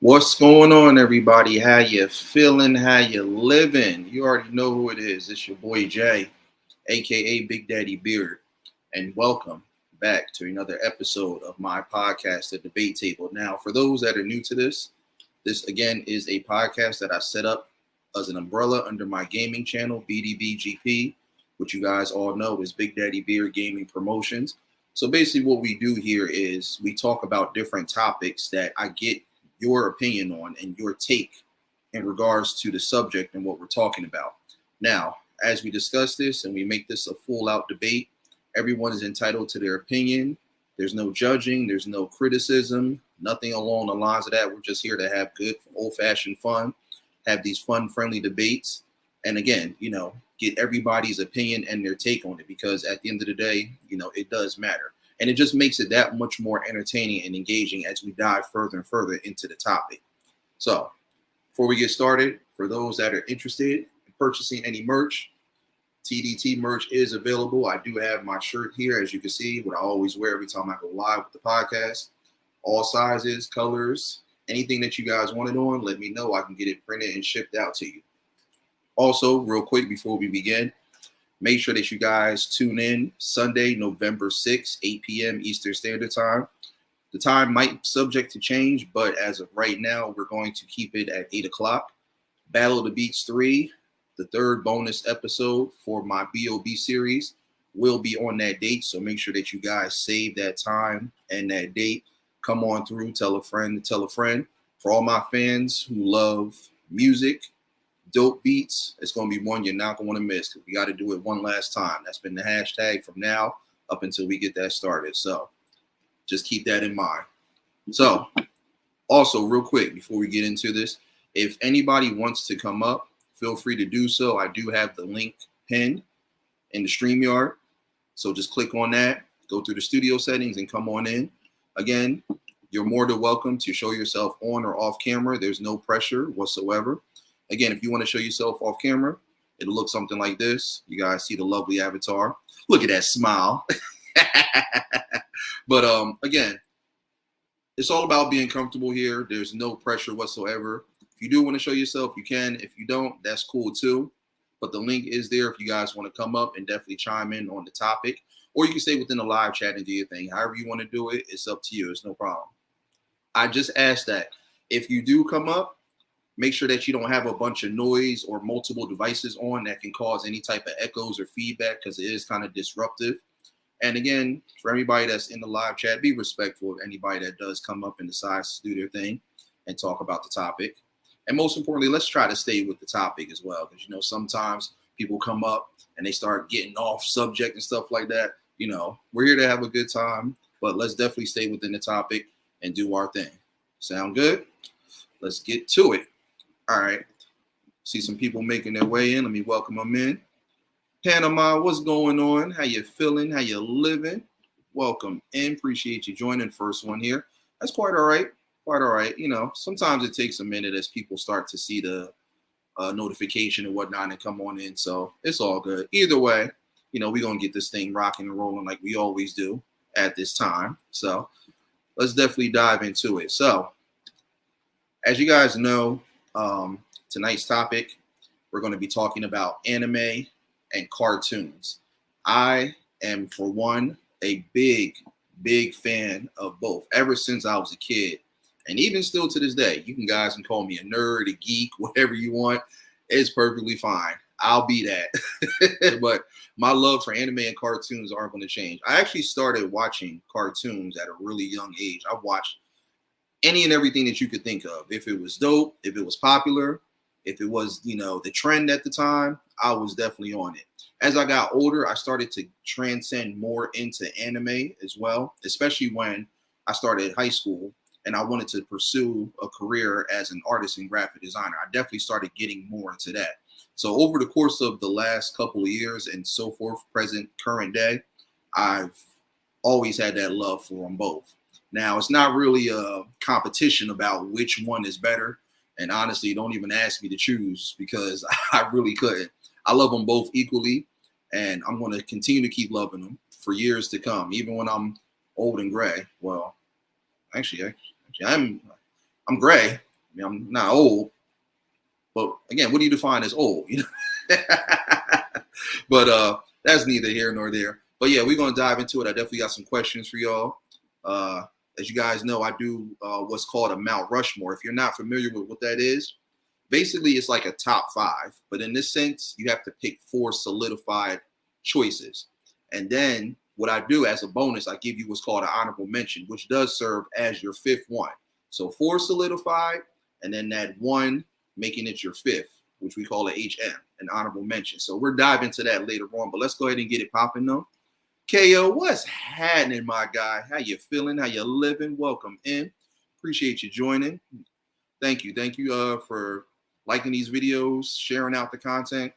What's going on, everybody? How you feeling? How you living? You already know who it is. It's your boy Jay, aka Big Daddy Beard, and welcome back to another episode of my podcast, The Debate Table. Now, for those that are new to this again is a podcast that I set up as an umbrella under my gaming channel, B.D.B.G.P., which you guys all know is Big Daddy Beard Gaming Promotions. So basically, what we do here is we talk about different topics that I get your opinion on and your take in regards to the subject and what we're talking about. Now, as we discuss this and we make this a full out debate, everyone is entitled to their opinion. There's no judging, there's no criticism, nothing along the lines of that. We're just here to have good old fashioned fun, have these fun, friendly debates. And again, get everybody's opinion and their take on it, because at the end of the day, it does matter. And it just makes it that much more entertaining and engaging as we dive further and further into the topic. So before we get started, for those that are interested in purchasing any merch, TDT merch is available. I do have my shirt here, as you can see, what I always wear every time I go live with the podcast. All sizes, colors, anything that you guys want it on, let me know. I can get it printed and shipped out to you. Also, real quick before we begin, make sure that you guys tune in Sunday, November 6th, 8 p.m. Eastern Standard Time. The time might subject to change, but as of right now, we're going to keep it at 8 o'clock. Battle of the Beats 3, the third bonus episode for my B.O.B. series, will be on that date. So make sure that you guys save that time and that date. Come on through, tell a friend to tell a friend. For all my fans who love music, dope beats, it's going to be one you're not going to want to miss. We got to do it one last time. That's been the hashtag from now up until we get that started. So just keep that in mind. So also, real quick, before we get into this, if anybody wants to come up, feel free to do so. I do have the link pinned in the StreamYard. So just click on that, go through the studio settings and come on in. Again, you're more than welcome to show yourself on or off camera. There's no pressure whatsoever. Again, if you want to show yourself off camera, it'll look something like this. You guys see the lovely avatar. Look at that smile. But again, it's all about being comfortable here. There's no pressure whatsoever. If you do want to show yourself, you can. If you don't, that's cool too. But the link is there if you guys want to come up and definitely chime in on the topic. Or you can stay within the live chat and do your thing. However you want to do it, it's up to you. It's no problem. I just ask that if you do come up, make sure that you don't have a bunch of noise or multiple devices on that can cause any type of echoes or feedback, because it is kind of disruptive. And again, for everybody that's in the live chat, be respectful of anybody that does come up and decides to do their thing and talk about the topic. And most importantly, let's try to stay with the topic as well, because, sometimes people come up and they start getting off subject and stuff like that. We're here to have a good time, but let's definitely stay within the topic and do our thing. Sound good? Let's get to it. All right. See some people making their way in. Let me welcome them in. Panama, what's going on? How you feeling? How you living? Welcome in. Appreciate you joining. First one here. That's quite all right. Quite all right. Sometimes it takes a minute as people start to see the notification and whatnot and come on in. So it's all good. Either way, we're going to get this thing rocking and rolling like we always do at this time. So let's definitely dive into it. So as you guys know, tonight's topic, we're going to be talking about anime and cartoons. I am, for one, a big fan of both ever since I was a kid. And even still to this day, you guys can call me a nerd, a geek, whatever you want. It's perfectly fine. I'll be that. But my love for anime and cartoons aren't going to change. I actually started watching cartoons at a really young age. I watched any and everything that you could think of. If it was dope, if it was popular, if it was, the trend at the time, I was definitely on it. As I got older, I started to transcend more into anime as well, especially when I started high school and I wanted to pursue a career as an artist and graphic designer. I definitely started getting more into that. So over the course of the last couple of years and so forth, present, current day, I've always had that love for them both. Now, it's not really a competition about which one is better. And honestly, don't even ask me to choose, because I really couldn't. I love them both equally, and I'm going to continue to keep loving them for years to come, even when I'm old and gray. Well, actually I'm gray, mean, I'm not old, but again, what do you define as old? You know? But that's neither here nor there. But yeah, we're gonna dive into it. I definitely got some questions for y'all. As you guys know, I do what's called a Mount Rushmore. If you're not familiar with what that is, basically it's like a top 5. But in this sense, you have to pick 4 solidified choices. And then what I do as a bonus, I give you what's called an honorable mention, which does serve as your 5th one. So 4 solidified, and then that 1 making it your 5th, which we call an HM, an honorable mention. So we're diving into that later on, but let's go ahead and get it popping though. KO, what's happening, my guy? How you feeling? How you living? Welcome in. Appreciate you joining. Thank you for liking these videos, sharing out the content.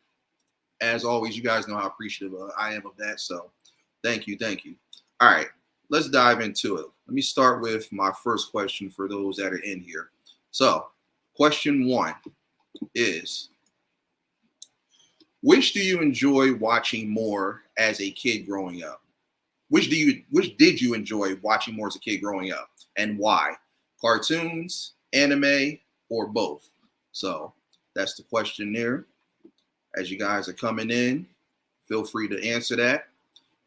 As always, you guys know how appreciative I am of that. So thank you. All right, let's dive into it. Let me start with my first question for those that are in here. So question 1 is, which do you enjoy watching more as a kid growing up? Which did you enjoy watching more as a kid growing up, and why? Cartoons, anime, or both? So that's the question there. As you guys are coming in, feel free to answer that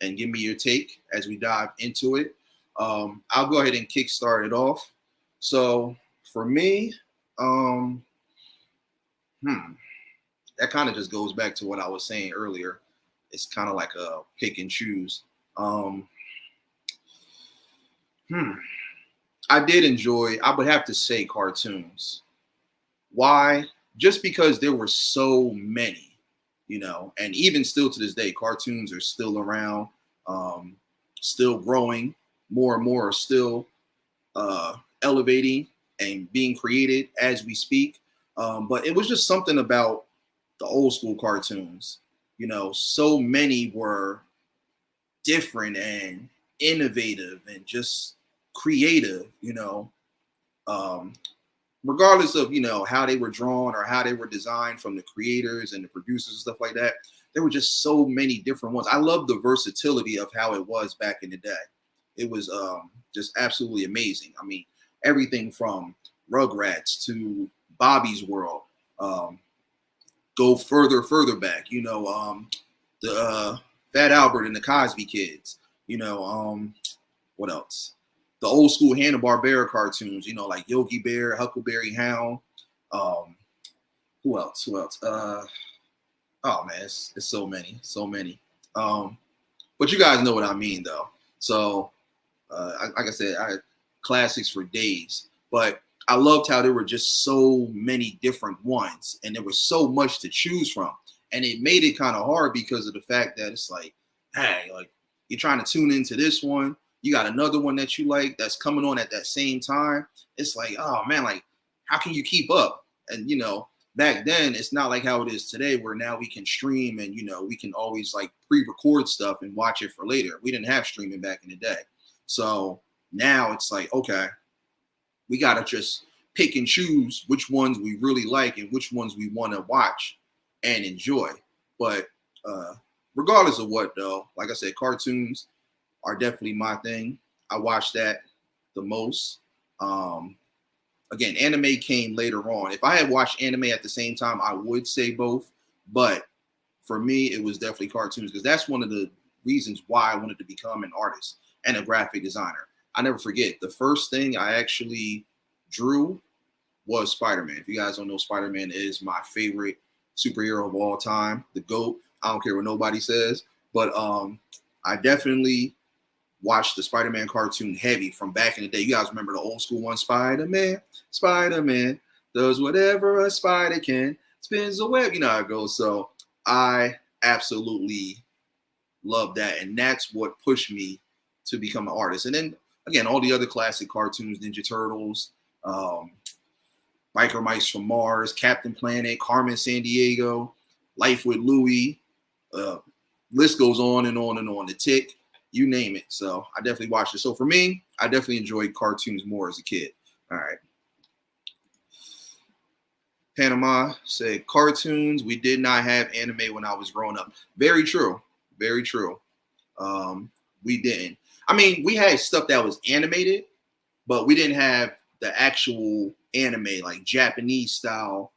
and give me your take as we dive into it. I'll go ahead and kickstart it off. So for me, that kind of just goes back to what I was saying earlier. It's kind of like a pick and choose. I would have to say cartoons. Why? Just because there were so many, you know, and even still to this day, cartoons are still around, still growing. More and more are still elevating and being created as we speak. But it was just something about the old school cartoons. You know, so many were different and innovative and just creative, you know, regardless of, you know, how they were drawn or how they were designed from the creators and the producers and stuff like that. There were just so many different ones. I love the versatility of how it was back in the day. It was just absolutely amazing. I mean, everything from Rugrats to Bobby's World, go further back, you know, the Fat Albert and the Cosby Kids, you know, what else? The old school Hanna-Barbera cartoons, you know, like Yogi Bear, Huckleberry Hound. Who else? Oh man, it's so many. But you guys know what I mean, though. So, like I said, I had classics for days. But I loved how there were just so many different ones, and there was so much to choose from. And it made it kind of hard because of the fact that it's like, hey, like you're trying to tune into this one. You got another one that you like that's coming on at that same time. It's like, oh man, like how can you keep up? And you know, back then it's not like how it is today, where now we can stream and you know we can always like pre-record stuff and watch it for later. We didn't have streaming back in the day, so now it's like, okay, we gotta just pick and choose which ones we really like and which ones we want to watch and enjoy. But regardless of what, though, like I said, cartoons are definitely my thing. I watch that the most. Again, anime came later on. If I had watched anime at the same time, I would say both. But for me, it was definitely cartoons because that's one of the reasons why I wanted to become an artist and a graphic designer. I never forget, the first thing I actually drew was Spider-Man. If you guys don't know, Spider-Man is my favorite superhero of all time, the GOAT. I don't care what nobody says. But I definitely watched the Spider-Man cartoon heavy from back in the day. You guys remember the old school one, Spider-Man does whatever a spider can, spins a web. You know how it goes. So I absolutely love that. And that's what pushed me to become an artist. And then, again, all the other classic cartoons, Ninja Turtles, Biker Mice from Mars, Captain Planet, Carmen Sandiego, Life with Louie. List goes on and on and on. The Tick, you name it. So I definitely watched it. So for me, I definitely enjoyed cartoons more as a kid. All right. Panama said, cartoons, we did not have anime when I was growing up. Very true. Very true. We didn't. I mean, we had stuff that was animated, but we didn't have the actual anime, like Japanese style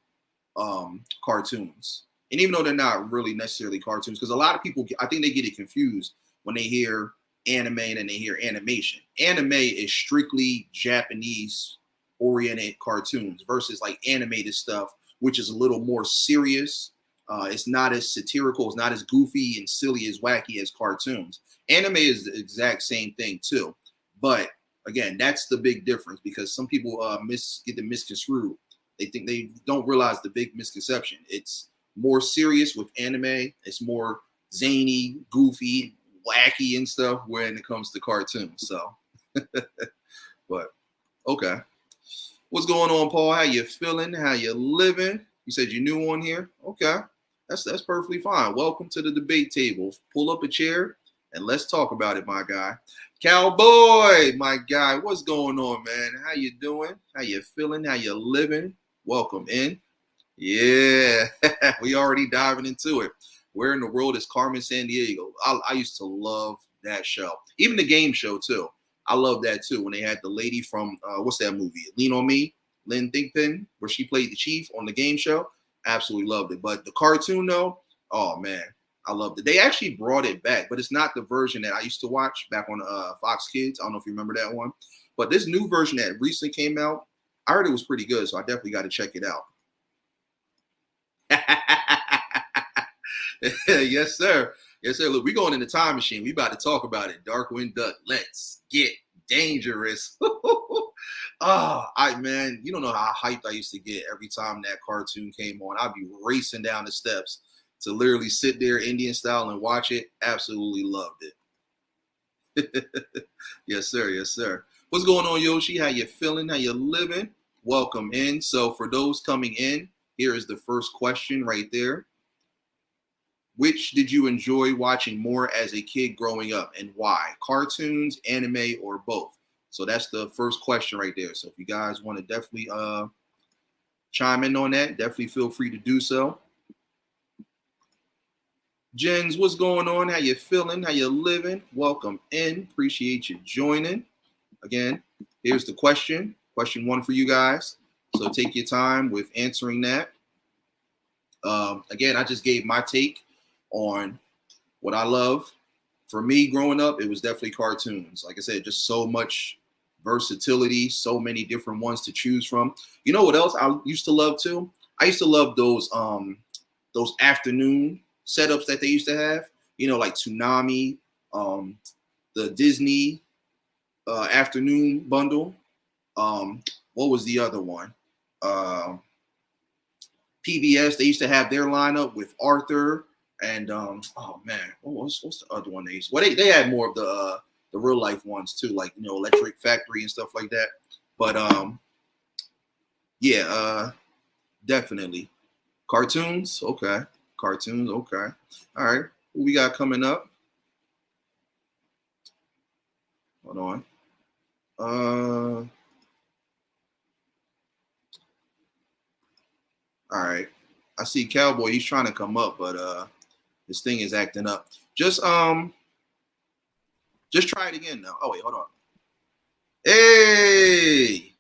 cartoons. And even though they're not really necessarily cartoons, because a lot of people, I think they get it confused when they hear anime and then they hear animation. Anime is strictly Japanese oriented cartoons versus like animated stuff, which is a little more serious. It's not as satirical, it's not as goofy and silly as wacky as cartoons. Anime is the exact same thing too, but again, that's the big difference because some people get them misconstrued. They don't realize the big misconception. It's more serious with anime. It's more zany, goofy, wacky, and stuff when it comes to cartoons. So, but okay, what's going on, Paul? How you feeling? How you living? You said you're new on here. Okay, that's perfectly fine. Welcome to the debate table. Pull up a chair and let's talk about it, my guy. Cowboy, my guy, what's going on, man? How you doing? How you feeling? How you living? Welcome in. Yeah, we already diving into it. Where in the world is Carmen Sandiego? I used to love that show. Even the game show, too. I love that, too, when they had the lady from, what's that movie? Lean on Me, Lynn Thigpen, where she played the chief on the game show. Absolutely loved it. But the cartoon, though, oh, man, I loved it. They actually brought it back, but it's not the version that I used to watch back on Fox Kids. I don't know if you remember that one. But this new version that recently came out, I heard it was pretty good, so I definitely got to check it out. Yes, sir. Yes, sir. Look, we're going in the time machine. We about to talk about it. Darkwing Duck. Let's get dangerous. Man, you don't know how hyped I used to get every time that cartoon came on. I'd be racing down the steps to literally sit there Indian style and watch it. Absolutely loved it. Yes, sir. Yes, sir. What's going on, Yoshi? How you feeling? How you living? Welcome in. So for those coming in, here is the first question right there. Which did you enjoy watching more as a kid growing up and why? Cartoons, anime, or both? So that's the first question right there. So if you guys want to definitely chime in on that, definitely feel free to do so. Jens, what's going on? How you feeling? How you living? Welcome in. Appreciate you joining. Again, here's the question. Question one for you guys. So take your time with answering that. Again, I just gave my take on what I love. For me, growing up, it was definitely cartoons. Like I said, just so much versatility, so many different ones to choose from. You know what else I used to love too? I used to love those afternoon setups that they used to have. You know, like Toonami, the Disney afternoon bundle. What was the other one? PBS. They used to have their lineup with Arthur. And oh man, what's the other one they used? Well, they had more of the real life ones too, like Electric Factory and stuff like that. But yeah, definitely cartoons. Okay, cartoons. Okay, all right. What we got coming up? Hold on. All right. I see Cowboy. He's trying to come up, but this thing is acting up. Just try it again now. Oh wait, hold on. Hey,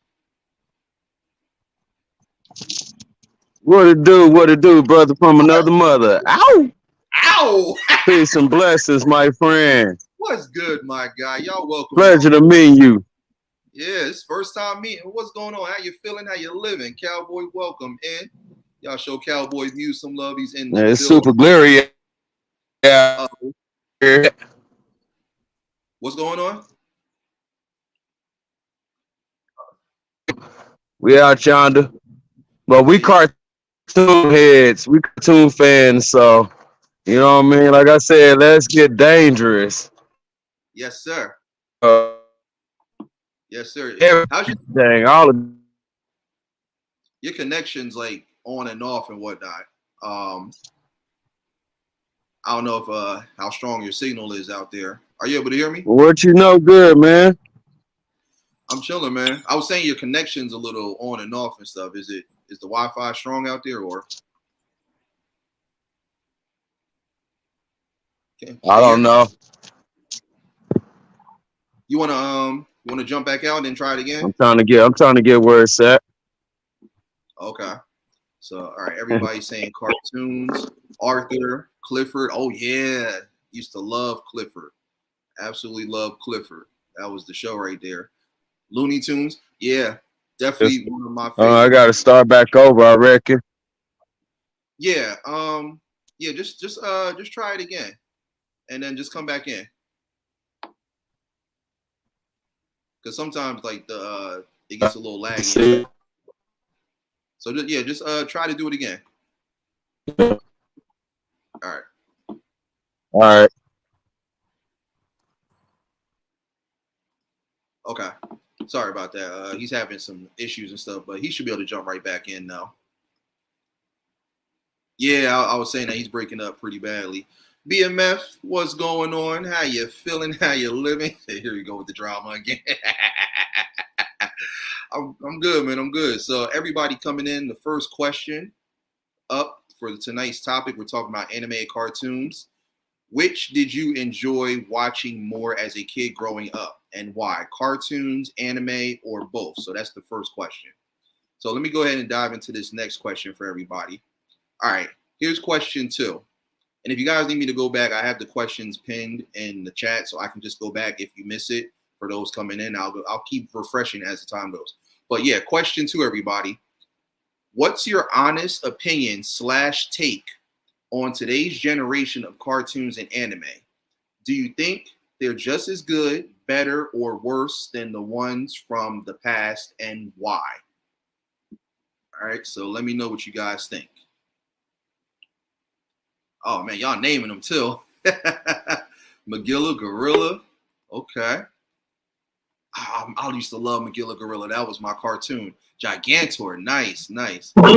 What it do? What it do, brother from another mother? Ow! ow! Peace and blessings, my friend. What's good, my guy? Y'all welcome in. Pleasure to meet you. Yeah, it's first time meeting. What's going on? How you feeling? How you living? Cowboy, welcome in. Y'all show Cowboy Muse some love. He's in the It's building. super glary out here. What's going on? We out yonder, but we cartoon heads, we cartoon fans. So you know what I mean. Like I said, let's get dangerous. Yes, sir. Yes, sir. How's Everything, all of your connections like on and off and whatnot? I don't know if how strong your signal is out there. Are you able to hear me? what you know, good man. I'm chilling, man. I was saying your connection's a little on and off and stuff. Is the Wi-Fi strong out there or? I don't know. You wanna jump back out and try it again? I'm trying to get where it's at. Okay. So, all right, everybody's saying cartoons. Arthur, Clifford. Oh yeah, used to love Clifford. Absolutely love Clifford. That was the show right there. Looney Tunes. Yeah, Just, definitely one of my I favorite. got to start back over, I reckon. Yeah. Yeah. Just try it again, and then just come back in. Because sometimes like the it gets a little laggy and See. stuff. So just try to do it again. All right. All right. Okay. Sorry about that. He's having some issues and stuff, but he should be able to jump right back in now. Yeah, I was saying that he's breaking up pretty badly. BMF, what's going on? How you feeling? How you living? Here you go with the drama again. I'm good, man. I'm good. So everybody coming in, the first question up for tonight's topic, we're talking about anime and cartoons. Which did you enjoy watching more as a kid growing up, and why? Cartoons, anime, or both? So that's the first question. So let me go ahead and dive into this next question for everybody. All right, here's question 2. And if you guys need me to go back, I have the questions pinned in the chat, so I can just go back if you miss it. For those coming in, I'll keep refreshing as the time goes. But yeah, question 2, everybody. What's your honest opinion / take on today's generation of cartoons and anime? Do you think they're just as good, better, or worse than the ones from the past, and why? All right, so let me know what you guys think. Oh man, y'all naming them too. Magilla Gorilla. Okay. I used to love Magilla Gorilla. That was my cartoon. Gigantor. Nice, nice. All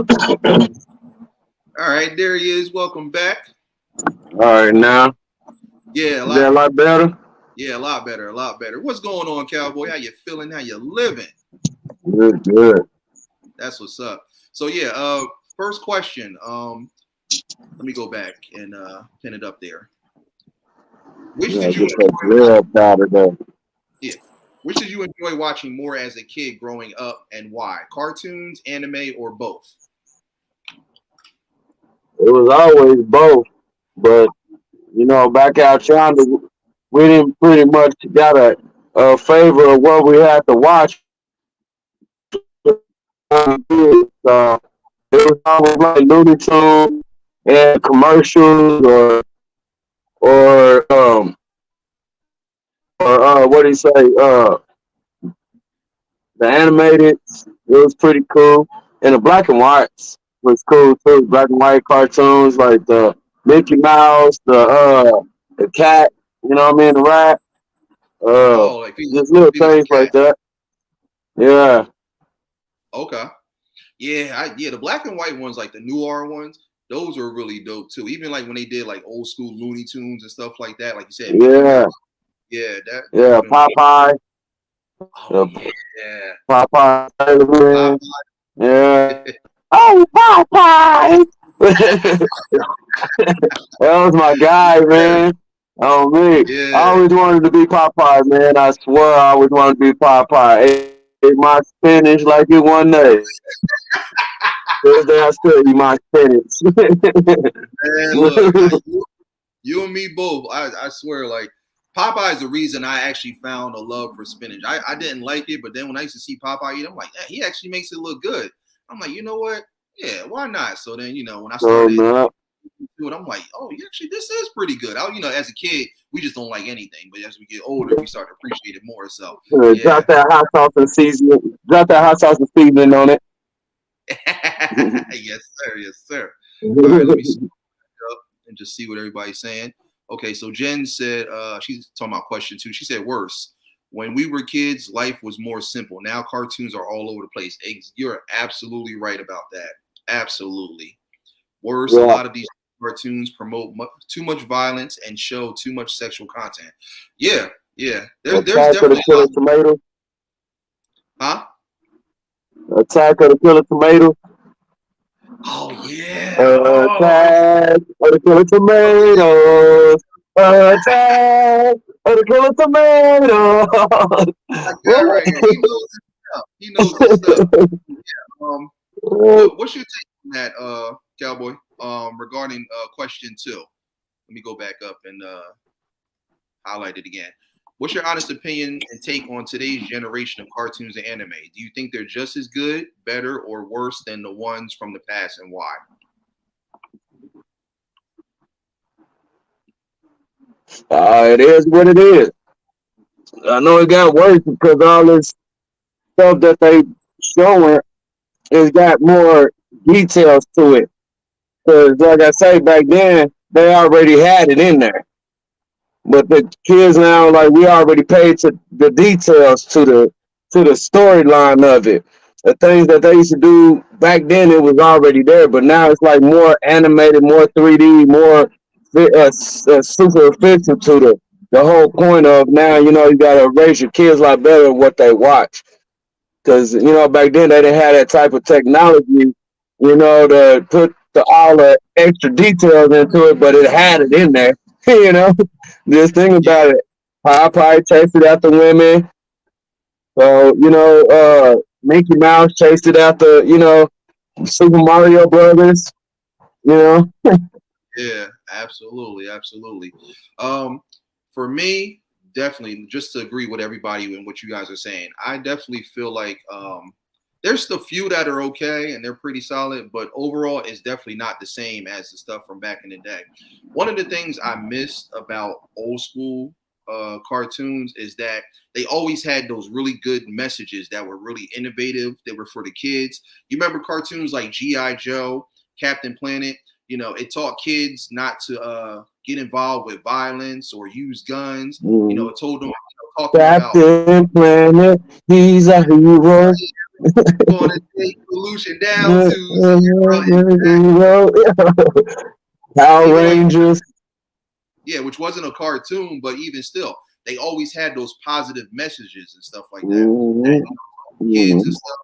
right, there he is. Welcome back. All right, now. Yeah, Is that a lot better? Yeah, a lot better, a lot better. What's going on, Cowboy? How you feeling? How you living? Good, good. That's what's up. So yeah, first question. Let me go back and pin it up there. Which Yeah, did you get that enjoy watching? blood out of there. Yeah. Which did you enjoy watching more as a kid growing up, and why? Cartoons, anime, or both? It was always both, but back out yonder, we didn't pretty much got a favor of what we had to watch. So it was always like Looney Tunes and commercials or what do you say? The animated, it was pretty cool, and the black and whites was cool too. Black and white cartoons like the Mickey Mouse, the cat, you know what I mean, the rat, uh, Oh, like just little Felix the things Cat. like that. Yeah, Okay. Yeah, the black and white ones, like the noir ones, those are really dope too. Even like when they did like old school Looney Tunes and stuff like that, like you said, Mickey yeah, Mouse. Yeah, that yeah. definitely. Popeye, Oh uh, yeah, Popeye, Popeye. yeah. Oh, Popeye. That was my guy, Yeah, man. Oh me, I yeah. always wanted to be Popeye, man. I swear, I always wanted to be Popeye. Ate my spinach like it one day. This day I still eat my spinach. Man, look, you and me both. I swear, like Popeye is the reason I actually found a love for spinach. I didn't like it, but then when I used to see Popeye eat, I'm like, yeah, he actually makes it look good. I'm like, you know what? Yeah, why not? So then, when I So started man, doing, I'm like, oh, actually, this is pretty good. As a kid, we just don't like anything, but as we get older, we start to appreciate it more. So, yeah, drop that hot sauce and seasoning. Drop that hot sauce and seasoning on it. yes, sir, yes, sir. All right, let me up and just see what everybody's saying. Okay, so Jen said she's talking about question 2. She said worse. When we were kids, life was more simple. Now cartoons are all over the place. You're absolutely right about that. Absolutely. Worse, a Yeah, lot of these cartoons promote too much violence and show too much sexual content. Yeah, yeah. There's Attack of the definitely a Killer lot. Tomato. Huh? Attack of the Killer Tomato. Oh yeah. Oh, Attack of the Killer Tomatoes. Attack of the Killer Tomatoes. that guy What? right here. He knows his stuff. He knows his stuff. Um, What's your take on that, Cowboy? Regarding question 2. Let me go back up and highlight it again. What's your honest opinion and take on today's generation of cartoons and anime? Do you think they're just as good, better, or worse than the ones from the past, and why? It is what it is. I know it got worse because all this stuff that they showing has got more details to it. Because, like I say, back then they already had it in there. But the kids now, like we already paid to the details to the storyline of it. The things that they used to do back then, it was already there. But now it's like more animated, more 3D, more superficial to the whole point of now. You know, you gotta raise your kids a lot better than what they watch. Because you know, back then they didn't have that type of technology. You know, to put all the extra details into it, but it had it in there. You know, just think Yeah, about it. I probably chased it after women. So you know, Mickey Mouse chased it after Super Mario Brothers. You know, yeah, absolutely, absolutely. Um, for me, definitely, just to agree with everybody and what you guys are saying, I definitely feel like there's the few that are okay and they're pretty solid, but overall, it's definitely not the same as the stuff from back in the day. One of the things I missed about old school cartoons is that they always had those really good messages that were really innovative. They were for the kids. You remember cartoons like G.I. Joe, Captain Planet? You know, it taught kids not to get involved with violence or use guns. You know, mm. it told them, talking about Captain Planet, he's a hero. going to take pollution down to zero. Power Even like Rangers. yeah, which wasn't a cartoon, but even still, they always had those positive messages and stuff like that. That Mhm, kids and mhm. stuff,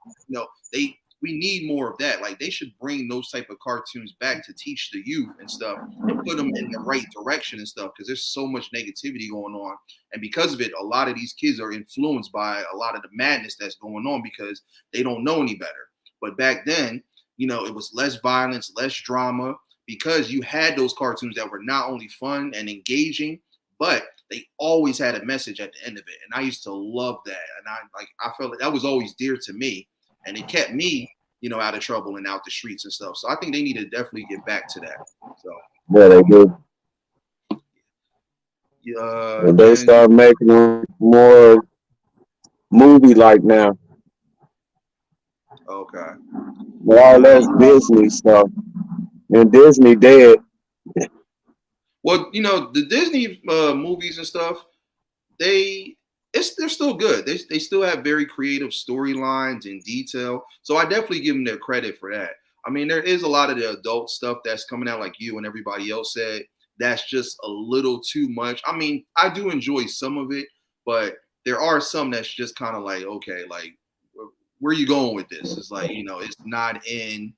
we need more of that. Like they should bring those type of cartoons back to teach the youth and stuff and put them in the right direction and stuff because there's so much negativity going on. And because of it, a lot of these kids are influenced by a lot of the madness that's going on because they don't know any better. But back then, it was less violence, less drama because you had those cartoons that were not only fun and engaging, but they always had a message at the end of it. And I used to love that. And I felt like that was always dear to me. And it kept me, out of trouble and out the streets and stuff. So I think they need to definitely get back to that. So Yeah, they do. And they and start making them more movie like now. okay. But all Uh that's Disney stuff. And Disney dead. well, the Disney movies and stuff, they they're still good. They still have very creative storylines and detail. So I definitely give them their credit for that. I mean, there is a lot of the adult stuff that's coming out, like you and everybody else said. That's just a little too much. I mean, I do enjoy some of it, but there are some that's just kind of like, okay, like where are you going with this? It's like, it's not in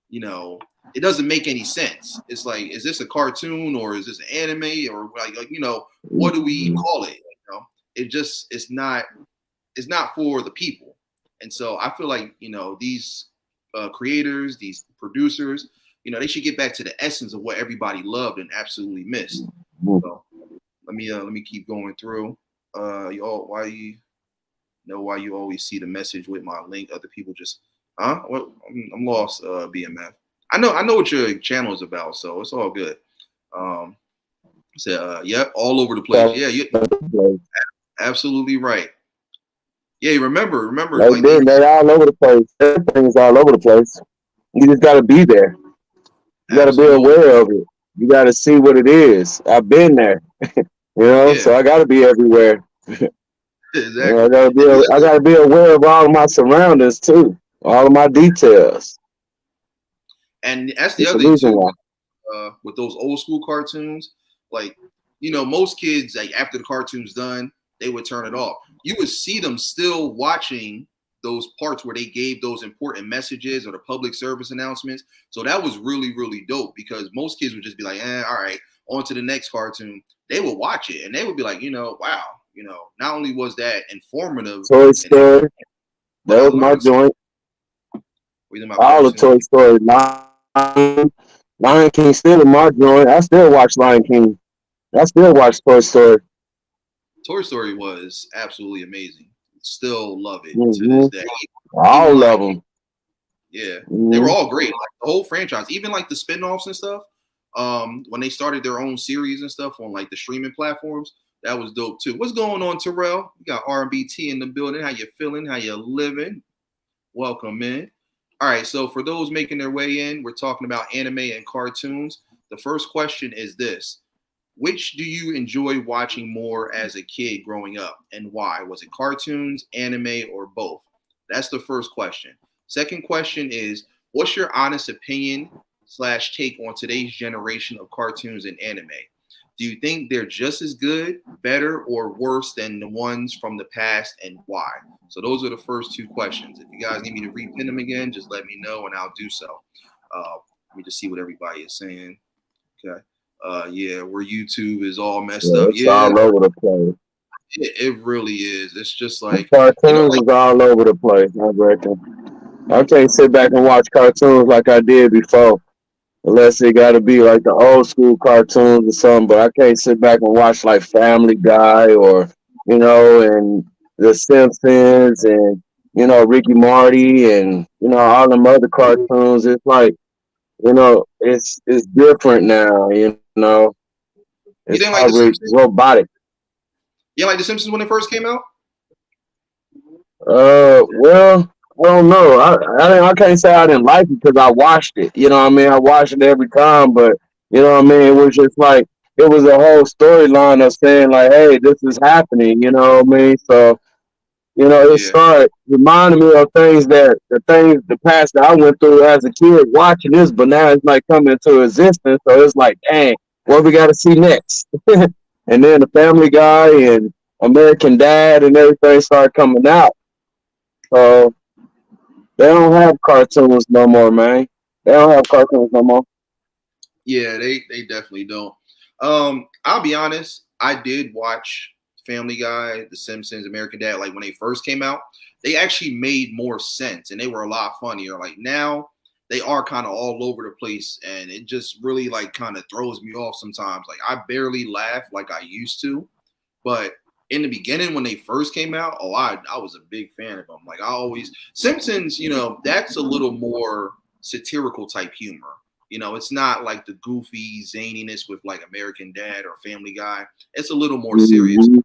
you know, it doesn't make any sense. It's like, is this a cartoon or is this an anime or what do we call it? It's not for the people. And so I feel like, these creators, these producers, they should get back to the essence of what everybody loved and absolutely missed. So let me keep going through. Y'all, why you know why you always see the message with my link? Other people just, huh? What? I'm lost. BMF. I know what your channel is about, so it's all good. Um, so yep, all over the place. Yeah, you absolutely right. Yeah, remember, Like like they they all over the place. Everything's all over the place. You just gotta be there. You gotta be absolutely, aware of it. You gotta see what it is. I've been there, yeah, so I gotta be everywhere. exactly. I gotta be aware of all of my surroundings too. All of my details. And that's the It's a other thing reason too. why. With those old school cartoons, like most kids like after the cartoon's done, they would turn it off. You would see them still watching those parts where they gave those important messages or the public service announcements. So that was really really dope because most kids would just be like, all right, on to the next cartoon. They would watch it and they would be like, wow, not only was that informative Toy and everything, Story. but That I was my learned something. joint. What do you think about All the cartoons? Toy Story, Lion King still in my joint. I still watch Lion King. I still watch Toy Story. Toy Story was absolutely amazing. Still love it to Hmm. this day. Even All like, of them. yeah, they were Hmm. all great. Like the whole franchise, even like the spin-offs and stuff. When they started their own series and stuff on like the streaming platforms, that was dope too. What's going on, Terrell? You got RBT in the building. How you feeling? How you living? Welcome in. All right, so for those making their way in, we're talking about anime and cartoons. The first question is this: which do you enjoy watching more as a kid growing up, and why? Was it cartoons, anime, or both? That's the first question. Second question is, what's your honest opinion slash take on today's generation of cartoons and anime? Do you think they're just as good, better, or worse than the ones from the past, and why? So those are the first two questions. If you guys need me to repin them again, just let me know and I'll do so. Let me just see what everybody is saying. Okay. Yeah, where YouTube is all messed Yeah, up. it's Yeah, all over the place. it really is. It's just The like, cartoons like, is all over the place, I reckon. I can't sit back and watch cartoons like I did before. Unless it got to be like the old school cartoons or something. But I can't sit back and watch like Family Guy or and The Simpsons and Ricky Morty and all them other cartoons. It's like it's different now. It's you didn't all like The Simpsons? robotic. You didn't like The Simpsons when it first came out? Well, I don't know. I can't say I didn't like it because I watched it. You know what I mean? I watched it every time, but what I mean? It was just like it was a whole storyline of saying like, "Hey, this is happening." You know what I mean? So it Yeah. started reminding me of the past that I went through as a kid watching this, but now it's like coming into existence. So it's like, dang, what we got to see next? And then the Family Guy and American Dad and everything started coming out. So they don't have cartoons no more, man. They don't have cartoons no more. Yeah, they definitely don't. I'll be honest, I did watch Family Guy, The Simpsons, American Dad, like when they first came out. They actually made more sense and they were a lot funnier. Like now they are kind of all over the place and it just really like kind of throws me off sometimes. Like I barely laugh like I used to. But in the beginning, when they first came out, I was a big fan of them. Like I always Simpsons, that's a little more satirical type humor. It's not like the goofy zaniness with like American Dad or Family Guy. It's a little more serious. Mm-hmm.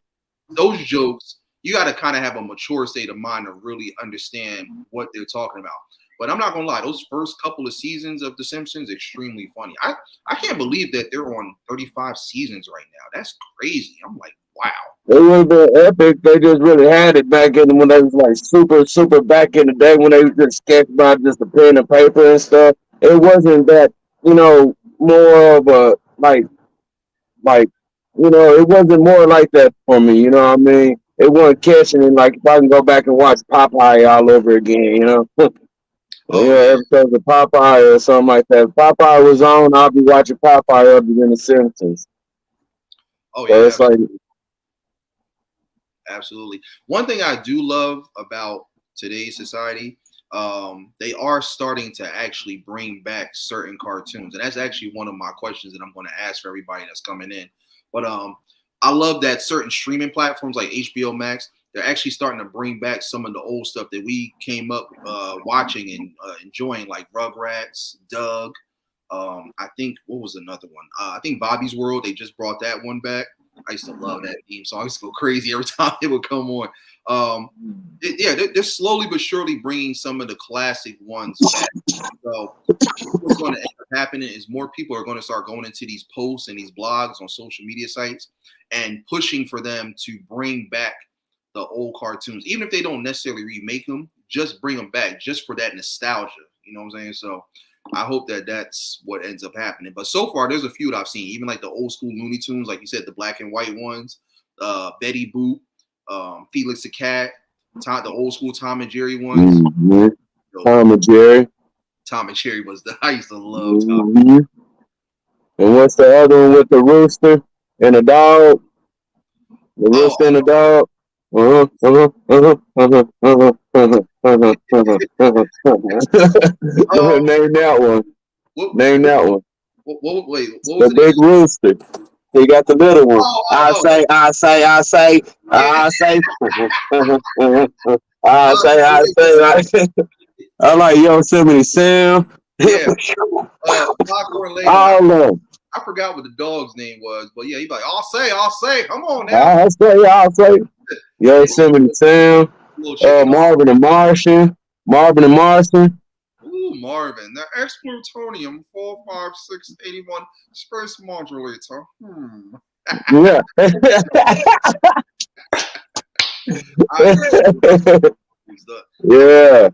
Those jokes, you got to kind of have a mature state of mind to really understand what they're talking about. But I'm not gonna lie, those first couple of seasons of The Simpsons extremely funny. I can't believe that they're on 35 seasons right now. That's crazy. I'm like, wow. It would have been epic. They just really had it back in when they was like super, super back in the day when they was just sketched by just the pen and paper and stuff. It wasn't that, more of a like it wasn't more like that for me, you know what I mean? It wasn't catching it like if I can go back and watch Popeye all over again. Oh Yeah, yeah. episodes of Popeye or something like that. If Popeye was on, I'll be watching Popeye other than The Simpsons. Oh So yeah, it's like, absolutely. One thing I do love about today's society, they are starting to actually bring back certain cartoons, and that's actually one of my questions that I'm going to ask for everybody that's coming in. But I love that certain streaming platforms like HBO Max, they're actually starting to bring back some of the old stuff that we came up watching and enjoying, like Rugrats, Doug. I think what was another one? I think Bobby's World. They just brought that one back. I used to love that theme song. I used to go crazy every time it would come on. Yeah, they're slowly but surely bringing some of the classic ones back. So I think what's going to end up happening is more people are going to start going into these posts and these blogs on social media sites and pushing for them to bring back the old cartoons, even if they don't necessarily remake them. Just bring them back, just for that nostalgia. You know what I'm saying? So I hope that that's what ends up happening. But so far, there's a few that I've seen, even like the old school Looney Tunes, like you said, the black and white ones, Betty Boop, Felix the Cat, the old school Tom and Jerry ones. mm-hmm. Yo, Tom and Jerry. Tom and Jerry was I used to love Tom. Mm-hmm. And what's the other one with the rooster and the dog? The Oh, rooster and the dog. Uh-huh, uh-huh, uh-huh, uh-huh, uh-huh, uh-huh, Um, Name that one. what, Name what, that one. wait, what was The it big again? rooster. He got the little one. Oh, I oh, oh, say, I say, I say, yeah. I say. I Oh, say, I say, I say. I like Yosemite Sam. yeah. Foghorn Leghorn. All of them. I forgot what the dog's name was, but yeah, he'd be like, I'll say, come on now. I say, I say. And Yosemite Sam. little chicken. Marvin the Martian. Marvin the Martian. Ooh, Marvin, the X-Plutonium 45681 space modulator. Yeah. I He's the Yeah.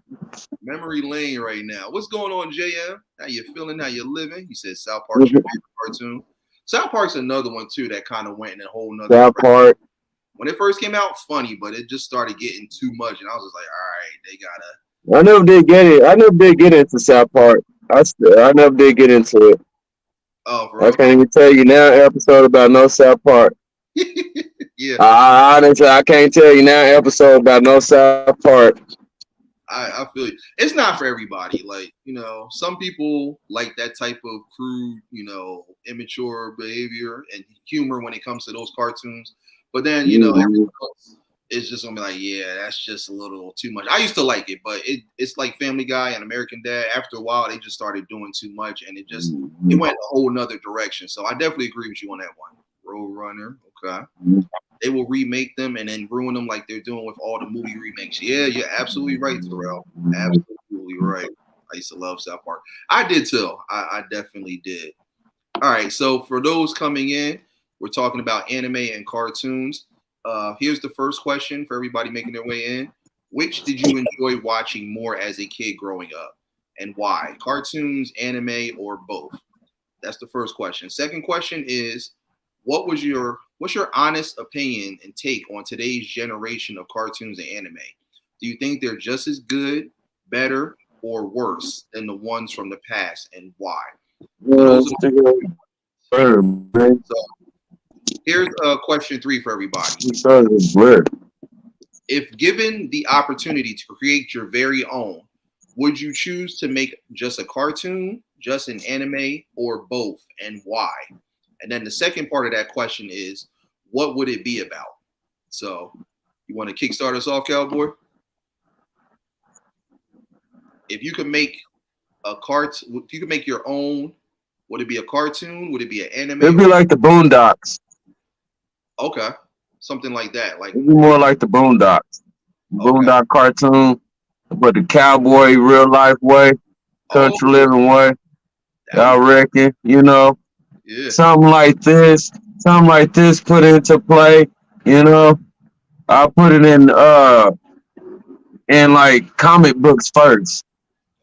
memory lane right now. What's going on, JM? How you feeling? How you living? He said South Park's your favorite cartoon. South Park's another one too that kind of went in a whole nother That direction. part. When it first came out, funny, but it just started getting too much, and I was just like, all right, they gotta. I never did get it. I never did get into South Park. I never did get into it. Oh, I for can't even tell you now episode about no South Park. real? Yeah, Honestly, I can't tell you now episode about no South Park. I feel you. It's not for everybody. Like, some people like that type of crude, immature behavior and humor when it comes to those cartoons. But then, everyone else is just gonna be like, yeah, that's just a little too much. I used to like it, but it's like Family Guy and American Dad. After a while, they just started doing too much, and it went a whole nother direction. So I definitely agree with you on that one. Roadrunner, okay. They will remake them and then ruin them like they're doing with all the movie remakes. Yeah, you're absolutely right, Terrell. Absolutely right. I used to love South Park. I did too. I definitely did. All right. So for those coming in, we're talking about anime and cartoons. Here's the first question for everybody making their way in. Which did you enjoy watching more as a kid growing up, and why? Cartoons, anime, or both? That's the first question. Second question is, what's your honest opinion and take on today's generation of cartoons and anime? Do you think they're just as good, better, or worse than the ones from the past, and why? So those are so here's question 3 for everybody. If given the opportunity to create your very own, would you choose to make just a cartoon, just an anime, or both, and why? And then the second part of that question is, what would it be about? So, you want to kickstart us off, Cowboy? If you could make if you could make your own, would it be a cartoon? Would it be an anime? It'd be like the Boondocks. Okay, something like that. Like it'd be more like the Boondocks. Boondock cartoon, but the cowboy real life way, country living way. I reckon, yeah. something like this put into play, I'll put it in like comic books first.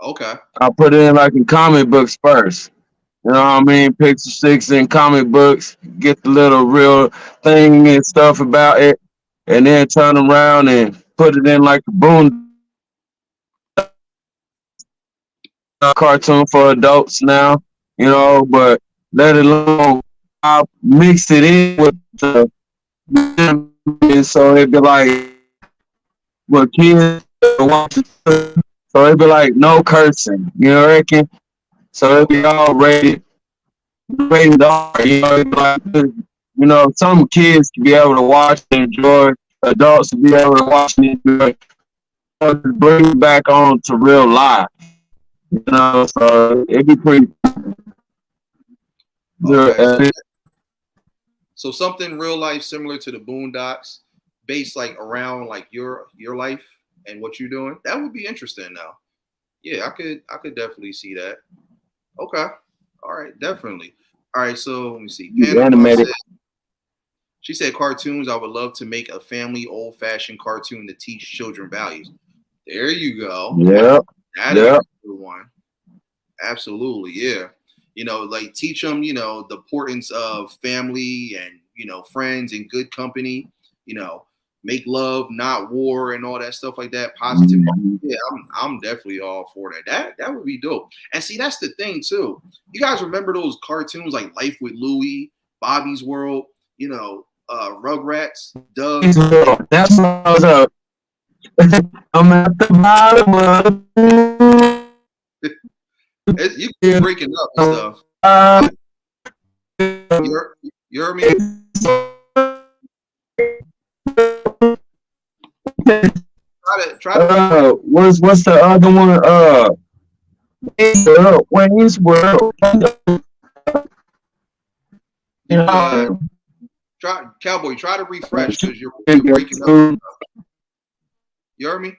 Okay. I'll put it in like in comic books first. You know what I mean? Picture sticks in comic books, get the little real thing and stuff about it, and then turn around and put it in like a boom cartoon for adults now, but let alone I'll mix it in with the so it'd be like what kids watch. So it'd be like no cursing, reckon? So it'd be all rated R, it'd be like, some kids to be able to watch and enjoy, adults to be able to watch and enjoy, bring it back on to real life. So it'd be pretty. Okay, so something real life similar to the Boondocks, based like around like your life and what you're doing. That would be interesting. Now, yeah, I could definitely see that. Okay, all right, definitely. All right, so let me see. Animated. She said cartoons. I would love to make a family old fashioned cartoon to teach children values. There you go. Yeah, that is a good one. Absolutely, yeah. Like teach them, the importance of family and, friends and good company, make love, not war and all that stuff like that. Positive. Yeah, I'm definitely all for that. That would be dope. And see, that's the thing too. You guys remember those cartoons like Life with Louie, Bobby's World, Rugrats, Doug. That's what I was up. I'm at the bottom of the You keep breaking up and stuff. You heard me? Try to refresh. what's the other one? Wayne's World. Yeah, try Cowboy. Try to refresh because you're breaking up. You heard me?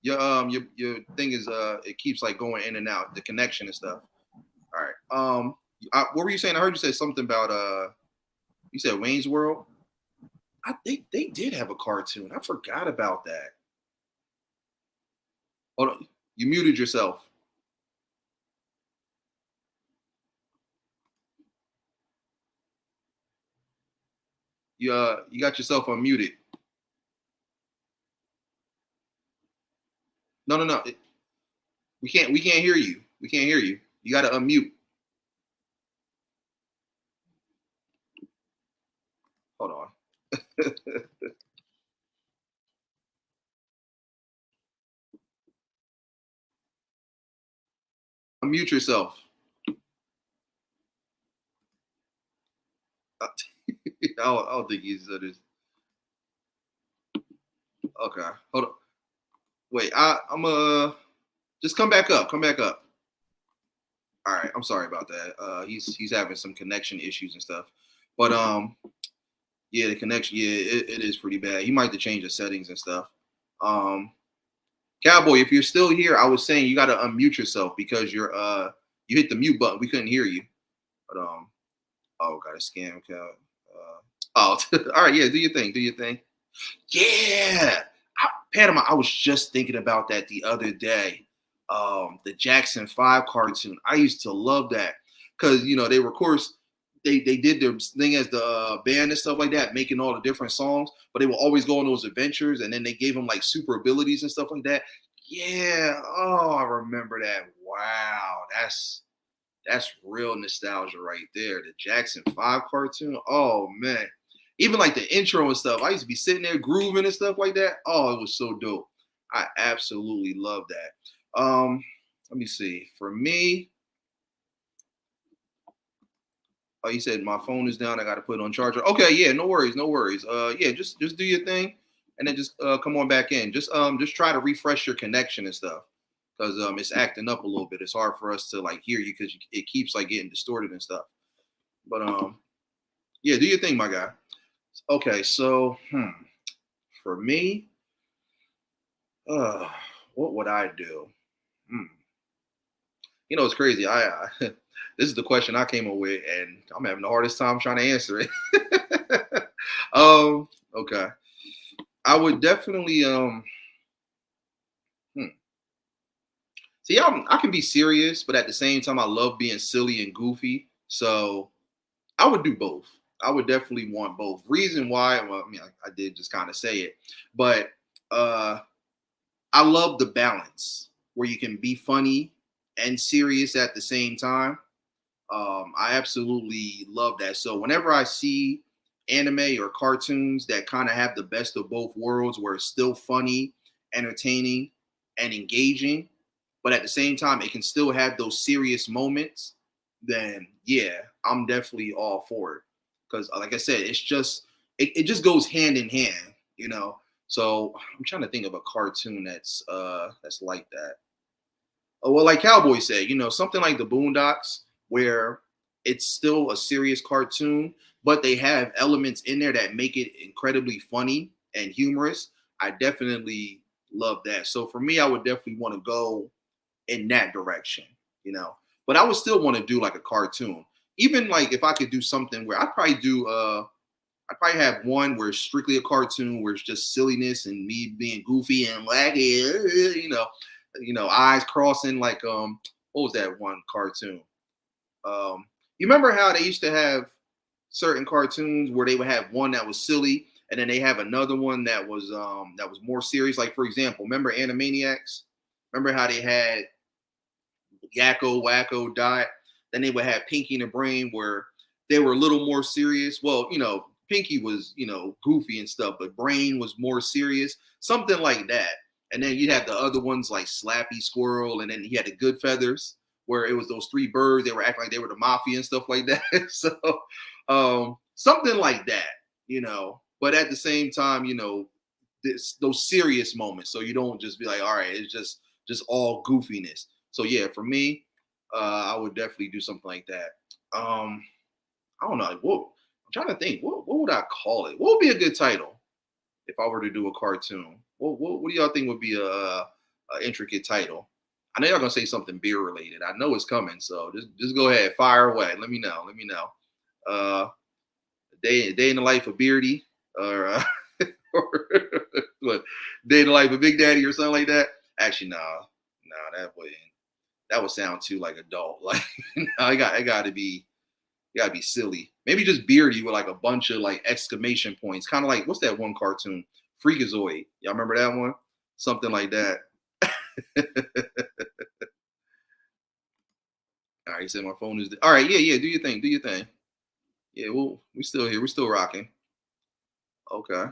Your thing is it keeps like going in and out, the connection and stuff. All right. What were you saying? I heard you say something about you said Wayne's World. They did have a cartoon. I forgot about that. Hold on. You muted yourself. You got yourself unmuted. No. We can't hear you. We can't hear you. You got to unmute. Hold on. Unmute yourself. I don't think he's this. Okay. Hold on. Wait. I'm just come back up. Come back up. All right. I'm sorry about that. He's having some connection issues and stuff. But yeah, the connection. Yeah, it is pretty bad. He might have to change the settings and stuff. Cowboy, if you're still here, I was saying you got to unmute yourself because you hit the mute button. We couldn't hear you. But oh, got a scam. Oh, all right. Yeah, do your thing. Do your thing. Yeah, Panama. I was just thinking about that the other day. The Jackson 5 cartoon. I used to love that because they were, of course, they did their thing as the band and stuff like that, making all the different songs. But they would always go on those adventures, and then they gave them like super abilities and stuff like that. Yeah. Oh, I remember that. Wow, that's real nostalgia right there. The Jackson 5 cartoon. Oh man. Even like the intro and stuff. I used to be sitting there grooving and stuff like that. Oh, it was so dope. I absolutely love that. Let me see. For me, oh, you said my phone is down. I got to put it on charger. Okay, yeah, no worries, no worries. Yeah, just do your thing, and then just come on back in. Just try to refresh your connection and stuff, because it's acting up a little bit. It's hard for us to like hear you because it keeps like getting distorted and stuff. But yeah, do your thing, my guy. Okay, so for me, what would I do? Hmm. It's crazy. This is the question I came up with, and I'm having the hardest time trying to answer it. Okay. I would definitely hmm. See, I can be serious, but at the same time, I love being silly and goofy. So I would do both. I would definitely want both. Reason why? Well, I mean, I did just kind of say it, but uh, I love the balance where you can be funny and serious at the same time. I absolutely love that. So whenever I see anime or cartoons that kind of have the best of both worlds, where it's still funny, entertaining, and engaging, but at the same time it can still have those serious moments, then yeah, I'm definitely all for it. Because like I said, it just goes hand in hand. So I'm trying to think of a cartoon that's like that. Oh, well, like Cowboy said, something like the Boondocks, where it's still a serious cartoon, but they have elements in there that make it incredibly funny and humorous. I definitely love that. So for me, I would definitely want to go in that direction. But I would still want to do like a cartoon. Even like if I could do something where I'd probably have one where it's strictly a cartoon where it's just silliness and me being goofy and wacky, eyes crossing like what was that one cartoon? You remember how they used to have certain cartoons where they would have one that was silly and then they have another one that was more serious. Like for example, remember Animaniacs? Remember how they had Yakko, Wacko, Dot? Then they would have Pinky and the Brain where they were a little more serious. Well, Pinky was, you know, goofy and stuff, but Brain was more serious, something like that. And then you had the other ones like Slappy Squirrel, and then he had the Good Feathers, where it was those three birds. They were acting like they were the mafia and stuff like that. So something like that, you know. But at the same time, you know, those serious moments, so you don't just be like, all right, it's just all goofiness. So yeah, for me, I would definitely do something like that. I don't know. Like, what I'm trying to think. What would I call it? What would be a good title if I were to do a cartoon? What do y'all think would be a intricate title? I know y'all gonna say something beer related. I know it's coming, so just go ahead, fire away. Let me know. Let me know. Day in the life of Beardy, or, or what? Day in the life of Big Daddy, or something like that. Actually, nah, that would sound too like adult. Like, I got to be. You gotta be silly. Maybe just Beardy with like a bunch of like exclamation points. Kind of like, what's that one cartoon? Freakazoid. Y'all remember that one? Something like that. All right, he said my phone is. All right, yeah. Do your thing. Do your thing. Yeah, we still here. We're still rocking. Okay.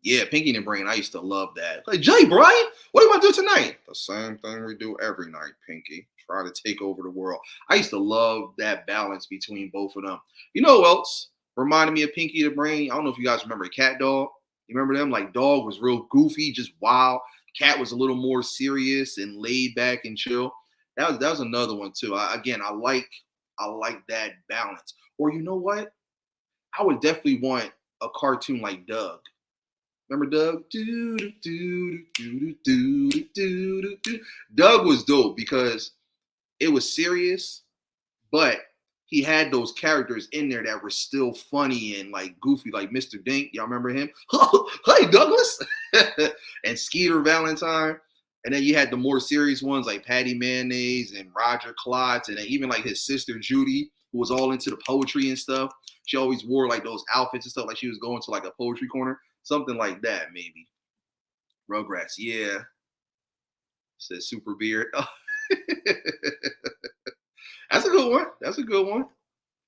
Yeah, Pinky and the Brain. I used to love that. Like, Jay, Brian, what do you want to do tonight? The same thing we do every night, Pinky. Try to take over the world. I used to love that balance between both of them. You know who else reminded me of Pinky the Brain? I don't know if you guys remember Cat Dog. You remember them? Like, Dog was real goofy, just wild. Cat was a little more serious and laid back and chill. That was another one too. I like that balance. Or you know what? I would definitely want a cartoon like Doug. Remember Doug? Doug was dope because it was serious, but he had those characters in there that were still funny and like goofy, like Mr. Dink. Y'all remember him? Hey, Douglas! And Skeeter Valentine. And then you had the more serious ones like Patty Mayonnaise and Roger Klotz, and then even like his sister Judy, who was all into the poetry and stuff. She always wore like those outfits and stuff, like she was going to like a poetry corner, something like that, maybe. Rugrats, yeah. Says Super Beard. That's a good one. That's a good one.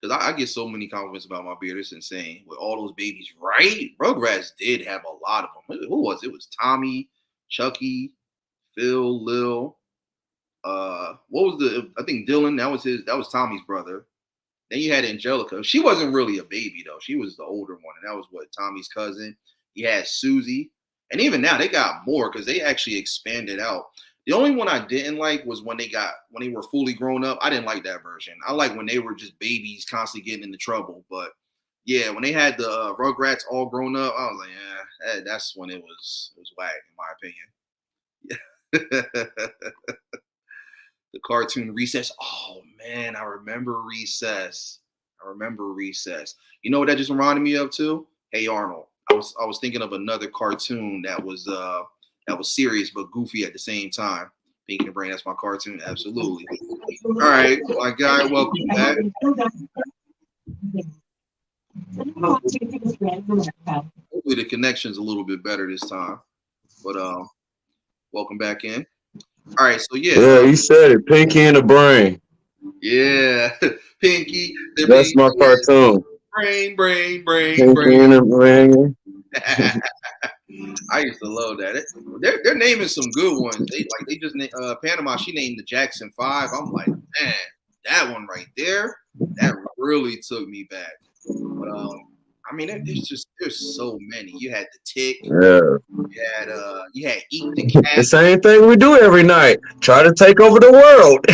Because I get so many compliments about my beard. It's insane. With all those babies, right? Rugrats did have a lot of them. Who was it? It was Tommy, Chucky, Phil, Lil. What was I think Dylan, that was Tommy's brother. Then you had Angelica. She wasn't really a baby though. She was the older one, and that was what, Tommy's cousin. You had Susie. And even now they got more because they actually expanded out. The only one I didn't like was when they were fully grown up. I didn't like that version. I like when they were just babies constantly getting into trouble. But yeah, when they had the Rugrats all grown up, I was like, yeah, that's when it was whack in my opinion. The cartoon Recess. Oh man, I remember Recess. You know what that just reminded me of too? Hey Arnold. I was thinking of another cartoon that was serious but goofy at the same time. Pinky the Brain, that's my cartoon. Absolutely. All right, my guy, welcome back. Hopefully the connection's a little bit better this time. But welcome back in. All right, so yeah. Yeah, you said it. Pinky and the Brain. Yeah, Pinky. That's my cartoon. Brain. Pinky and the Brain. I used to love that. They're naming some good ones. They just Panama. She named the Jackson 5. I'm like, man, that one right there, that really took me back. But I mean, there's so many. You had the Tick. Yeah. You had Eat the Cat. The same thing we do every night. Try to take over the world.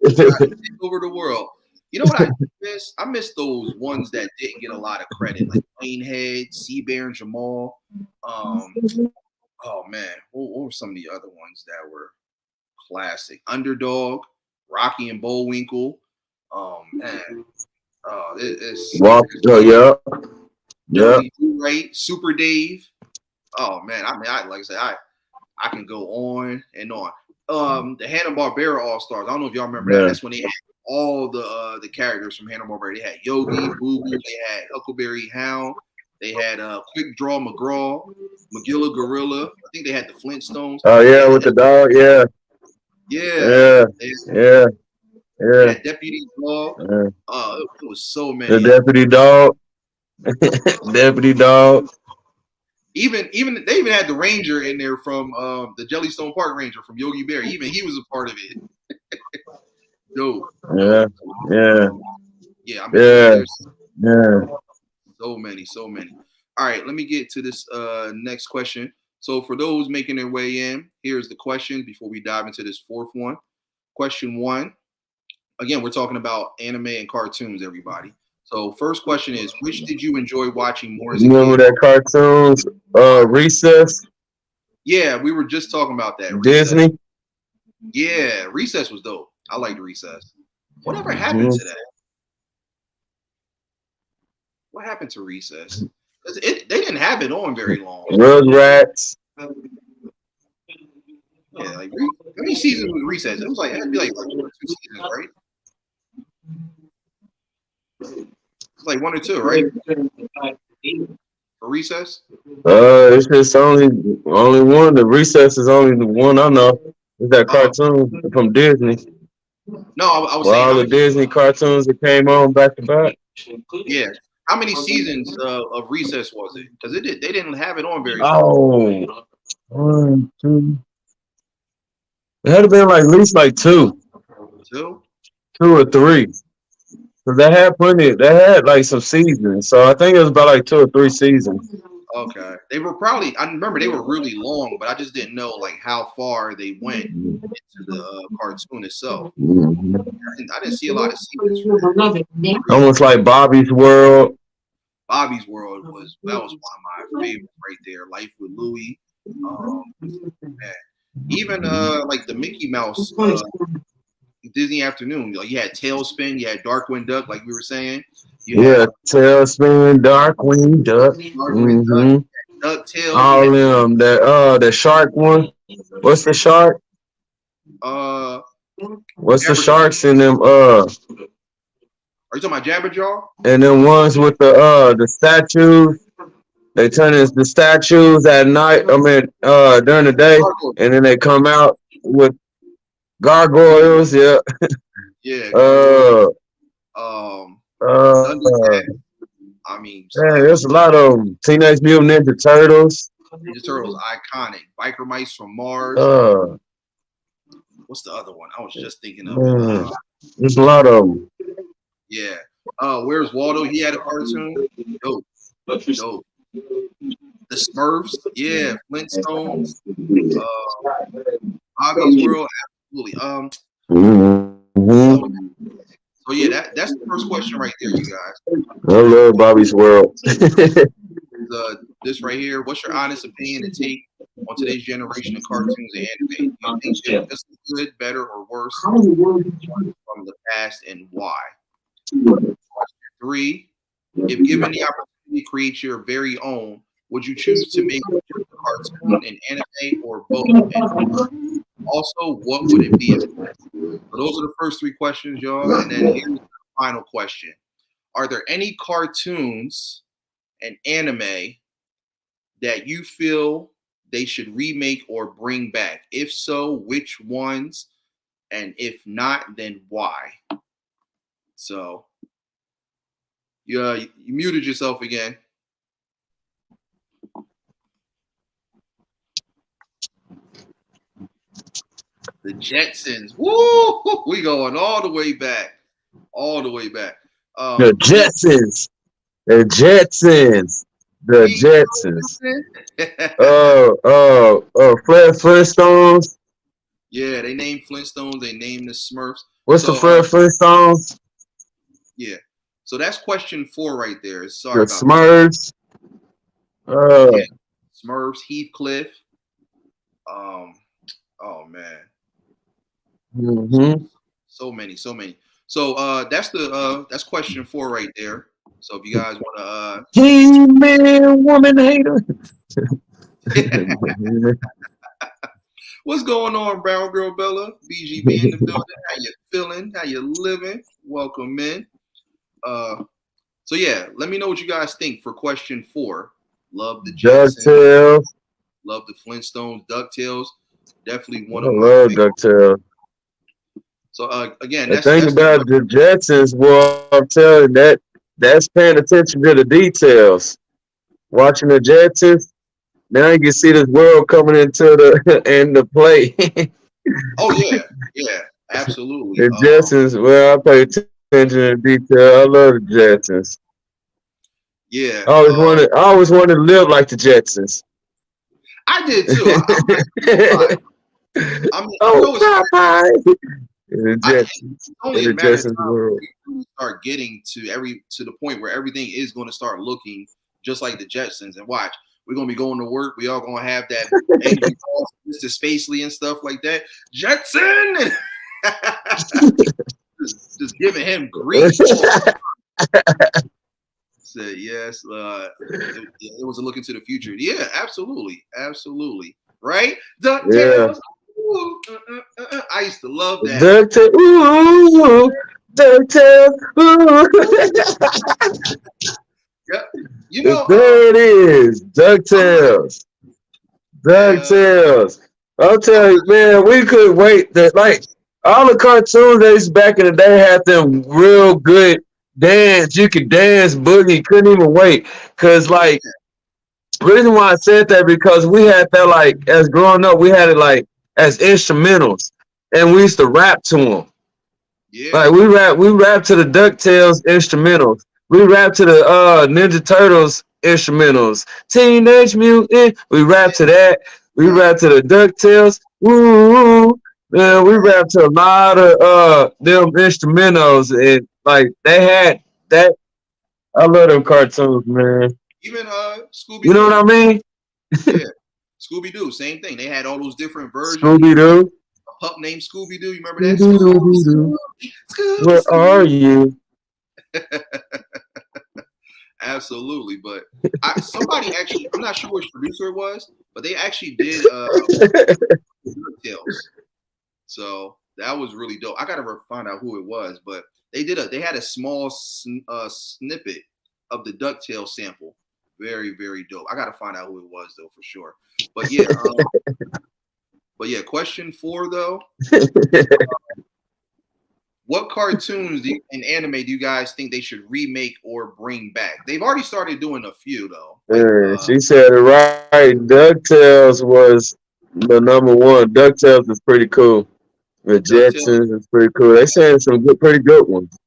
Take over the world. You know what I miss? I miss those ones that didn't get a lot of credit, like Planehead, Sea Bear, and Jamal. Oh man, what were some of the other ones that were classic? Underdog, Rocky and Bullwinkle. Oh man, Yeah. Right, Super Dave. Oh man, I mean, like I said, I can go on and on. The Hanna-Barbera All Stars. I don't know if y'all remember that. That's when they had all the characters from Hanna-Barbera. They had Yogi, Boo Boo, they had Huckleberry Hound, they had Quick Draw McGraw, Magilla Gorilla. I think they had the Flintstones. Oh yeah, with the dog. Yeah. Yeah. Yeah. Yeah, Deputy Dog. Yeah. It was so The many of them. deputy dog. Deputy dog. Even they even had the Ranger in there from the Jellystone Park Ranger from Yogi Bear. Even he was a part of it. Dope, Yeah. dope. Yeah. Yeah, I mean, Yeah. there's Yeah. so many, so many. All right, let me get to this next question. So for those making their way in, here's the question before we dive into this fourth one. Question one. Again, we're talking about anime and cartoons, everybody. So first question is, which did you enjoy watching more as a You remember kid? that cartoons? Recess, Yeah, we were just talking about that. Recess. Disney. Yeah, Recess was dope. I liked Recess. Whatever happened Mm-hmm. to that? What happened to Recess? 'Cause they didn't have it on very long. Rugrats. Yeah, like how many seasons was Recess? It was like it'd be like 1 or 2 seasons, right? It's like 1 or 2, right? For Recess. It's just only one. The Recess is only the one I know. It's that Oh cartoon from Disney. no, I was Well, saying all how the many? Disney cartoons that came on back to back. Yeah, how many seasons of Recess was it? Because they didn't have it on very long. Oh, one, two. It had to been like at least like Two. two or three. Cause they had plenty. They had like some seasons, so I think it was about like 2 or 3 seasons. Okay, they were probably. I remember they were really long, but I just didn't know like how far they went into the cartoon itself. Mhm. I didn't see a lot of seasons for Almost like Bobby's World. Bobby's World was that was one of my favorites right there. Life with Louie. Man. Even like the Mickey Mouse Disney Afternoon. Like you had Tailspin, you had Darkwing Duck, like we were saying. You Yeah, had Tailspin, Darkwing Duck. Darkwing Duck, Mm-hmm. DuckTales. You All had them. The shark one. What's the shark? uh What's the Jabberjaw. sharks in them? Are you talking about Jabberjaw? And then ones with the statues. They turn into the statues at night. I mean, during the day, Gargoyle. and then they come out with Yeah, gargoyles. Yeah. yeah, Gargoyle. Uh. Um, Uh. Thundercat. I mean, Man, there's a lot of them. Teenage Mutant Ninja Turtles. Ninja Turtles, iconic. Biker Mice from Mars. Uh. What's the other one? I was just thinking of it. Man, there's a lot of them. Yeah. Where's Waldo? He had a cartoon. Dope, dope. The Smurfs. Yeah. Flintstones. Uh, Bobby's World. Absolutely. Mm-hmm. So, so yeah, that's the first question right there, you guys. I love Bobby's World. This right here. What's your honest opinion and take on today's generation of cartoons and anime? Do you think they're just as good, better, or worse from the past, and why? Question three. If given the opportunity to create your very own, would you choose to make just a cartoon, an anime, or both? And also, what would it be? So those are the first three questions, y'all. And then here's the final question. Are there any cartoons and anime that you feel they should remake or bring back? If so, which ones? And if not, then why? So you muted yourself again. The Jetsons. Woo! We going all the way back. All the way back. The Yeah, Jetsons. The Jetsons. The we Jetsons. listen. Fred Flintstones. Yeah, they named Flintstones. They named the Smurfs. What's the So Fred Flintstones? yeah. So that's question 4 right there. The Sorry about that. Smurfs. Yeah, Smurfs, Heathcliff. Um, oh man, Mm-hmm. so many, so many. So that's question 4 right there. So if you guys want to He-Man, woman hater. what's going on, Brown Girl Bella? BGB in the building. How you feeling? How you living? Welcome in. So yeah, let me know what you guys think for question 4. Love the Jetsons. DuckTales. Love the Flintstones. DuckTales. Definitely I one of my love favorites. DuckTales. So again, The that's thing the about the Jetsons, well, I'm telling you, that's paying attention to the details. Watching the Jetsons, now you can see this world coming into the into play. oh yeah, absolutely. The Jetsons, well, I pay attention to the detail. I love the Jetsons. Yeah, I always wanted to live like the Jetsons. I did too. I'm not even gonna lie. I mean, you Oh, know, it's Popeye! In the it's Jetsons, only in a the matter of Jetsons time world. before we really start getting to the point where everything is going to start looking just like the Jetsons. And watch, we're gonna be going to work. We all gonna have that angry boss, Mr. Spacely and stuff like that. Jetson, just giving him grief. Said yes. It was a look into the future. Yeah, absolutely, absolutely. Right? Yeah. DuckTales. I used to love that. DuckTales, ooh, DuckTales, ooh. Yep. You know, There it is, I'm not. DuckTales, Yeah, DuckTales. I'll I'm tell not. you, man, we could wait. That like all the cartoons they used back in the day had them real good dance. You could dance, boogie. Couldn't even wait, cause Yeah, like reason why I said that because we had that like as growing up, we had it like as instrumentals, and we used to rap to them. yeah, Like we rap to the DuckTales instrumentals. We rap to the Ninja Turtles instrumentals. Teenage Mutant, we rap to that. We rap to the DuckTales. Woo, man, we rap to a lot of them instrumentals, and like they had that. I love them cartoons, man. even Scooby You know what I Doo. mean? Yeah, Scooby Doo. Same thing. They had all those different versions. Scooby Even Doo. a pup named Scooby Doo. You remember Doo that? doo doo Scooby, doo doo. Scooby, Scooby, Where are Scooby. you? Absolutely. But somebody actually, I'm not sure which producer it was, but they actually did DuckTales. So that was really dope. I gotta find out who it was, but they had a small snippet of the DuckTales sample. Very, very dope. I gotta find out who it was though for sure. But yeah, question 4 though. What cartoons and anime do you guys think they should remake or bring back? They've already started doing a few though. Like She said it right. DuckTales was the number one. DuckTales is pretty cool. The DuckTales. Jetsons is pretty cool. They saying some good, pretty good ones.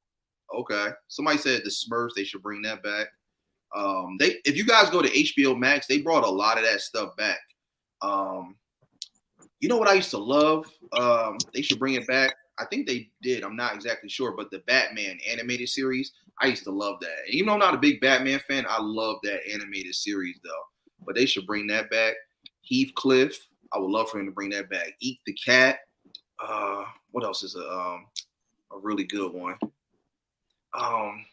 Okay. Somebody said the Smurfs, they should bring that back. They if you guys go to HBO Max, they brought a lot of that stuff back. Um, you know what I used to love? They should bring it back. I think they did. I'm not exactly sure, but the Batman animated series, I used to love that. And even though I'm not a big Batman fan, I love that animated series though. But they should bring that back. Heathcliff, I would love for him to bring that back. Eat the Cat. What else is a really good one? Um,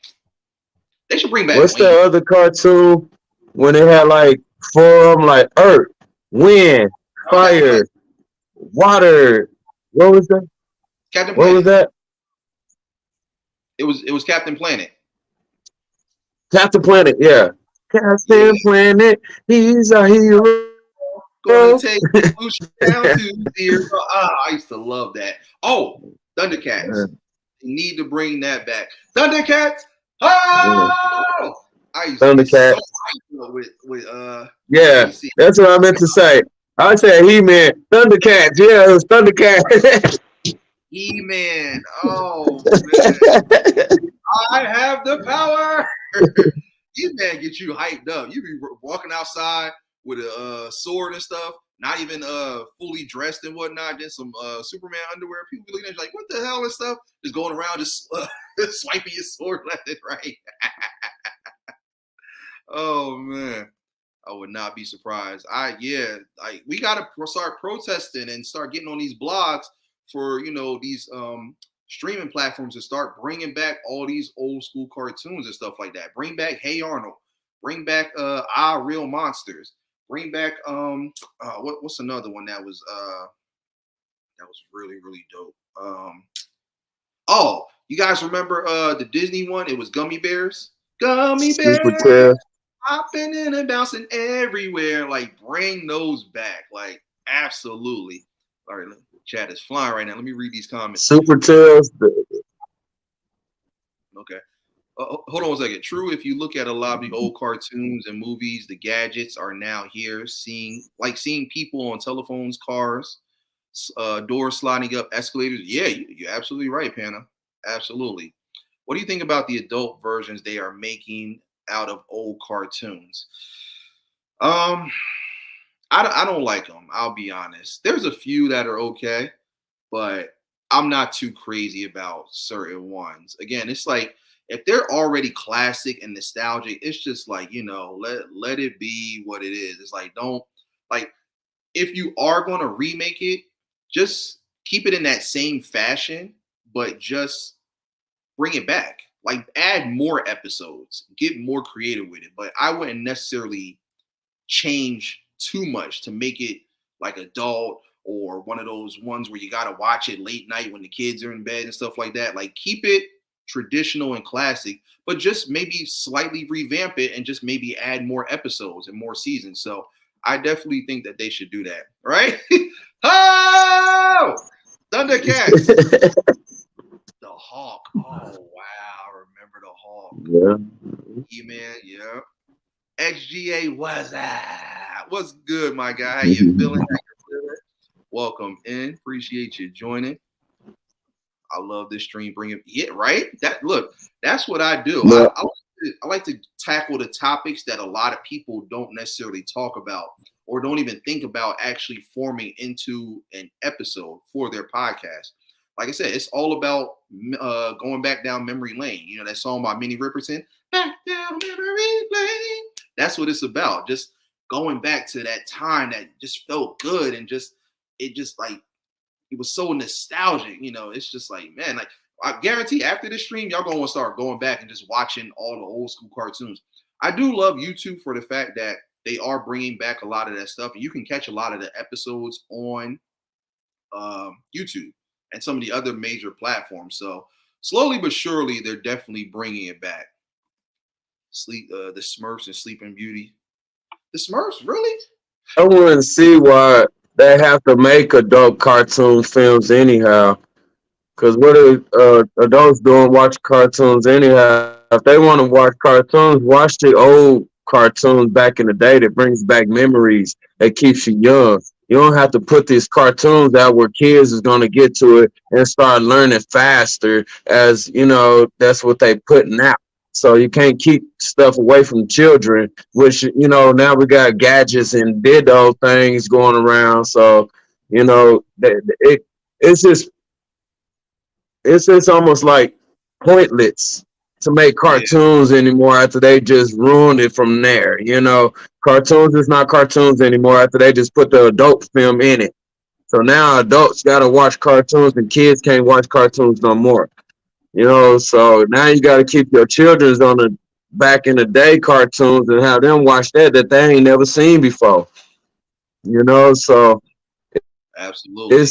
they should bring back What's Wayne. the other cartoon when they had like four of them, like Earth, Wind, Captain Planet. Fire, Water? What was that? Captain What was Planet. that? It was Captain Planet. Captain Planet, yeah. Yeah. Captain Planet, he's a hero. Gonna take Lucia down to 0. I used to love that. Oh, Thundercats. They need to bring that back. Thundercats. Oh, I used to get so Thundercat. hyped with Yeah, DC. that's what I meant to say. I said He-Man, Thundercats. Yeah, it was Thundercats. He-Man. Oh man, I have the power. He-Man gets you hyped up. You be walking outside with a sword and stuff, not even fully dressed and whatnot, just some Superman underwear. People be looking at you like, what the hell and stuff? Just going around, just swiping your sword left and right. Oh man, I would not be surprised. Like we gotta start protesting and start getting on these blogs for these streaming platforms to start bringing back all these old school cartoons and stuff like that. Bring back Hey Arnold. Bring back Our Real Monsters. Bring back what's another one that was really really dope. Oh, you guys remember the Disney one? It was Gummy Bears. Gummy Super Bears Tail. hopping in and bouncing everywhere. Like bring those back. Like absolutely. All right, Chat is flying right now. Let me read these comments. Super True. Tails. Okay. Hold on 1 second. True, if you look at a lot of the old cartoons and movies, the gadgets are now here. Seeing people on telephones, cars, doors sliding up, escalators. Yeah, you're absolutely right, Panna. Absolutely. What do you think about the adult versions they are making out of old cartoons? Um, I don't like them. I'll be honest. There's a few that are okay, but I'm not too crazy about certain ones. Again, it's like if they're already classic and nostalgic, it's just like, let it be what it is. It's like don't like if you are going to remake it, just keep it in that same fashion, but just bring it back. Like add more episodes, get more creative with it. But I wouldn't necessarily change too much to make it like adult or one of those ones where you got to watch it late night when the kids are in bed and stuff like that. Like keep it traditional and classic, but just maybe slightly revamp it and just maybe add more episodes and more seasons. So I definitely think that they should do that. Right? Oh, Thundercats. The Hawk. Oh wow, remember the Hawk. Yeah. E-Man, yeah. XGA, what's that? What's good, my guy? How you feeling? Welcome in. Appreciate you joining. I love this stream. Bring it, yeah, right. That's what I do. Yeah. I like to tackle the topics that a lot of people don't necessarily talk about or don't even think about actually forming into an episode for their podcast. Like I said, it's all about going back down memory lane. You know that song by Minnie Riperton, "Back Down Memory Lane." That's what it's about. Just going back to that time that just felt good and it just like it was so nostalgic. It's just like, man, like I guarantee after this stream, y'all gonna start going back and just watching all the old school cartoons. I do love YouTube for the fact that they are bringing back a lot of that stuff, and you can catch a lot of the episodes on YouTube and some of the other major platforms. So slowly but surely, they're definitely bringing it back. The Smurfs and Sleeping Beauty. The Smurfs, really? I wouldn't see why they have to make adult cartoon films anyhow. Because what are adults doing watch cartoons anyhow? If they want to watch cartoons, watch the old cartoons back in the day that brings back memories, that keeps you young. You don't have to put these cartoons out where kids is going to get to it and start learning faster as, that's what they putting out. So you can't keep stuff away from children, which, now we got gadgets and dildo things going around. So, it's just it's almost like pointless to make Yeah, cartoons anymore after they just ruined it from there. Cartoons is not cartoons anymore after they just put the adult film in it. So now adults got to watch cartoons and kids can't watch cartoons no more. So now you got to keep your children's on the back in the day cartoons and have them watch that they ain't never seen before. So absolutely.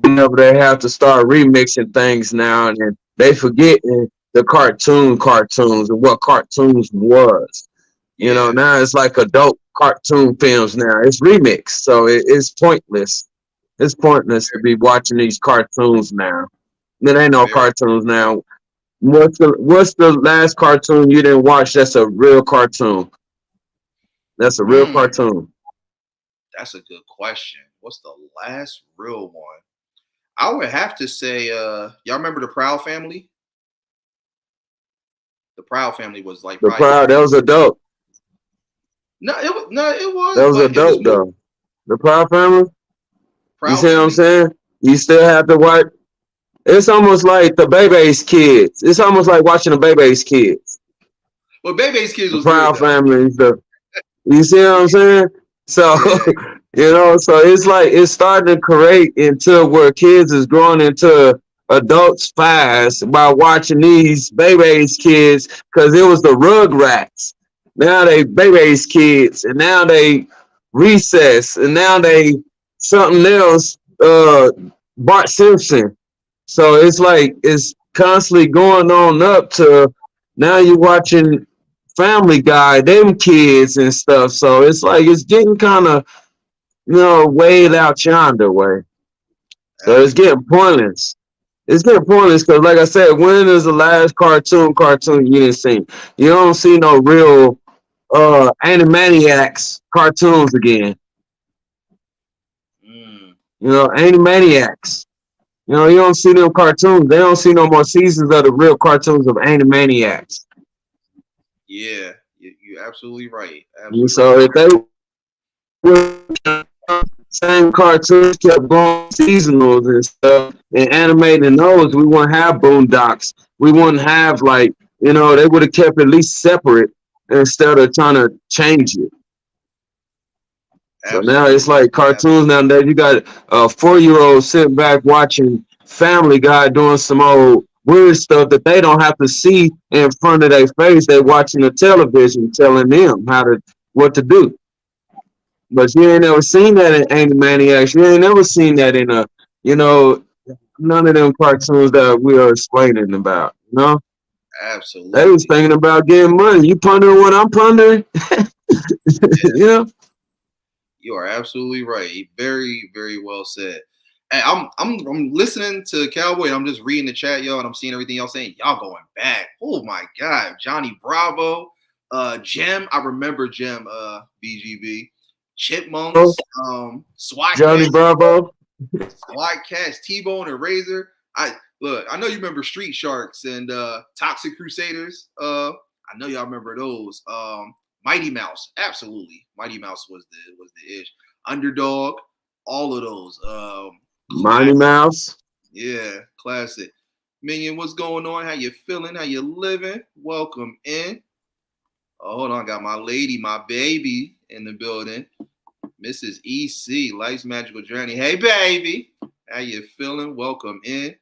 whenever they have to start remixing things now and then, they forget the cartoons and what cartoons was. Yeah, Now it's like adult cartoon films now. It's remixed, so it's pointless. It's pointless to be watching these cartoons now. There ain't no very. cartoons now. What's the last cartoon you didn't watch that's a real cartoon? That's a real Hmm, cartoon. that's a good question. What's the last real one? I would have to say, y'all remember the Proud Family? The Proud Family was like The probably the Proud, that most. was adult. No, it That was, was but it was adult more though. The Proud Family. You Proud see what I'm Family. saying? You still have to watch. It's almost like the Bebe's Kids. It's almost like watching the Bebe's Kids. Well, Bebe's Kids The was good Proud though. Family and stuff. You see what I'm saying? So, Yeah, so it's like it's starting to create into where kids is growing into adults fast by watching these Bebe's Kids because it was the Rugrats. Now they Bebe's Kids, and now they Recess, and now they something else. Bart Simpson. So it's like it's constantly going on up to now you're watching Family Guy, them kids and stuff. So it's like it's getting kind of way out yonder way. So it's getting Absolutely. pointless. It's getting pointless because, like I said, when is the last cartoon you didn't see? You don't see no real Animaniacs cartoons again. Mm, Animaniacs. You don't see them cartoons. They don't see no more seasons of the real cartoons of Animaniacs. yeah, you're absolutely right. And Absolutely right. so if they same cartoons kept going seasonals and stuff and animating those, we wouldn't have boondocks. We wouldn't have they would have kept at least separate instead of trying to change it. So now it's Absolutely. like cartoons nowadays. You got a 4-year old sitting back watching Family Guy doing some old weird stuff that they don't have to see in front of their face. They watching the television telling them what to do. But you ain't never seen that in Animaniacs. You ain't never seen that in you know, none of them cartoons that we are explaining about. They was Absolutely. thinking about getting money. You pondering what I'm pondering? you know? You are absolutely right. Very, very well said. And I'm listening to Cowboy. And I'm just reading the chat, y'all, and I'm seeing everything y'all saying. Y'all going back. Oh my God, Johnny Bravo, Gem. I remember Gem. BGB, Oh, Chipmunks, SWAT Johnny Cats, Bravo. T-Bone and Razor. I look. I know you remember Street Sharks and Toxic Crusaders. I know y'all remember those. Mighty Mouse, absolutely. Mighty Mouse was the ish. Underdog, all of those. Mighty Classic. Mouse. Yeah, classic. Minion, what's going on? How you feeling? How you living? Welcome in. Oh, hold on, I got my lady, my baby in the building. Mrs. EC, Life's Magical Journey. Hey, baby. How you feeling? Welcome in.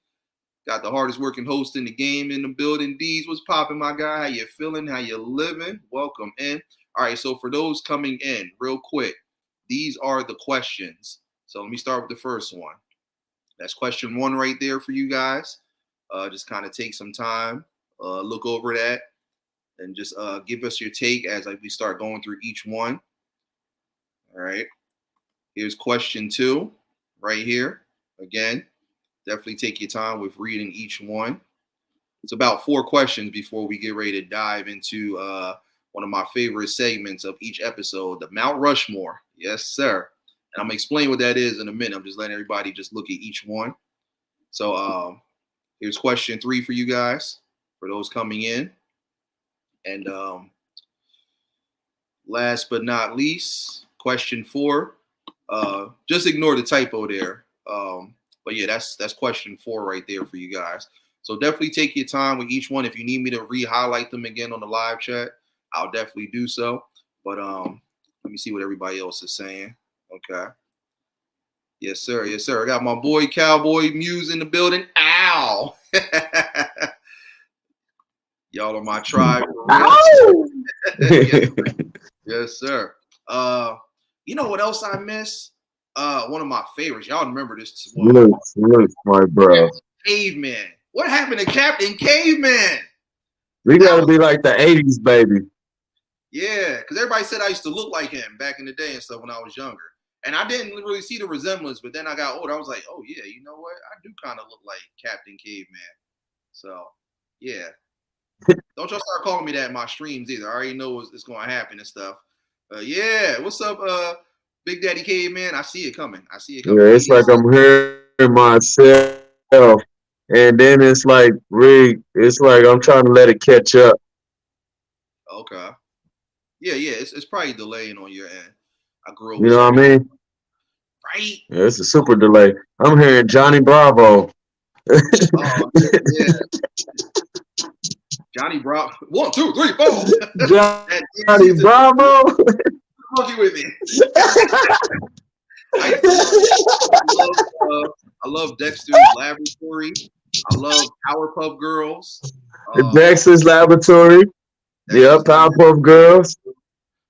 Got the hardest working host in the game in the building. D's, what's popping, my guy? How you feeling? How you living? Welcome in. All right, so for those coming in, real quick, these are the questions. So let me start with the first one. That's question one right there for you guys. Just kind of take some time, look over that, and just give us your take as we start going through each one. All right. Here's question two, right here. Again, definitely take your time with reading each one. It's about 4 questions before we get ready to dive into one of my favorite segments of each episode, the Mount Rushmore. Yes, sir. And I'm gonna explain what that is in a minute. I'm just letting everybody just look at each one. So here's question 3 for you guys, for those coming in. And last but not least, question 4. Just ignore the typo there. But yeah, that's question 4 right there for you guys. So definitely take your time with each one. If you need me to re-highlight them again on the live chat, I'll definitely do so. But let me see what everybody else is saying. Okay. Yes, sir. Yes, sir. I got my boy Cowboy Muse in the building. Ow. Y'all are my tribe for real. Ow! yes, yes, sir. You know what else I miss? One of my favorites. Y'all remember this one? Look, my bro. Caveman. What happened to Captain Caveman? We That gotta was be like the '80s, baby. yeah, because everybody said I used to look like him back in the day and stuff when I was younger. And I didn't really see the resemblance, but then I got older. I was like, oh yeah, you know what? I do kind of look like Captain Caveman. So yeah. Don't y'all start calling me that in my streams either. I already know it's going to happen and stuff. Yeah, what's up, Big Daddy Caveman? I see it coming. I see it Yeah, coming. it's like I'm hearing myself, and then it's like I'm trying to let it catch up. Okay. Yeah, yeah. It's probably delaying on your end. I grew up You with know some what I mean? right. Yeah, it's a super delay. I'm hearing Johnny Bravo. Oh yeah, Johnny Brown. 1, 2, 3, 4. That Johnny used to Bravo. monkey with me. I used to love. I love Dexter's Laboratory. I love Powerpuff Girls. Um, Dexter's Laboratory. Yep, Dexter's Powerpuff Laboratory. Girls.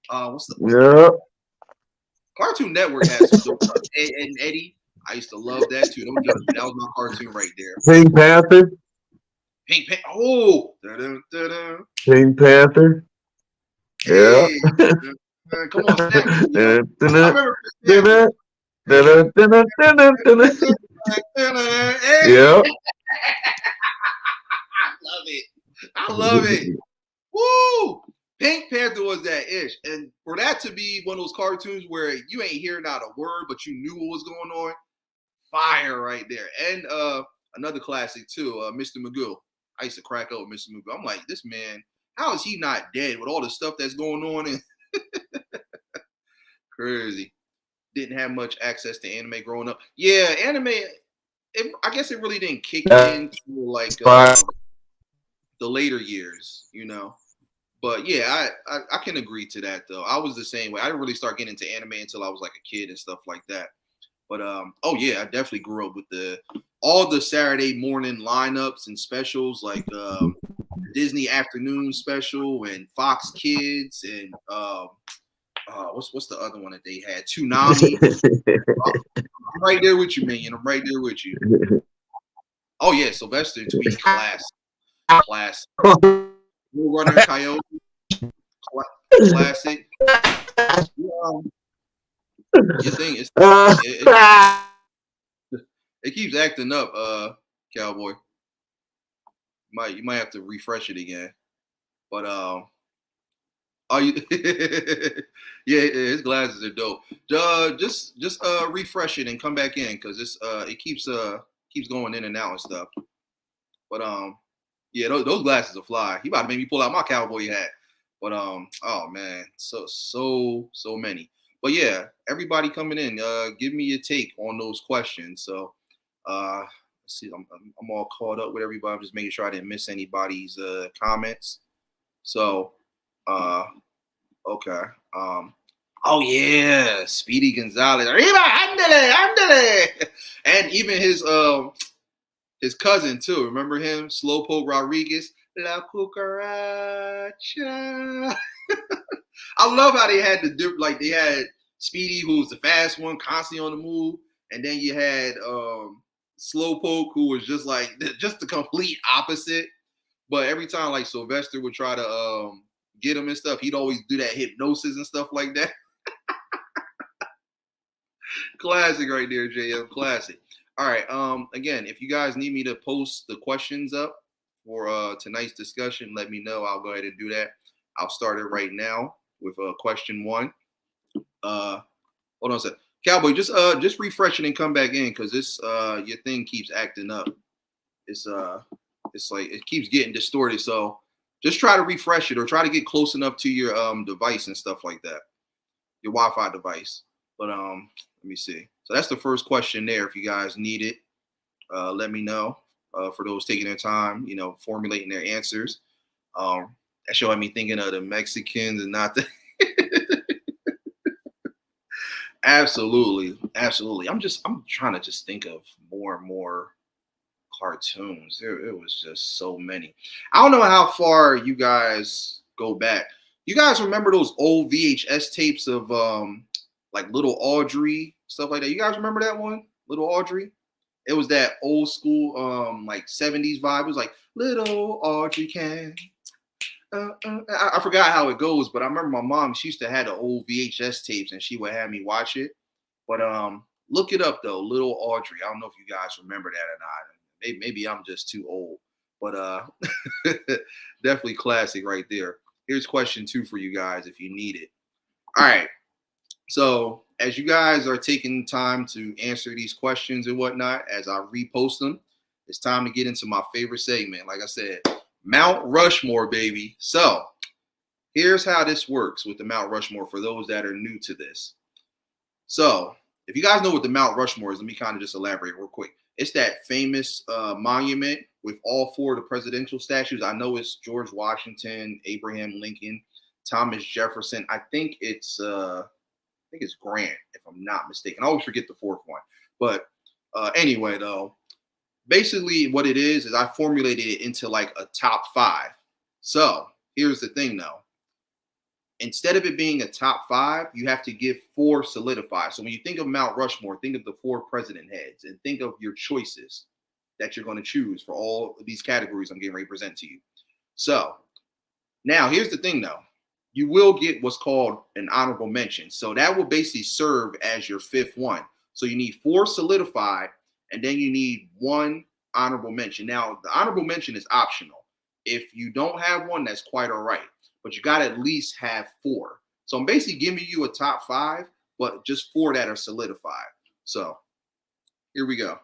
What's the Yep. Cartoon Network had some dope stuff. Ed, Ed and Eddie. I used to love that too. Don't judge me. That was my cartoon right there. Pink Panther. Pink Pan. Oh, dun, dun, dun. Pink Panther. Yeah. Hey, come on, snap with me, yo. I remember Chris Samuel. Yeah. I love it. I love it. Woo! Pink Panther was that ish. And for that to be one of those cartoons where you ain't hearing not a word, but you knew what was going on, fire right there. And another classic too, Mr. Magoo. I used to crack up with Mr. Magoo. I'm like, this man, how is he not dead with all the stuff that's going on? And crazy. Didn't have much access to anime growing up. Yeah, anime. I guess it really didn't kick in till like the later years, you know. But yeah, I can agree to that though. I was the same way. I didn't really start getting into anime until I was like a kid and stuff like that. But oh yeah, I definitely grew up with all the Saturday morning lineups and specials like Disney Afternoon Special and Fox Kids and what's the other one that they had? Toonami. I'm right there with you, man. I'm right there with you. Oh yeah, Sylvester and Tweety, class. Runner and Coyote, classic. Your thing is it keeps acting up, Cowboy. You might have to refresh it again. But are you? Yeah, his glasses are dope. Just refresh it and come back in because it keeps going in and out and stuff. But yeah, those glasses are fly. He about to make me pull out my cowboy hat. But oh man, so many. But yeah, everybody coming in, give me your take on those questions. So let's see, I'm all caught up with everybody. I'm just making sure I didn't miss anybody's comments. So okay. Oh yeah, Speedy Gonzalez. Arriba, andale, andale. And even his cousin too. Remember him? Slowpoke Rodriguez. La cucaracha. I love how they had they had Speedy, who was the fast one, constantly on the move, and then you had Slowpoke, who was just the complete opposite. But every time like Sylvester would try to get him and stuff, he'd always do that hypnosis and stuff like that. Classic right there, JM. Classic. All right. Again, if you guys need me to post the questions up for tonight's discussion, let me know. I'll go ahead and do that. I'll start it right now with question 1. Hold on a second. Cowboy, just refresh it and come back in because this your thing keeps acting up. It's like it keeps getting distorted. So just try to refresh it or try to get close enough to your device and stuff like that. Your Wi-Fi device. But let me see. So that's the first question there. If you guys need it, let me know. For those taking their time, formulating their answers. That show had me thinking of the Mexicans and not the. Absolutely. I'm trying to just think of more and more cartoons. It was just so many. I don't know how far you guys go back. You guys remember those old VHS tapes of like Little Audrey, stuff like that? You guys remember that one? Little Audrey? It was that old school like 70s vibe. It was like Little Audrey can. I forgot how it goes, but I remember my mom, she used to have the old VHS tapes and she would have me watch it. But look it up though, Little Audrey. I don't know if you guys remember that or not. Maybe I'm just too old. But definitely classic right there. Here's question 2 for you guys if you need it. All right. So as you guys are taking time to answer these questions and whatnot, as I repost them, it's time to get into my favorite segment. Like I said, Mount Rushmore, baby. So here's how this works with the Mount Rushmore for those that are new to this. So if you guys know what the Mount Rushmore is, let me kind of just elaborate real quick. It's that famous monument with all 4 of the presidential statues. I know it's George Washington, Abraham Lincoln, Thomas Jefferson. I think it's Grant, if I'm not mistaken. I always forget the 4th one. But anyway, though, basically what it is I formulated it into like a top 5. So here's the thing, though. Instead of it being a top 5, you have to give 4 solidified. So when you think of Mount Rushmore, think of the 4 president heads and think of your choices that you're going to choose for all of these categories I'm getting ready to present to you. So now here's the thing, though. You will get what's called an honorable mention. So that will basically serve as your 5th one. So you need 4 solidified, and then you need 1 honorable mention. Now, the honorable mention is optional. If you don't have one, that's quite all right. But you got to at least have 4. So I'm basically giving you a top 5, but just 4 that are solidified. So here we go.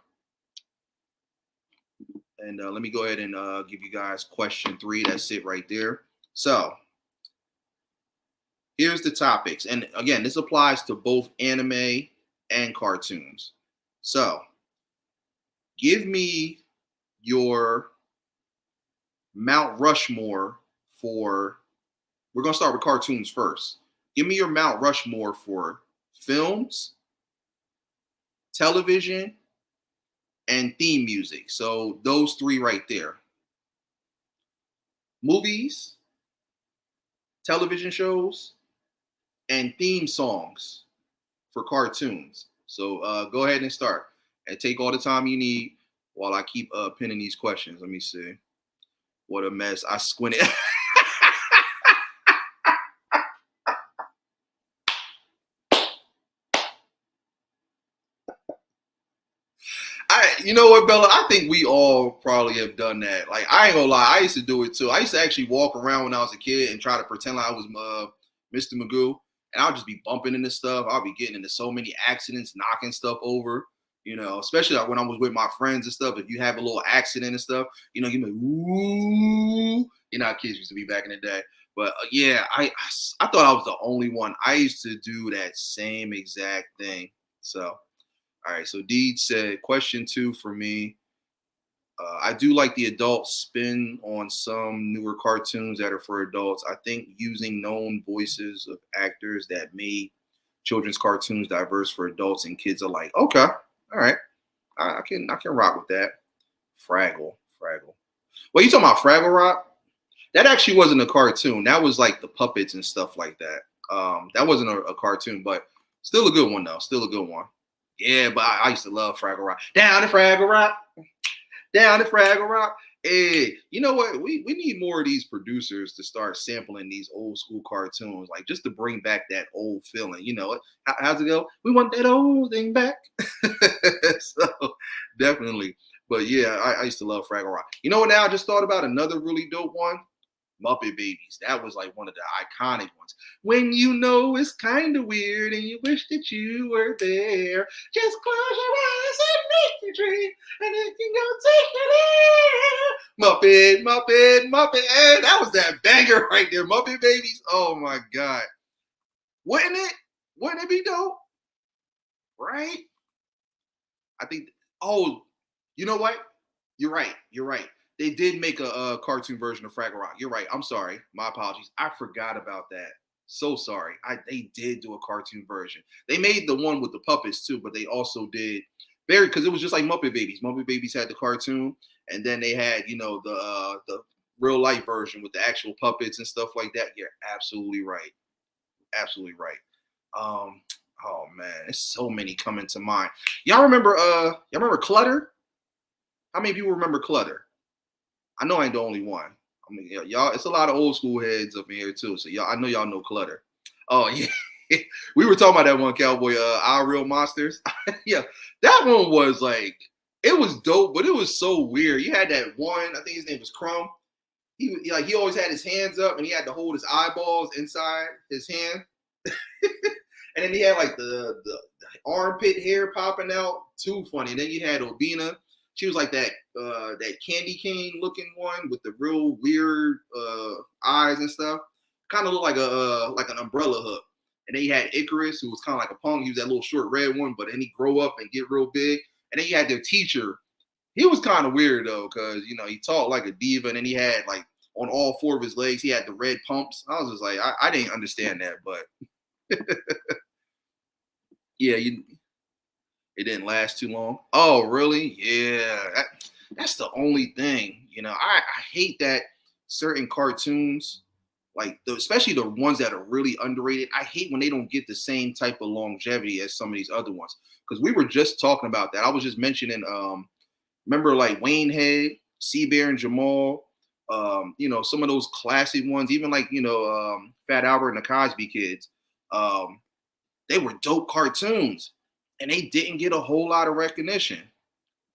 And let me go ahead and give you guys question 3. That's it right there. So here's the topics. And again, this applies to both anime and cartoons. So give me your Mount Rushmore for, we're going to start with cartoons first. Give me your Mount Rushmore for films, television, and theme music. So those 3 right there. Movies, television shows, and theme songs for cartoons. So go ahead and start. And take all the time you need while I keep pinning these questions. Let me see. What a mess. I squinted. You know what, Bella? I think we all probably have done that. Like, I ain't gonna lie, I used to do it too. I used to actually walk around when I was a kid and try to pretend like I was Mr. Magoo, and I'll just be bumping into stuff. I'll be getting into so many accidents, knocking stuff over. You know, especially like when I was with my friends and stuff. If you have a little accident and stuff, you know, you like, ooh. You know how kids used to be back in the day. But yeah, I thought I was the only one. I used to do that same exact thing. So. All right, so Deed said, question 2 for me. I do like the adult spin on some newer cartoons that are for adults. I think using known voices of actors that made children's cartoons diverse for adults and kids alike. Okay, all right, I can rock with that. Fraggle. Well, you talking about Fraggle Rock? That actually wasn't a cartoon. That was like the puppets and stuff like that. That wasn't a cartoon, but still a good one though. Still a good one. Yeah, but I used to love Fraggle Rock. Down the Fraggle Rock. Down the Fraggle Rock. Hey, you know what? We need more of these producers to start sampling these old school cartoons, like just to bring back that old feeling. You know, how's it go? We want that old thing back. So definitely. But yeah, I used to love Fraggle Rock. You know what? Now I just thought about another really dope one. Muppet Babies. That was like one of the iconic ones. When you know it's kind of weird and you wish that you were there, just close your eyes and make your dream, and it can go take you there. Muppet. Hey, that was that banger right there. Muppet Babies. Oh my God. Wouldn't it? Wouldn't it be dope? Right? I think, oh, you know what? You're right. They did make a cartoon version of Fraggle Rock. You're right. I'm sorry. My apologies. I forgot about that. So sorry. They did do a cartoon version. They made the one with the puppets too, but they also did because it was just like Muppet Babies. Muppet Babies had the cartoon, and then they had the real life version with the actual puppets and stuff like that. You're absolutely right. Absolutely right. Oh man, there's so many coming to mind. Y'all remember Clutter? How many people remember Clutter? I know I ain't the only one. I mean, y'all, it's a lot of old school heads up in here too. So I know y'all know Clutter. Oh yeah, we were talking about that one, Cowboy. Our Real Monsters. Yeah, that one was like, it was dope, but it was so weird. You had that one. I think his name was Crumb. He always had his hands up and he had to hold his eyeballs inside his hand. And then he had like the armpit hair popping out. Too funny. And then you had Obina. She was like that candy cane looking one with the real weird eyes and stuff. Kind of looked like an umbrella hook. And then you had Icarus, who was kind of like a punk. He was that little short red one, but then he grow up and get real big. And then you had their teacher. He was kind of weird though, because he talked like a diva, and then he had like on all 4 of his legs, he had the red pumps. I was just like, I didn't understand that, but yeah, it didn't last too long. Oh, really? Yeah. That's the only thing. I hate that certain cartoons, like especially the ones that are really underrated. I hate when they don't get the same type of longevity as some of these other ones. Because we were just talking about that. I was just mentioning, remember like Wayne Head, Sea Bear and Jamal, some of those classic ones, even like, Fat Albert and the Cosby Kids. They were dope cartoons. and they didn't get a whole lot of recognition.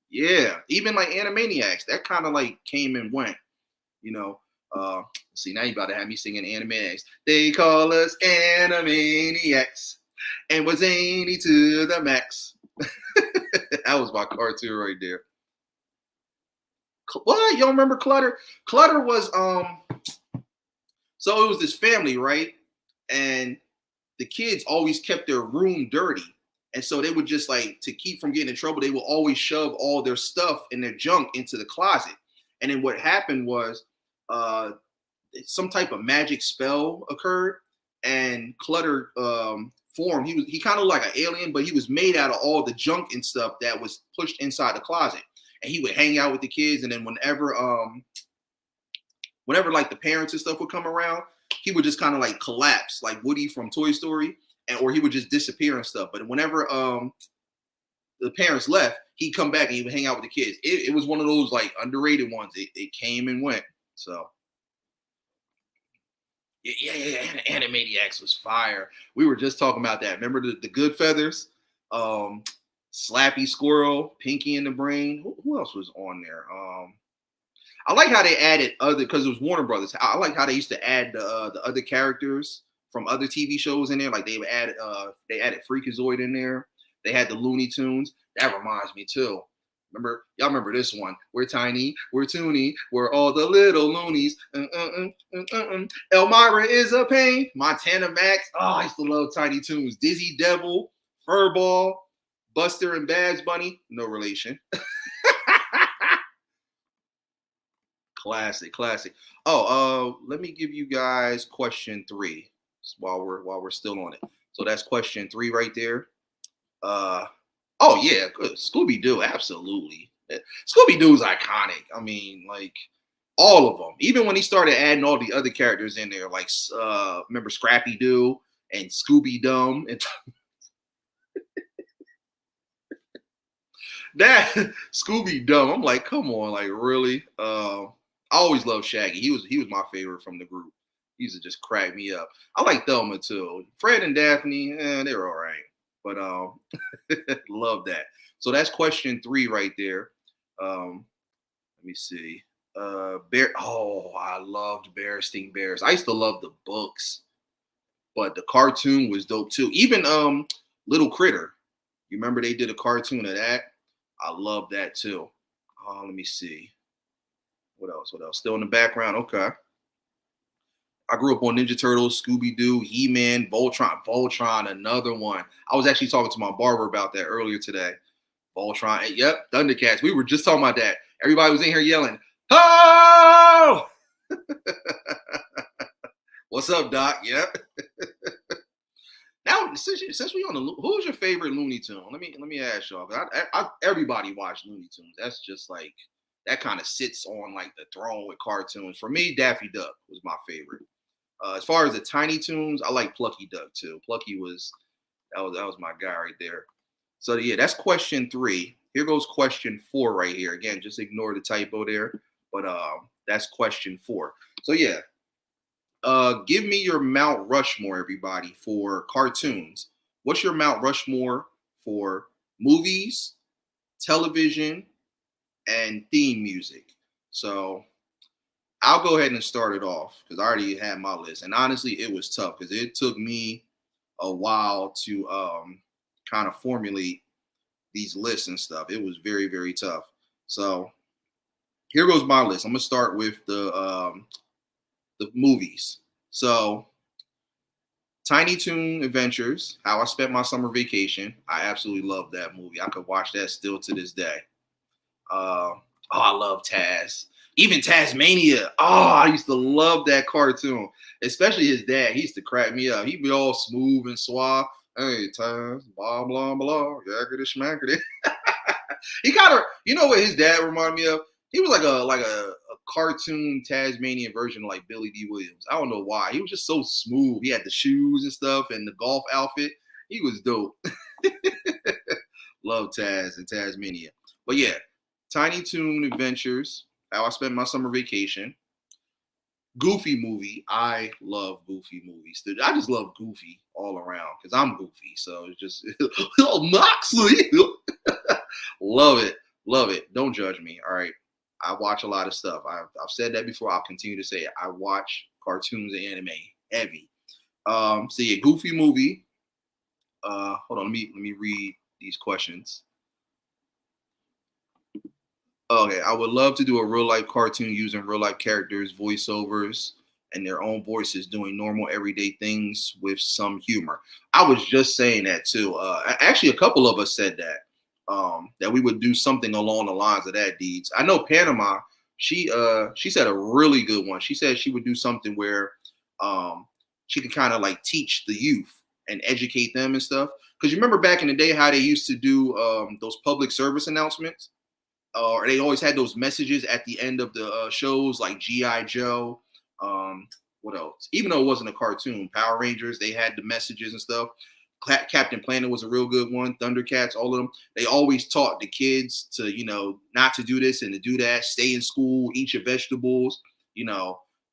Yeah, even like Animaniacs, that kind of like came and went. You know, see now you about to have me singing Animaniacs. They call us Animaniacs, and we're zany to the max. That was my cartoon right there. What? You don't remember Clutter? Clutter was so it was this family, right? And the kids always kept their room dirty. And so they would just like to keep from getting in trouble, they would always shove all their stuff and their junk into the closet. And then what happened was uh some type of magic spell occurred and Clutter formed. He kind of like an alien, but he was made out of all the junk and stuff that was pushed inside the closet. And he would hang out with the kids, and then whenever like the parents and stuff would come around, he would just kind of like collapse, like Woody from Toy Story, and or he would just disappear and stuff. But whenever the parents left, he'd come back and he would hang out with the kids. It was one of those like underrated ones. It came and went. So yeah. Animaniacs was fire. We were just talking about that. Remember the Good Feathers, Slappy Squirrel, Pinky and the Brain. Who else was on there? I like how they added other because it was Warner Brothers. I like how they used to add the other characters from other TV shows in there. Like they added Freakazoid in there. They had the Looney Tunes. That reminds me too. Y'all remember this one? We're tiny, we're toony, we're all the little loonies. Elmira is a pain. Montana Max. Oh, I used to love Tiny Toons. Dizzy Devil, Furball, Buster and Babs Bunny. No relation. Classic. Oh, let me give you guys question 3 while we're still on it. So that's question 3 right there. Oh yeah, good. Scooby Doo, absolutely. Scooby Doo's iconic. I mean, like all of them. Even when he started adding all the other characters in there, like remember Scrappy Doo and Scooby Dum and that Scooby Dum. I'm like, come on, like really? I always loved Shaggy. He was my favorite from the group. He used to just crack me up. I like Thelma too. Fred and Daphne, they were all right. But love that. So that's question 3 right there. Let me see. Bear. Oh, I loved Bearsting Bears. I used to love the books, but the cartoon was dope too. Even Little Critter. You remember they did a cartoon of that? I love that too. Let me see. What else? Still in the background. Okay. I grew up on Ninja Turtles, Scooby-Doo, He-Man, Voltron, another one. I was actually talking to my barber about that earlier today. Voltron, yep, Thundercats. We were just talking about that. Everybody was in here yelling, "Oh!" What's up, Doc? Yep. Now, since we on the, who's your favorite Looney Tune? Let me ask y'all. Everybody watched Looney Tunes. That's just like that kind of sits on like the throne with cartoons. For me, Daffy Duck was my favorite. As far as the Tiny Toons, I like Plucky Duck too. Plucky was that was my guy right there. So yeah, that's question 3. Here goes question 4 right here. Again, just ignore the typo there. But that's question 4. So yeah, give me your Mount Rushmore, everybody, for cartoons. What's your Mount Rushmore for movies, television, and theme music? So I'll go ahead and start it off because I already had my list. And honestly, it was tough because it took me a while to kind of formulate these lists and stuff. It was very, very tough. So here goes my list. I'm gonna start with the movies. So Tiny Toon Adventures, How I Spent My Summer Vacation. I absolutely love that movie. I could watch that still to this day. I love Taz. Even Tasmania. Oh, I used to love that cartoon, especially his dad. He used to crack me up. He'd be all smooth and suave. Hey, Taz, blah, blah, blah, yackety schmackety. He kind of, you know what his dad reminded me of? He was like a cartoon Tasmanian version of like Billy D. Williams. I don't know why. He was just so smooth. He had the shoes and stuff and the golf outfit. He was dope. Love Taz and Tasmania. But yeah, Tiny Toon Adventures, How I Spent My Summer Vacation. Goofy movie. I love Goofy movies. I just love Goofy all around because I'm Goofy. So it's just oh Moxley. Love it. Love it. Don't judge me. All right. I watch a lot of stuff. I've said that before. I'll continue to say it. I watch cartoons and anime heavy. So yeah, Goofy movie. Hold on. Let me read these questions. Okay, I would love to do a real life cartoon using real life characters, voiceovers, and their own voices doing normal everyday things with some humor. I was just saying that too. Actually, a couple of us said that that we would do something along the lines of that. Deeds. I know Panama. She said a really good one. She said she would do something where um, she could kind of like teach the youth and educate them and stuff. Because you remember back in the day how they used to do those public service announcements or they always had those messages at the end of the shows like GI Joe. Um, what else? Even though it wasn't a cartoon, Power Rangers they had the messages and stuff. Captain Planet was a real good one. Thundercats, all of them. They always taught the kids to not to do this and to do that. Stay in school, eat your vegetables.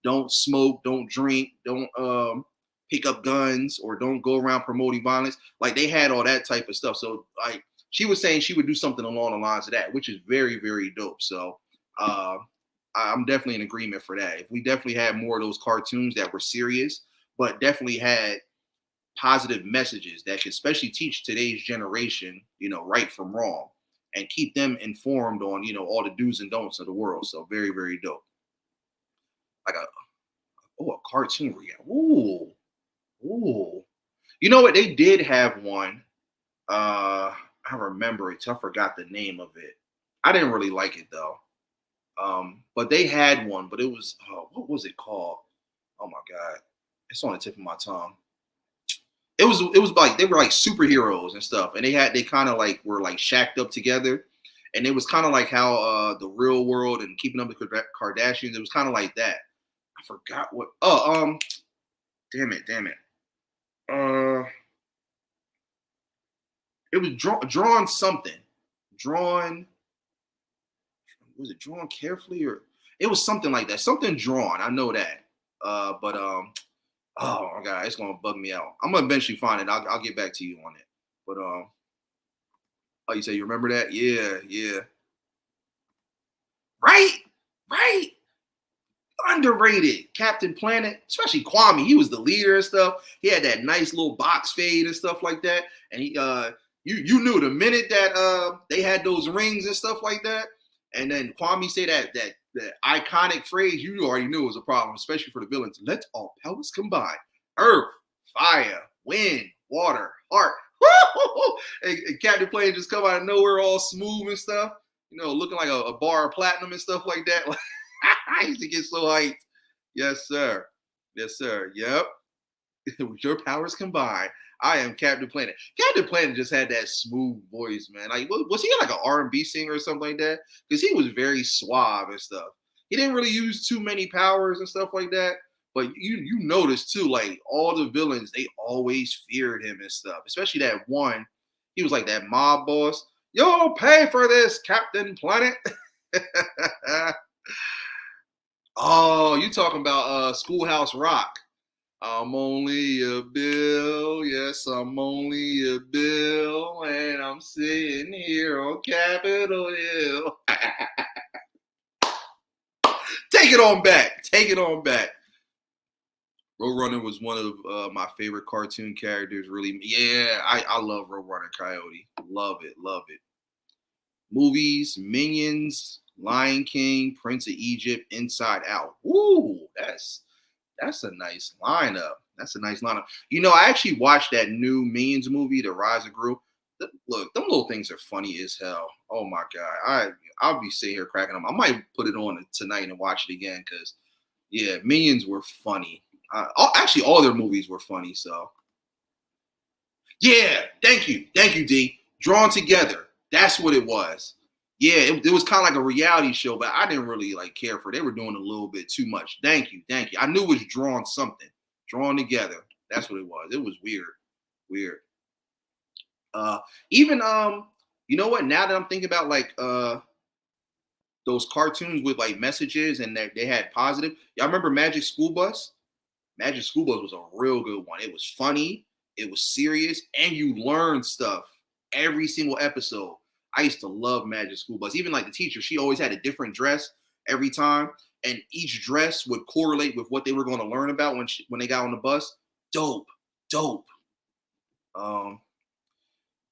Don't smoke, don't drink, don't pick up guns, or don't go around promoting violence. Like they had all that type of stuff. So like she was saying she would do something along the lines of that, which is very, very dope. So I'm definitely in agreement for that. If we definitely had more of those cartoons that were serious, but definitely had positive messages that could especially teach today's generation, right from wrong and keep them informed on, all the do's and don'ts of the world. So very, very dope. Like a cartoon. Ooh, ooh. You know what? They did have one. I remember it. I forgot the name of it. I didn't really like it though. But they had one, but it was what was it called? Oh my god, it's on the tip of my tongue. It was like they were like superheroes and stuff, and they kind of like were like shacked up together, and it was kind of like how the real world and Keeping Up with the Kardashians. It was kind of like that. I forgot what. Oh, damn it. Uh, it was drawn something. Drawn was it drawn carefully or it was something like that. Something drawn. I know that. But oh my god, it's gonna bug me out. I'm gonna eventually find it. I'll get back to you on it. But oh, you say you remember that? Yeah, yeah. Right, right. Underrated Captain Planet, especially Kwame. He was the leader and stuff. He had that nice little box fade and stuff like that. And he you knew the minute that they had those rings and stuff like that. And then Kwame say that iconic phrase, you already knew it was a problem, especially for the villains. Let all powers combine. Earth, fire, wind, water, heart. And Captain Planet just come out of nowhere all smooth and stuff. Looking like a bar of platinum and stuff like that. I used to get so hyped. Yes, sir. Yes, sir. Yep. With your powers combined, I am Captain Planet. Captain Planet just had that smooth voice, man. Like, was he like an R&B singer or something like that? Because he was very suave and stuff. He didn't really use too many powers and stuff like that. But you notice too, like all the villains, they always feared him and stuff. Especially that one. He was like that mob boss. You'll pay for this, Captain Planet. Oh, you talking about Schoolhouse Rock? I'm only a bill, yes, I'm only a bill, and I'm sitting here on Capitol Hill. Take it on back. Take it on back. Roadrunner was one of my favorite cartoon characters. Really, yeah, I love Roadrunner Coyote. Love it, love it. Movies, Minions, Lion King, Prince of Egypt, Inside Out. Ooh, that's a nice lineup. That's a nice lineup. I actually watched that new Minions movie, The Rise of Gru. Look, them little things are funny as hell. Oh my god, I'll be sitting here cracking them. I might put it on tonight and watch it again because, yeah, Minions were funny. Actually, all their movies were funny. So, yeah, thank you, D. Drawn Together. That's what it was. Yeah, it was kind of like a reality show, but I didn't really like care for it. They were doing a little bit too much. Thank you. I knew it was drawn together. That's what it was. It was weird. Even you know what? Now that I'm thinking about like those cartoons with like messages and that they had positive. Y'all remember Magic School Bus? Magic School Bus was a real good one. It was funny, it was serious, and you learned stuff every single episode. I used to love Magic School Bus. Even like the teacher, she always had a different dress every time, and each dress would correlate with what they were going to learn about when they got on the bus. Dope, dope. Um,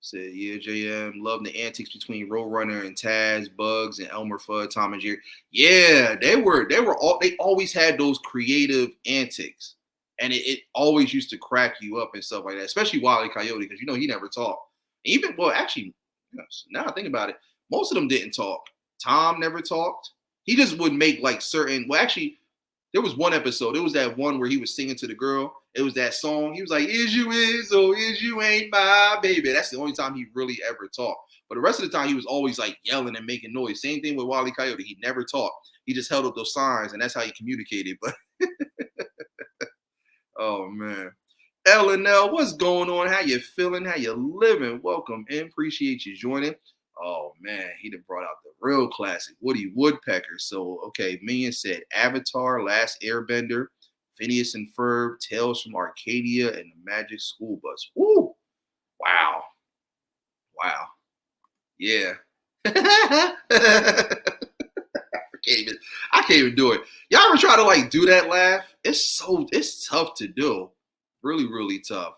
Said, yeah, JM, love the antics between Roadrunner and Taz, Bugs, and Elmer Fudd, Tom and Jerry. Yeah, they always had those creative antics. And it always used to crack you up and stuff like that, especially Wile E. Coyote, because he never talked. Even, well, actually, now I think about it, most of them didn't talk. Tom never talked. He just would make like certain, well, actually, there was one episode. It was that one where he was singing to the girl. It was that song. He was like, "Is you is or is you ain't my baby." That's the only time he really ever talked. But the rest of the time, he was always like yelling and making noise. Same thing with Wile E. Coyote. He never talked. He just held up those signs, and that's how he communicated. But oh man, L, what's going on? How you feeling? How you living? Welcome in. Appreciate you joining. Oh man, he done brought out the real classic, Woody Woodpecker. So okay, Minion said Avatar, Last Airbender, Phineas and Ferb, Tales from Arcadia, and the Magic School Bus. Woo! Wow. Wow. Yeah. I can't even do it. Y'all ever try to like do that laugh? It's tough to do. Really, really tough.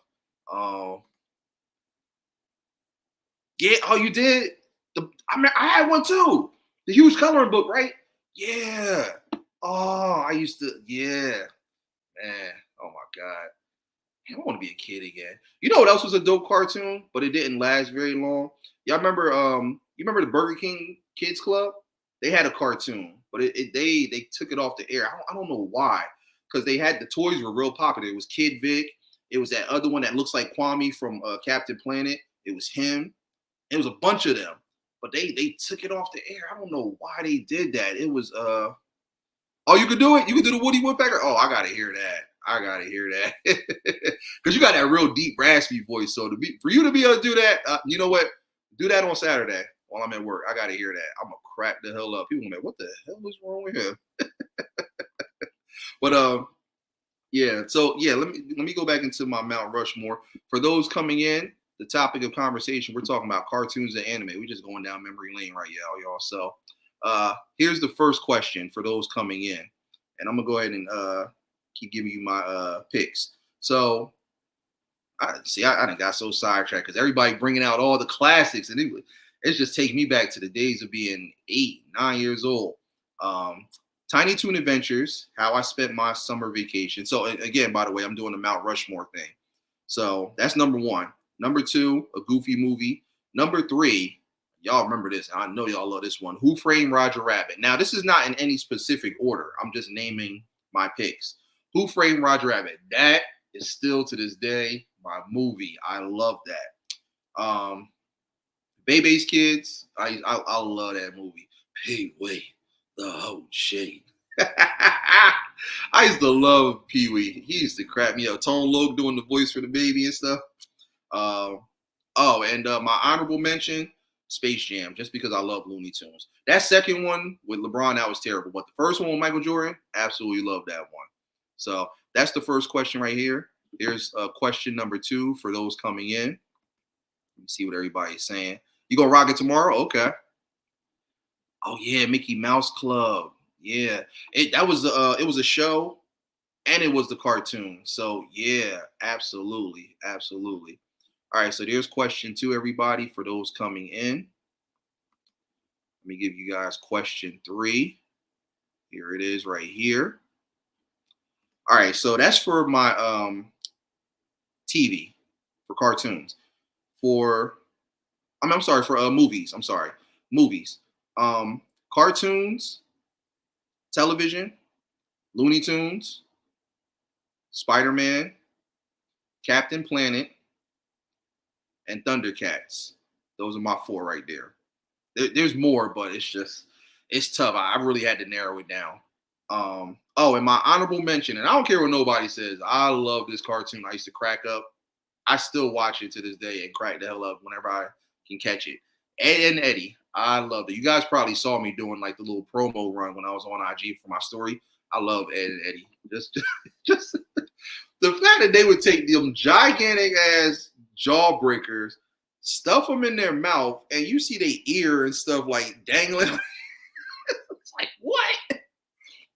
Yeah, oh, you did? I had one too. The huge coloring book, right? Yeah. Oh, I used to, yeah. Man, oh my God. I want to be a kid again. You know what else was a dope cartoon, but it didn't last very long? Y'all remember you remember the Burger King Kids Club? They had a cartoon, but they took it off the air. I don't know why. Because they had the toys were real popular. It was Kid Vic. It was that other one that looks like Kwame from Captain Planet. It was him. It was a bunch of them. But they took it off the air. I don't know why they did that. It was oh, you could do it? You could do the Woody Woodpecker? Oh, I gotta hear that. I gotta hear that. Because you got that real deep, raspy voice. So for you to be able to do that, you know what? Do that on Saturday while I'm at work. I gotta hear that. I'm gonna crack the hell up. People gonna be like, what the hell is wrong with him? But yeah, so yeah, let me go back into my Mount Rushmore. For those coming in, the topic of conversation, we're talking about cartoons and anime. We're just going down memory lane right now, y'all. So here's the first question for those coming in. And I'm gonna go ahead and keep giving you my picks. So I done got so sidetracked because everybody bringing out all the classics, and it's just taking me back to the days of being 8, 9 years old. Tiny Toon Adventures, how I spent my summer vacation. So again, by the way, I'm doing the Mount Rushmore thing. So that's number 1. Number 2, a Goofy movie. Number 3, y'all remember this. I know y'all love this one. Who Framed Roger Rabbit? Now, this is not in any specific order. I'm just naming my picks. Who Framed Roger Rabbit? That is still to this day my movie. I love that. Bebe's Kids. I love that movie. Hey, wait, the whole shade. I used to love Pee Wee. He used to crap me up. Tone Loc doing the voice for the baby and stuff. And my honorable mention, Space Jam, just because I love Looney Tunes. That second one with LeBron, that was terrible. But the first one with Michael Jordan, absolutely love that one. So that's the first question right here. Here's question number 2 for those coming in. Let me see what everybody's saying. You gonna rock it tomorrow? Okay. Oh yeah, Mickey Mouse Club. Yeah, it was a show, and it was the cartoon. So yeah, absolutely. All right, so there's question 2, everybody, for those coming in. Let me give you guys question 3. Here it is right here. All right, so that's for my TV, for cartoons. I'm sorry, for movies. I'm sorry, movies. Cartoons, television, Looney Tunes, Spider-Man, Captain Planet, and Thundercats. Those are my 4 right there. There's more, but it's tough. I really had to narrow it down. And my honorable mention, and I don't care what nobody says, I love this cartoon. I used to crack up. I still watch it to this day and crack the hell up whenever I can catch it. Ed and Eddie. I loved it. You guys probably saw me doing like the little promo run when I was on IG for my story. I love Ed and Eddie. Just the fact that they would take them gigantic ass jawbreakers, stuff them in their mouth, and you see their ear and stuff like dangling. It's like, what?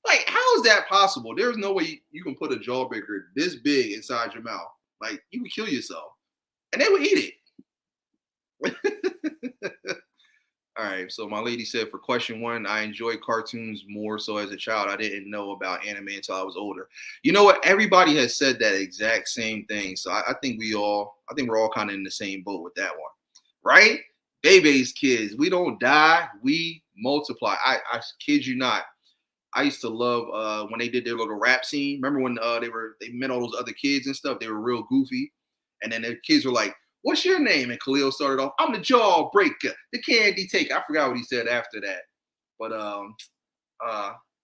Like, how is that possible? There's no way you can put a jawbreaker this big inside your mouth. Like, you would kill yourself. And they would eat it. All right, so my lady said for question one, I enjoy cartoons more so as a child. I didn't know about anime until I was older. You know what? Everybody has said that exact same thing. So I think we're all kind of in the same boat with that one, right? Baby's kids, we don't die, we multiply. I kid you not. I used to love when they did their little rap scene. Remember when they met all those other kids and stuff? They were real goofy, and then their kids were like, "What's your name?" And Khalil started off, "I'm the jawbreaker, the candy taker." I forgot what he said after that, but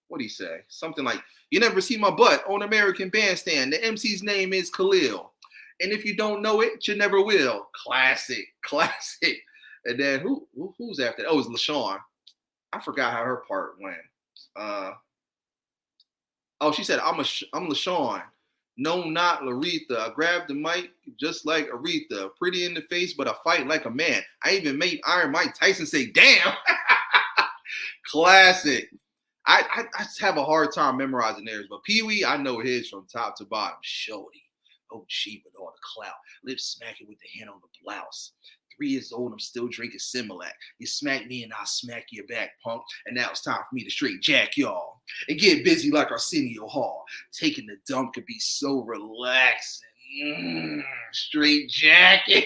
what did he say? Something like, "You never see my butt on American Bandstand. The MC's name is Khalil, and if you don't know it, you never will." Classic, classic. And then who's after that? Oh, it was LaShawn. I forgot how her part went. Oh, she said, I'm LaShawn. No, not Laretha. I grabbed the mic just like Aretha. Pretty in the face, but I fight like a man. I even made Iron Mike Tyson say, "Damn." Classic. I just have a hard time memorizing theirs, but Pee Wee, I know his from top to bottom. Shorty. Oh, she with all the clout. Lips smacking with the hand on the blouse. 3 years old, I'm still drinking Similac. You smack me and I'll smack your back, punk. And now it's time for me to straight jack y'all and get busy like Arsenio Hall. Taking the dump could be so relaxing. Straight jacking.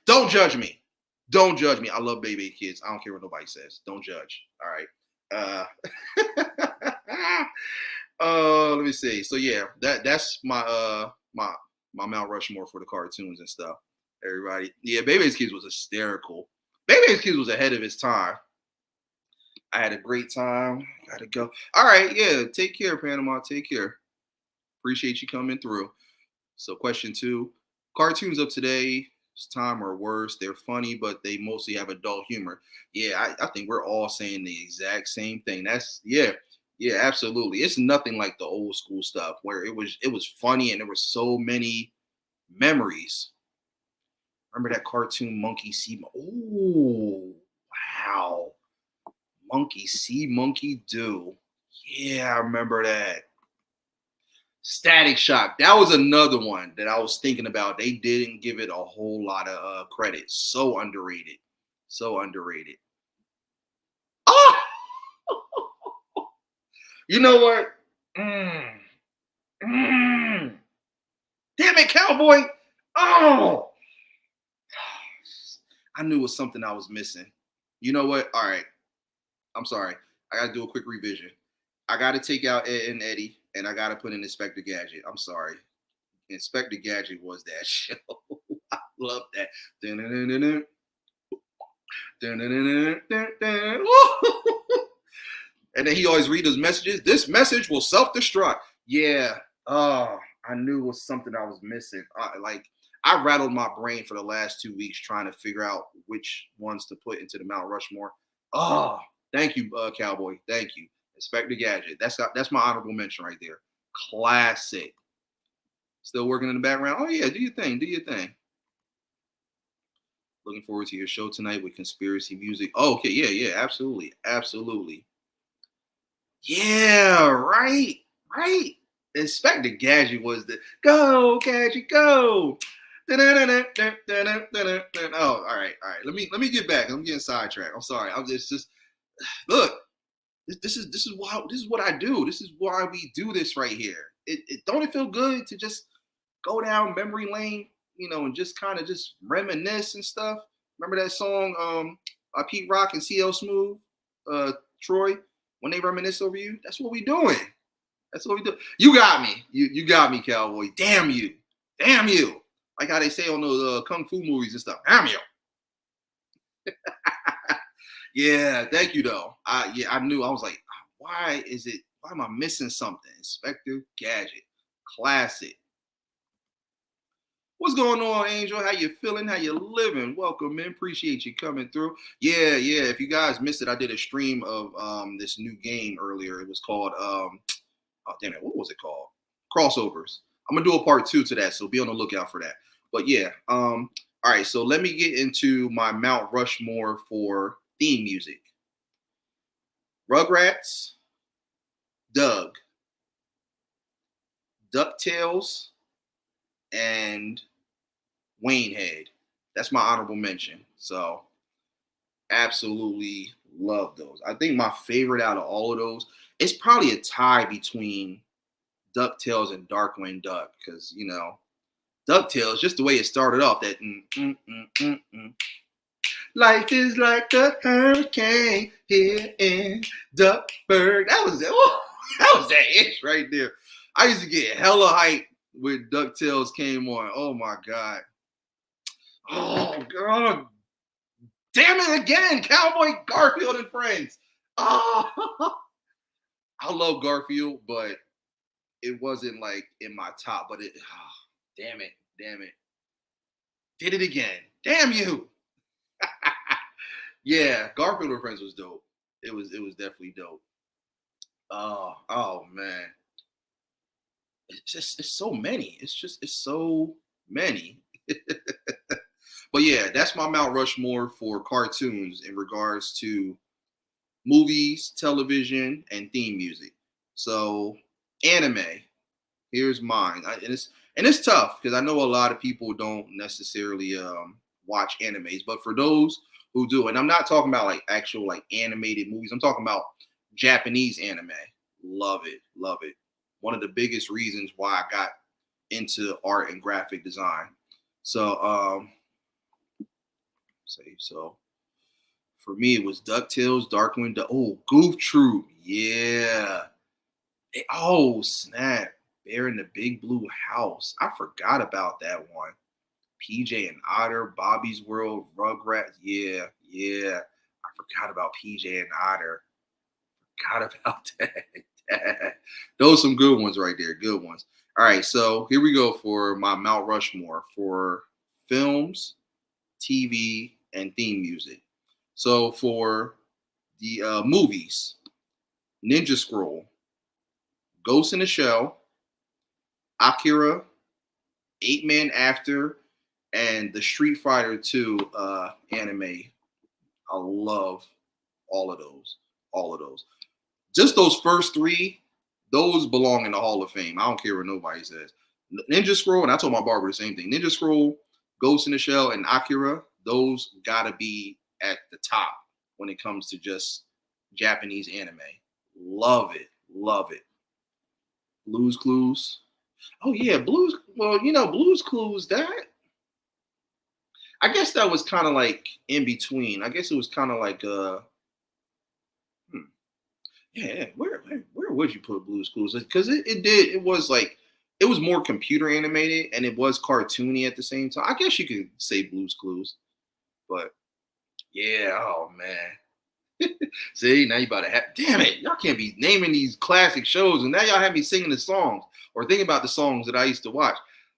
Don't judge me. Don't judge me. I love baby kids. I don't care what nobody says. Don't judge. All right. Let me see. So yeah, that's my my Mount Rushmore for the cartoons and stuff. Everybody, yeah, Baby's Kids was hysterical. Baby's Kids was ahead of its time. I had a great time. Gotta go. All right, yeah. Take care, Panama. Take care. Appreciate you coming through. So, question 2: cartoons of today's time are worse. They're funny, but they mostly have adult humor. Yeah, I think we're all saying the exact same thing. That's yeah, absolutely. It's nothing like the old school stuff where it was funny and there were so many memories. Remember that cartoon Monkey See? Oh, wow. Monkey See, Monkey Do. Yeah, I remember that. Static Shock. That was another one that I was thinking about. They didn't give it a whole lot of credit. So underrated. So underrated. Oh! You know what? Damn it, Cowboy. Oh! I knew it was something I was missing. You know what? All right. I'm sorry. I got to do a quick revision. I got to take out Ed and Eddie, and I got to put in Inspector Gadget. I'm sorry. Inspector Gadget was that show. I love that. And then he always read his messages. This message will self-destruct. Yeah. Oh, I knew it was something I was missing. I rattled my brain for the last 2 weeks trying to figure out which ones to put into the Mount Rushmore. Oh, thank you, Cowboy. Thank you. Inspector Gadget. That's my honorable mention right there. Classic. Still working in the background. Oh yeah, do your thing. Do your thing. Looking forward to your show tonight with conspiracy music. Oh, okay, yeah, absolutely, absolutely. Yeah, right. Inspector Gadget was the go, Gadget, go. Oh, all right. Let me get back. I'm getting sidetracked. I'm sorry. I'm just look. This is what I do. This is why we do this right here. Don't it feel good to just go down memory lane, and just kind of just reminisce and stuff. Remember that song by Pete Rock and CL Smooth, Troy, when they reminisce over you? That's what we doing. That's what we do. You got me. You got me, Cowboy. Damn you. Like how they say on those kung fu movies and stuff. Damn you. Yeah, thank you though. I knew. I was like, why am I missing something? Inspector Gadget. Classic. What's going on, Angel? How you feeling? How you living? Welcome, man. Appreciate you coming through. Yeah, yeah. If you guys missed it, I did a stream of this new game earlier. It was called oh damn it, what was it called? Crossovers. I'm gonna do a part two to that, so be on the lookout for that. But yeah, all right. So let me get into my Mount Rushmore for theme music. Rugrats, Doug, Ducktales, and Waynehead. That's my honorable mention. So absolutely love those. I think my favorite out of all of those, it's probably a tie between DuckTales and Darkwing Duck because DuckTales, just the way it started off, that life is like a hurricane here in Duckburg. That was it. That was that itch right there. I used to get hella hype when DuckTales came on. Oh my god. Oh god. Damn it again, Cowboy Garfield and Friends. Oh, I love Garfield, but it wasn't like in my top. But damn it, damn it, did it again. Damn you. Yeah, Garfield and Friends was dope. It was definitely dope. Oh man, it's so many. It's so many. But yeah, that's my Mount Rushmore for cartoons in regards to movies, television, and theme music. So anime, here's mine, and it's tough because I know a lot of people don't necessarily watch animes, but for those who do, and I'm not talking about like actual like animated movies, I'm talking about Japanese anime. Love it, love it. One of the biggest reasons why I got into art and graphic design. So say so for me it was DuckTales, Darkwing Duck. Oh, Goof Troop, yeah. Oh snap! Bear in the Big Blue House. I forgot about that one. PJ and Otter, Bobby's World, Rugrats. Yeah, yeah. I forgot about PJ and Otter. Forgot about that. Those some good ones right there. Good ones. All right, so here we go for my Mount Rushmore for films, TV, and theme music. So for the movies, Ninja Scroll, Ghost in the Shell, Akira, Eight Man After, and the Street Fighter 2 anime. I love all of those. All of those. Just those first three, those belong in the Hall of Fame. I don't care what nobody says. Ninja Scroll, and I told my barber the same thing. Ninja Scroll, Ghost in the Shell, and Akira, those gotta be at the top when it comes to just Japanese anime. Love it. Love it. Blues Clues. Oh yeah, Blues. Well, Blues Clues. I guess that was kind of like in between. I guess it was kind of like hmm, yeah. Where would you put Blues Clues? Because it was like it was more computer animated and it was cartoony at the same time. I guess you could say Blues Clues, but yeah. Oh man. See, now you about to have. Damn it, y'all can't be naming these classic shows, and now y'all have me singing the songs or thinking about the songs that I used to watch,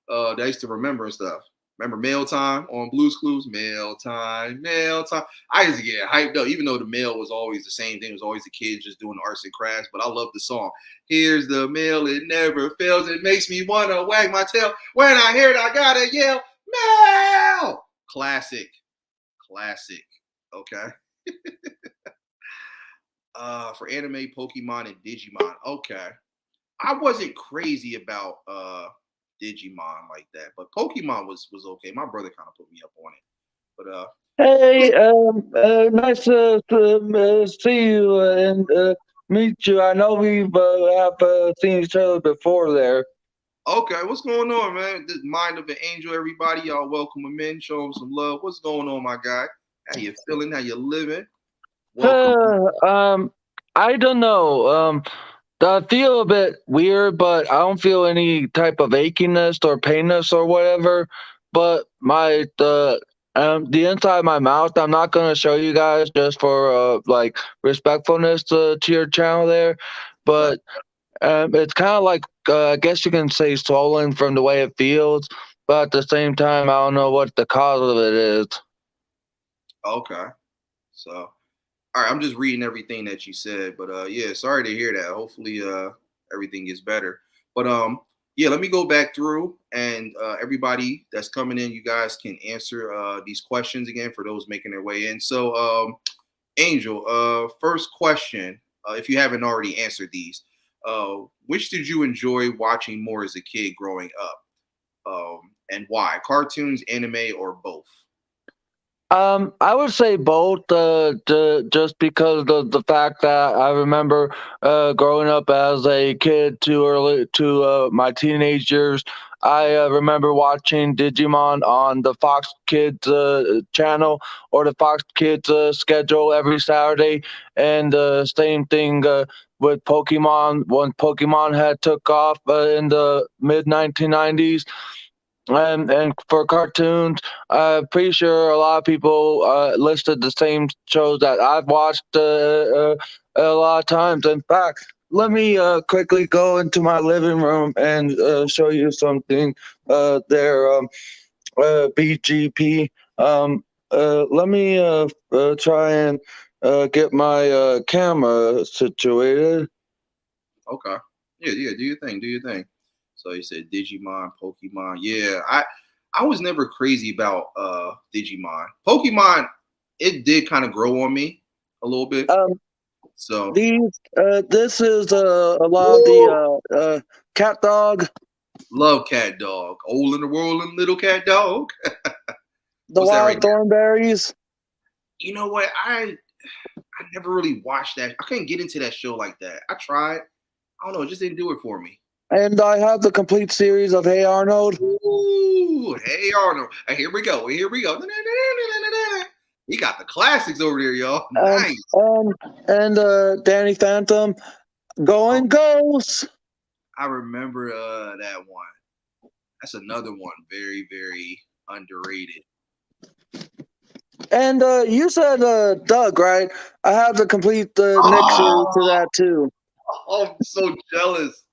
that I used to remember and stuff. Remember Mail Time on Blues Clues? Mail Time, Mail Time. I used to get hyped up, even though the mail was always the same thing. It was always the kids just doing the arts and crafts, but I love the song. Here's the mail, it never fails. It makes me want to wag my tail. When I hear it, I gotta yell, Mail! Classic. Classic. Okay. For anime, Pokemon and Digimon. Okay. I wasn't crazy about Digimon like that, but Pokemon was okay. My brother kind of put me up on it. But Hey, nice to see you and meet you. I know we've have seen each other before there. okay, what's going on, man? This Mind of an Angel, everybody. Y'all welcome him in, show him some love. What's going on, my guy? How you feeling? How you living? Welcome. Um, I don't know. I feel a bit weird, but I don't feel any type of achiness or painness or whatever. But the inside of my mouth, I'm not gonna show you guys just for like respectfulness to your channel there. Right. But it's kind of like I guess you can say swollen from the way it feels. but at the same time, I don't know what the cause of it is. Okay. So, all right, I'm just reading everything that you said, but yeah, sorry to hear that. Hopefully, everything gets better. But yeah, let me go back through, and everybody that's coming in, you guys can answer these questions again for those making their way in. So, Angel, first question, if you haven't already answered these, which did you enjoy watching more as a kid growing up, and why? Cartoons, anime, or both? I would say both, just because the fact that I remember growing up as a kid to early to my teenage years. I remember watching Digimon on the Fox Kids channel or the Fox Kids schedule every Saturday, and same thing with Pokemon when Pokemon had took off in the mid 1990s. And for cartoons, pretty sure a lot of people listed the same shows that I've watched a lot of times. In fact, let me quickly go into my living room and show you something there. BGP. Let me try and get my camera situated. Okay. Yeah, yeah. Do your thing. Do your thing. So you said Digimon, Pokemon. Yeah, I was never crazy about Digimon. Pokemon, it did kind of grow on me a little bit. Um, So this is a lot of the woo, cat dog, love Cat Dog. Old in the world and little cat dog. the What's that right wild there? thornberries, You know what? I never really watched that. I couldn't get into that show like that. I tried. I don't know. It just didn't do it for me. and I have the complete series of Hey Arnold, Ooh, hey Arnold. Here we go. Here we go. He got the classics over there, y'all. and Nice. and Danny Phantom, Oh, Going Ghosts, I remember that one. That's another one. Very, very underrated. and you said Doug, right? I have the complete Nick series to Oh, that too. I'm so jealous.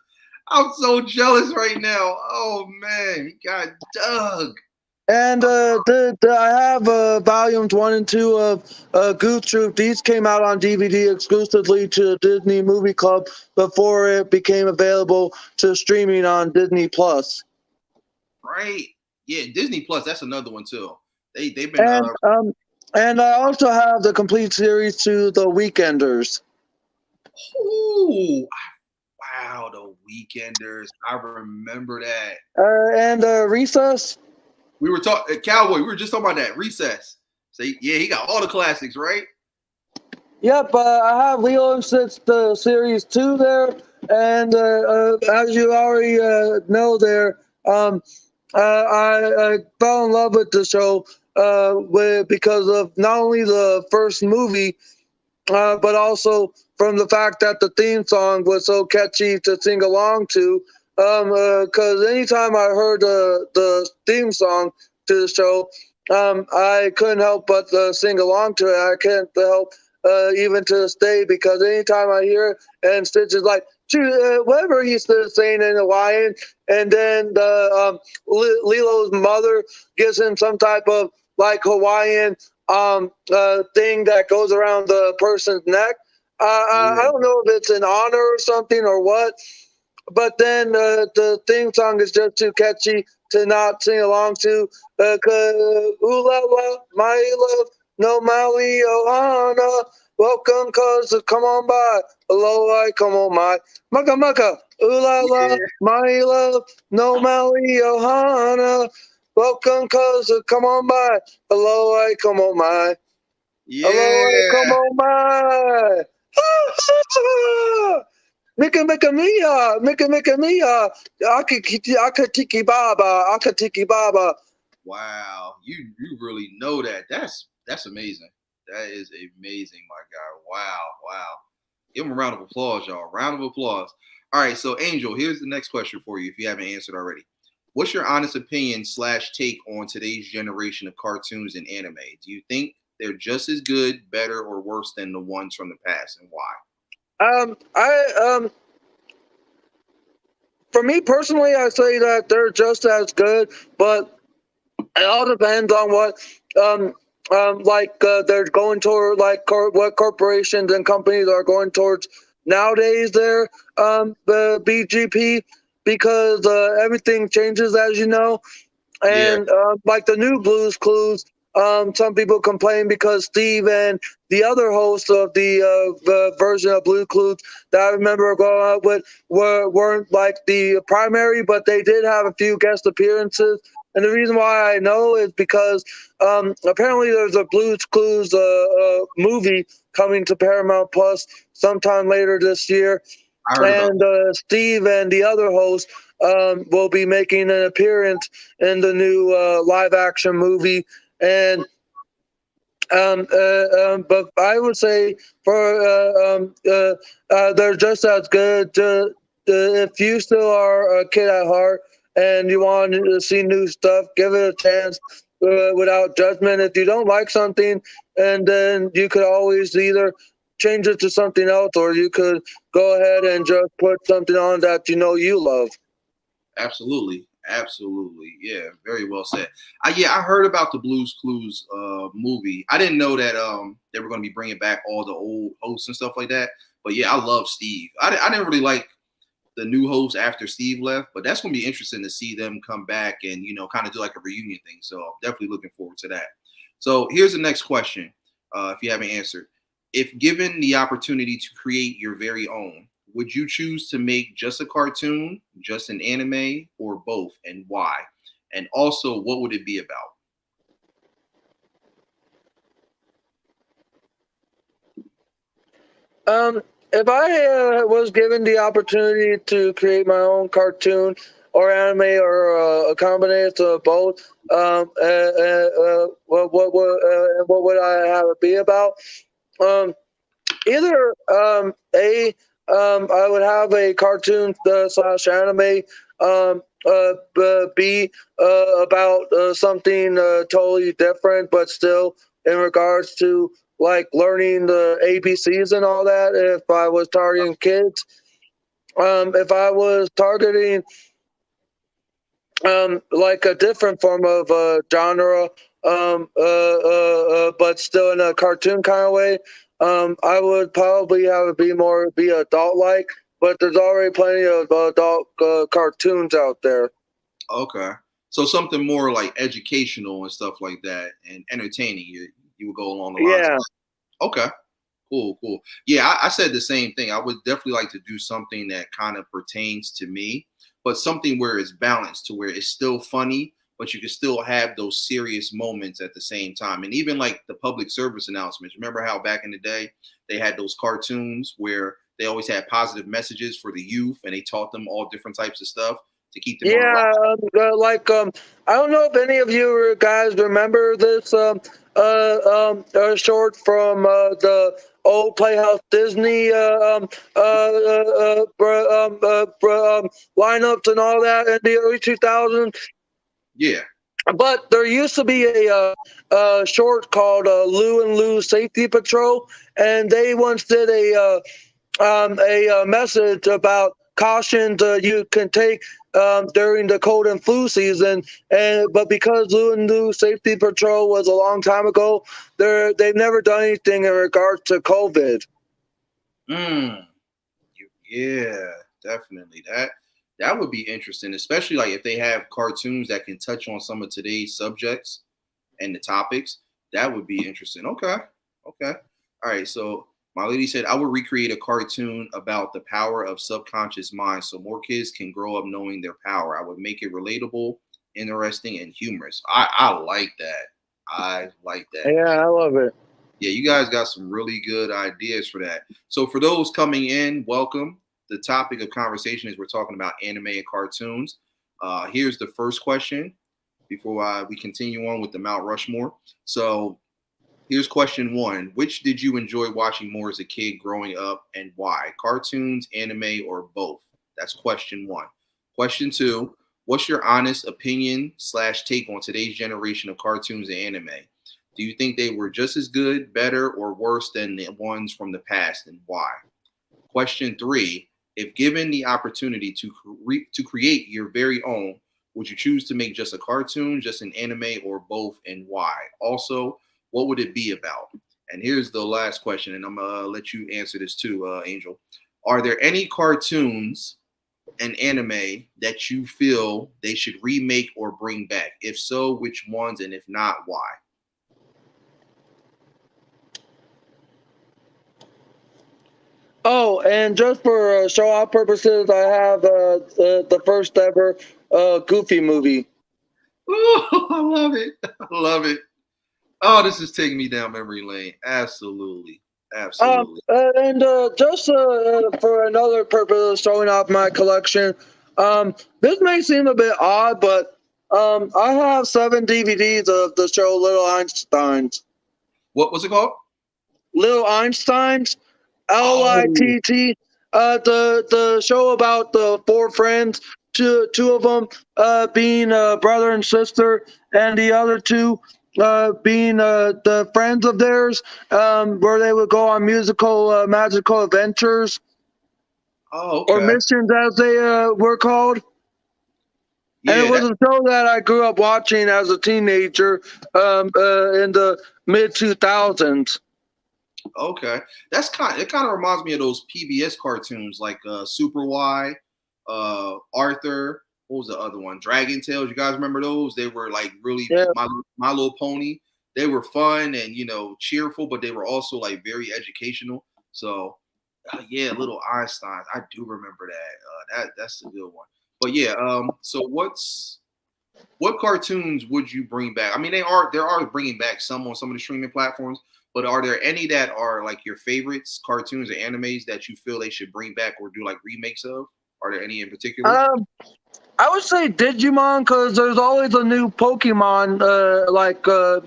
I'm so jealous right now. Oh man, he got Doug. And I have volumes 1 and 2 of Goof Troop. These came out on DVD exclusively to Disney Movie Club before it became available to streaming on Disney Plus. Right? Yeah, Disney Plus. That's another one too. They've been And I also have the complete series to The Weekenders. ooh, wow, the Weekenders. I remember that. And Recess. We were talking Cowboy. We were just talking about that Recess. So yeah, he got all the classics, right? Yep, I have Lilo and Stitch the series 2 there, and as you already know there, I fell in love with the show because of not only the first movie, but also from the fact that the theme song was so catchy to sing along to. Because anytime I heard the theme song to the show, I couldn't help but sing along to it. I can't help even to this day because anytime I hear it, and Stitch is like, whatever he's saying in Hawaiian, and then Lilo's mother gives him some type of like Hawaiian thing that goes around the person's neck. I Yeah. don't know if it's an honor or something or what, but then the theme song is just too catchy to not sing along to. Cause ooh la la, my love, no Maui ohana. Welcome, cause come on by. Hello, I come on my. Maka maka, ooh la la, Yeah. my love, no Maui ohana. Welcome, cause come on by. Hello, I come on my. Hello, I come Yeah. on by. Mika Mika Mia, Akatiki Baba, Akatiki Baba. Wow. You really know that. That's amazing. That is amazing, my guy. Wow. Wow. Give him a round of applause, y'all. Round of applause. All right. So, Angel, here's the next question for you if you haven't answered already. What's your honest opinion slash take on today's generation of cartoons and anime? Do you think they're just as good, better, or worse than the ones from the past, and why? I For me personally, I say that they're just as good, but it all depends on what, they're going toward, like what corporations and companies are going towards nowadays. There, the BGP, because everything changes, as you know. Yeah, And like the new Blues Clues, some people complain because Steve and the other host of the version of Blue Clues that I remember growing up with weren't like the primary, but they did have a few guest appearances. And the reason why I know is because apparently there's a Blues Clues movie coming to Paramount Plus sometime later this year, I heard about and Steve and the other host will be making an appearance in the new live action movie. And but I would say for they're just as good. If you still are a kid at heart and you want to see new stuff, give it a chance without judgment. If you don't like something, and then you could always either change it to something else, or you could go ahead and just put something on that you know you love. Absolutely, absolutely. Yeah, very well said. I heard about the Blues Clues movie. I didn't know that they were going to be bringing back all the old hosts and stuff like that. But yeah, I love Steve. I didn't really like the new host after Steve left, but that's going to be interesting to see them come back and kind of do like a reunion thing. So I'm definitely looking forward to that. So here's the next question. If you haven't answered, if given the opportunity to create your very own, would you choose to make just a cartoon, just an anime, or both, and why? And also, what would it be about? If I was given the opportunity to create my own cartoon or anime or a combination of both, what would I have it be about? Um, Either I would have a cartoon slash anime be about something totally different, but still in regards to like learning the ABCs and all that. If I was targeting kids, if I was targeting like a different form of genre, but still in a cartoon kind of way. I would probably have it be adult like, but there's already plenty of adult cartoons out there. Okay, so something more like educational and stuff like that, and entertaining. You would go along the lines. Yeah, Okay, cool, cool. Yeah, I said the same thing. I would definitely like to do something that kind of pertains to me, but something where it's balanced to where it's still funny, but you can still have those serious moments at the same time. And even like the public service announcements. Remember how back in the day they had those cartoons where they always had positive messages for the youth and they taught them all different types of stuff to keep them on the right. yeah. I don't know if any of you guys remember this short from the old Playhouse Disney lineups and all that in the early 2000s. Yeah. But there used to be a short called Lou and Lou Safety Patrol, and they once did a message about cautions you can take during the cold and flu season. And but because Lou and Lou Safety Patrol was a long time ago, they've never done anything in regards to COVID. Mm. Yeah, definitely. That would be interesting, especially like if they have cartoons that can touch on some of today's subjects and the topics. That would be interesting. Okay. Okay. All right. So my lady said I would recreate a cartoon about the power of subconscious mind so more kids can grow up knowing their power. I would make it relatable, interesting, and humorous. I like that. I like that. Yeah, I love it. Yeah, you guys got some really good ideas for that. So for those coming in, welcome. The topic of conversation is we're talking about anime and cartoons. Here's the first question before we continue on with the Mount Rushmore. So here's question one. Which did you enjoy watching more as a kid growing up and why? Cartoons, anime, or both? That's question one. Question two. What's your honest opinion slash take on today's generation of cartoons and anime? Do you think they were just as good, better, or worse than the ones from the past and why? Question three. If given the opportunity to create your very own, would you choose to make just a cartoon, just an anime, or both, and why? Also, what would it be about? And here's the last question, and I'm gonna let you answer this too, Angel. Are there any cartoons and anime that you feel they should remake or bring back? If so, which ones, and if not, why? Oh, and just for show off purposes, I have the first ever Goofy movie. Oh, I love it. I love it. Oh, this is taking me down memory lane. Absolutely. Absolutely. And just for another purpose of showing off my collection, this may seem a bit odd, but I have 7 DVDs of the show Little Einsteins. What was it called? Little Einsteins, Oh, Litt. The show about the 4 friends, two of them being brother and sister, and the other 2 being the friends of theirs, where they would go on musical magical adventures oh, or okay. missions, as they were called. And it Yeah, was a show that I grew up watching as a teenager in the mid 2000s. okay. That's it kind of reminds me of those PBS cartoons like Super Y, Arthur. What was the other one? Dragon Tales. You guys remember those? They were like really Yeah. My Little Pony. They were fun and cheerful, but they were also like very educational. So yeah, Little Einstein. I do remember that. That's a good one. But yeah, so what cartoons would you bring back? I mean, there are bringing back some on some of the streaming platforms, but are there any that are like your favorites, cartoons or animes that you feel they should bring back or do like remakes of? Are there any in particular? Um, I would say Digimon because there's always a new Pokemon,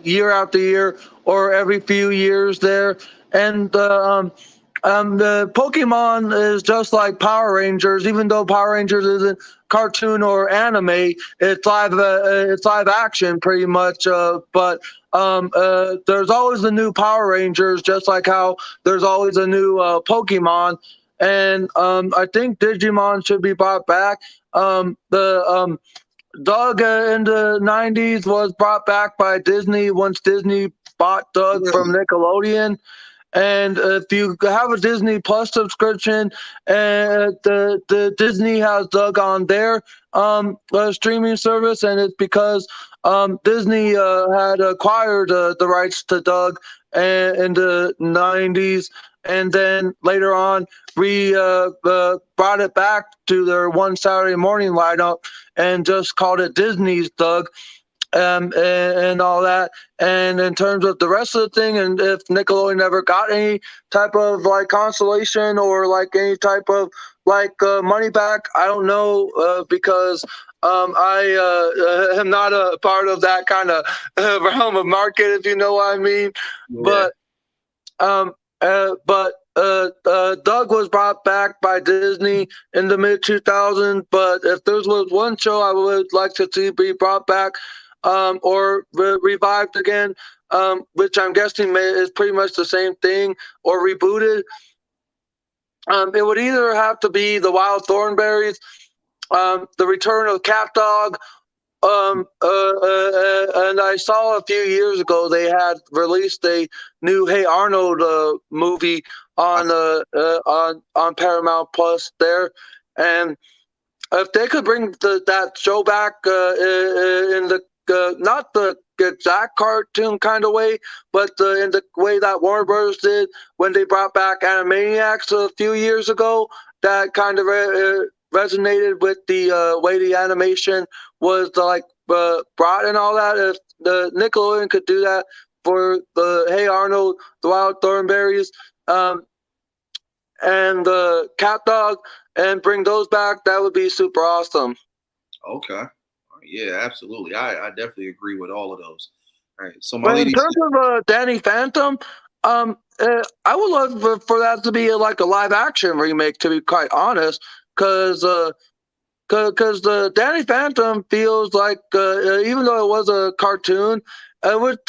year after year or every few years there, and the Pokemon is just like Power Rangers. Even though Power Rangers isn't cartoon or anime, it's live action pretty much. But there's always a new Power Rangers, just like how there's always a new Pokemon. And I think Digimon should be brought back. The Doug in the 90s was brought back by Disney once Disney bought Doug from Really? Nickelodeon. And if you have a Disney Plus subscription, the Disney has Doug on their streaming service, and it's because Disney had acquired the rights to Doug in the 90s, and then later on brought it back to their one Saturday morning lineup and just called it Disney's Doug, and all that. And in terms of the rest of the thing, and if Nickelodeon never got any type of like consolation or like any type of money back, I don't know, because I am not a part of that kind of realm of market, if you know what I mean. Yeah. But Doug was brought back by Disney in the mid 2000s. But if there was one show I would like to see be brought back or revived again, which I'm guessing is pretty much the same thing, or rebooted, it would either have to be the Wild Thornberries, the Return of Cat Dog, and I saw a few years ago they had released a new Hey Arnold movie I, on Paramount Plus there, and if they could bring that show back in the not the exact cartoon kind of way, but in the way that Warner Brothers did when they brought back Animaniacs a few years ago, that kind of resonated with the way the animation was brought and all that. If the Nickelodeon could do that for the Hey Arnold, the Wild Thornberries, and the Cat Dog, and bring those back, that would be super awesome. okay. Yeah, absolutely. I definitely agree with all of those. All right. So my But in lady terms said, of Danny Phantom, I would love for that to be like a live action remake. To be quite honest, because the Danny Phantom feels like even though it was a cartoon, it would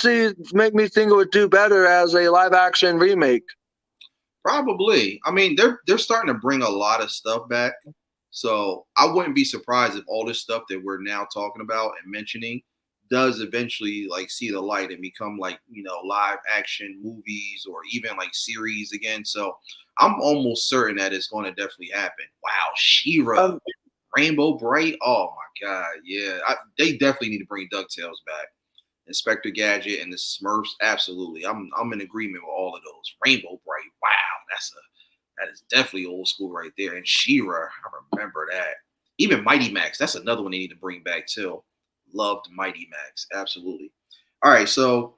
make me think it would do better as a live action remake. Probably. I mean, they're starting to bring a lot of stuff back. So I wouldn't be surprised if all this stuff that we're now talking about and mentioning does eventually like see the light and become like, live action movies or even like series again. So I'm almost certain that it's going to definitely happen. Wow, She-Ra, Um, Rainbow Bright. Oh my God. Yeah. They definitely need to bring DuckTales back. Inspector Gadget and the Smurfs, absolutely. I'm in agreement with all of those. Rainbow Bright, wow, that is definitely old school right there. And She-Ra, I remember that. Even Mighty Max, that's another one they need to bring back too. Loved Mighty Max, absolutely. All right, so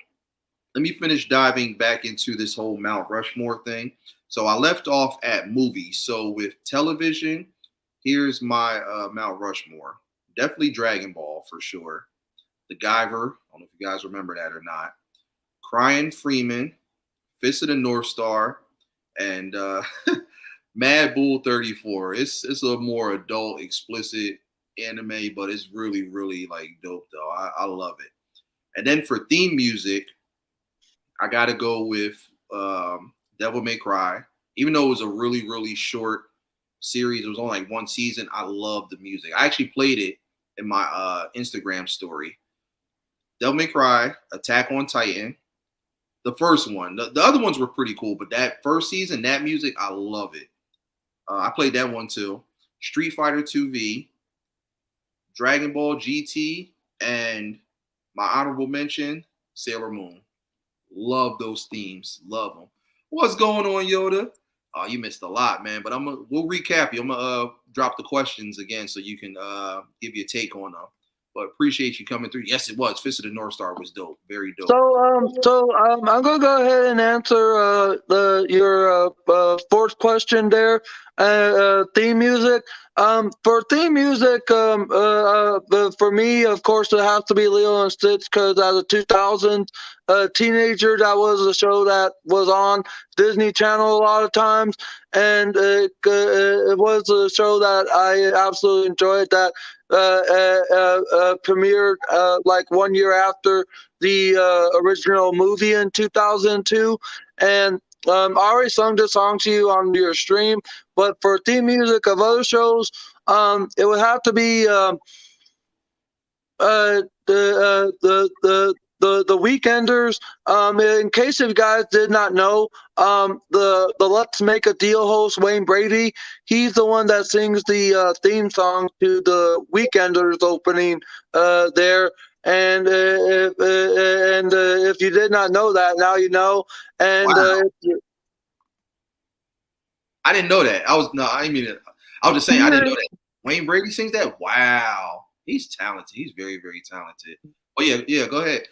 let me finish diving back into this whole Mount Rushmore thing. So I left off at movies. So with television, here's my Mount Rushmore. Definitely Dragon Ball for sure. The Guyver. I don't know if you guys remember that or not. Crying Freeman, Fist of the North Star, and Mad Bull 34. It's a more adult, explicit anime, but it's really, really like dope though. I love it. And then for theme music, I gotta go with Devil May Cry. Even though it was a really, really short series, it was only like one season. I love the music. I actually played it in my Instagram story. Devil May Cry, Attack on Titan, the first one. The other ones were pretty cool, but that first season, that music, I love it. I played that one too. Street Fighter 2V, Dragon Ball GT, and my honorable mention, Sailor Moon. Love those themes. Love them. What's going on, Yoda? Oh, you missed a lot, man. But we'll recap you. I'm gonna drop the questions again so you can give your take on them. But appreciate you coming through. Yes, it was. Fist of the North Star was dope. Very dope. I'm gonna go ahead and answer your fourth question there. Theme music. For theme music, for me, of course, it has to be Lilo and Stitch because as a 2000 teenager, that was a show that was on Disney Channel a lot of times, and it was a show that I absolutely enjoyed. That premiered like 1 year after the original movie in 2002. And I already sung this song to you on your stream, but for theme music of other shows, it would have to be the Weekenders. In case if you guys did not know, the Let's Make a Deal host Wayne Brady, he's the one that sings the theme song to the Weekenders opening there. And if you did not know that, now you know. And Wow. I didn't know that. I didn't mean it. I was just saying I didn't know that. Wayne Brady sings that. Wow, he's talented. He's very, very talented. Oh yeah, yeah. Go ahead.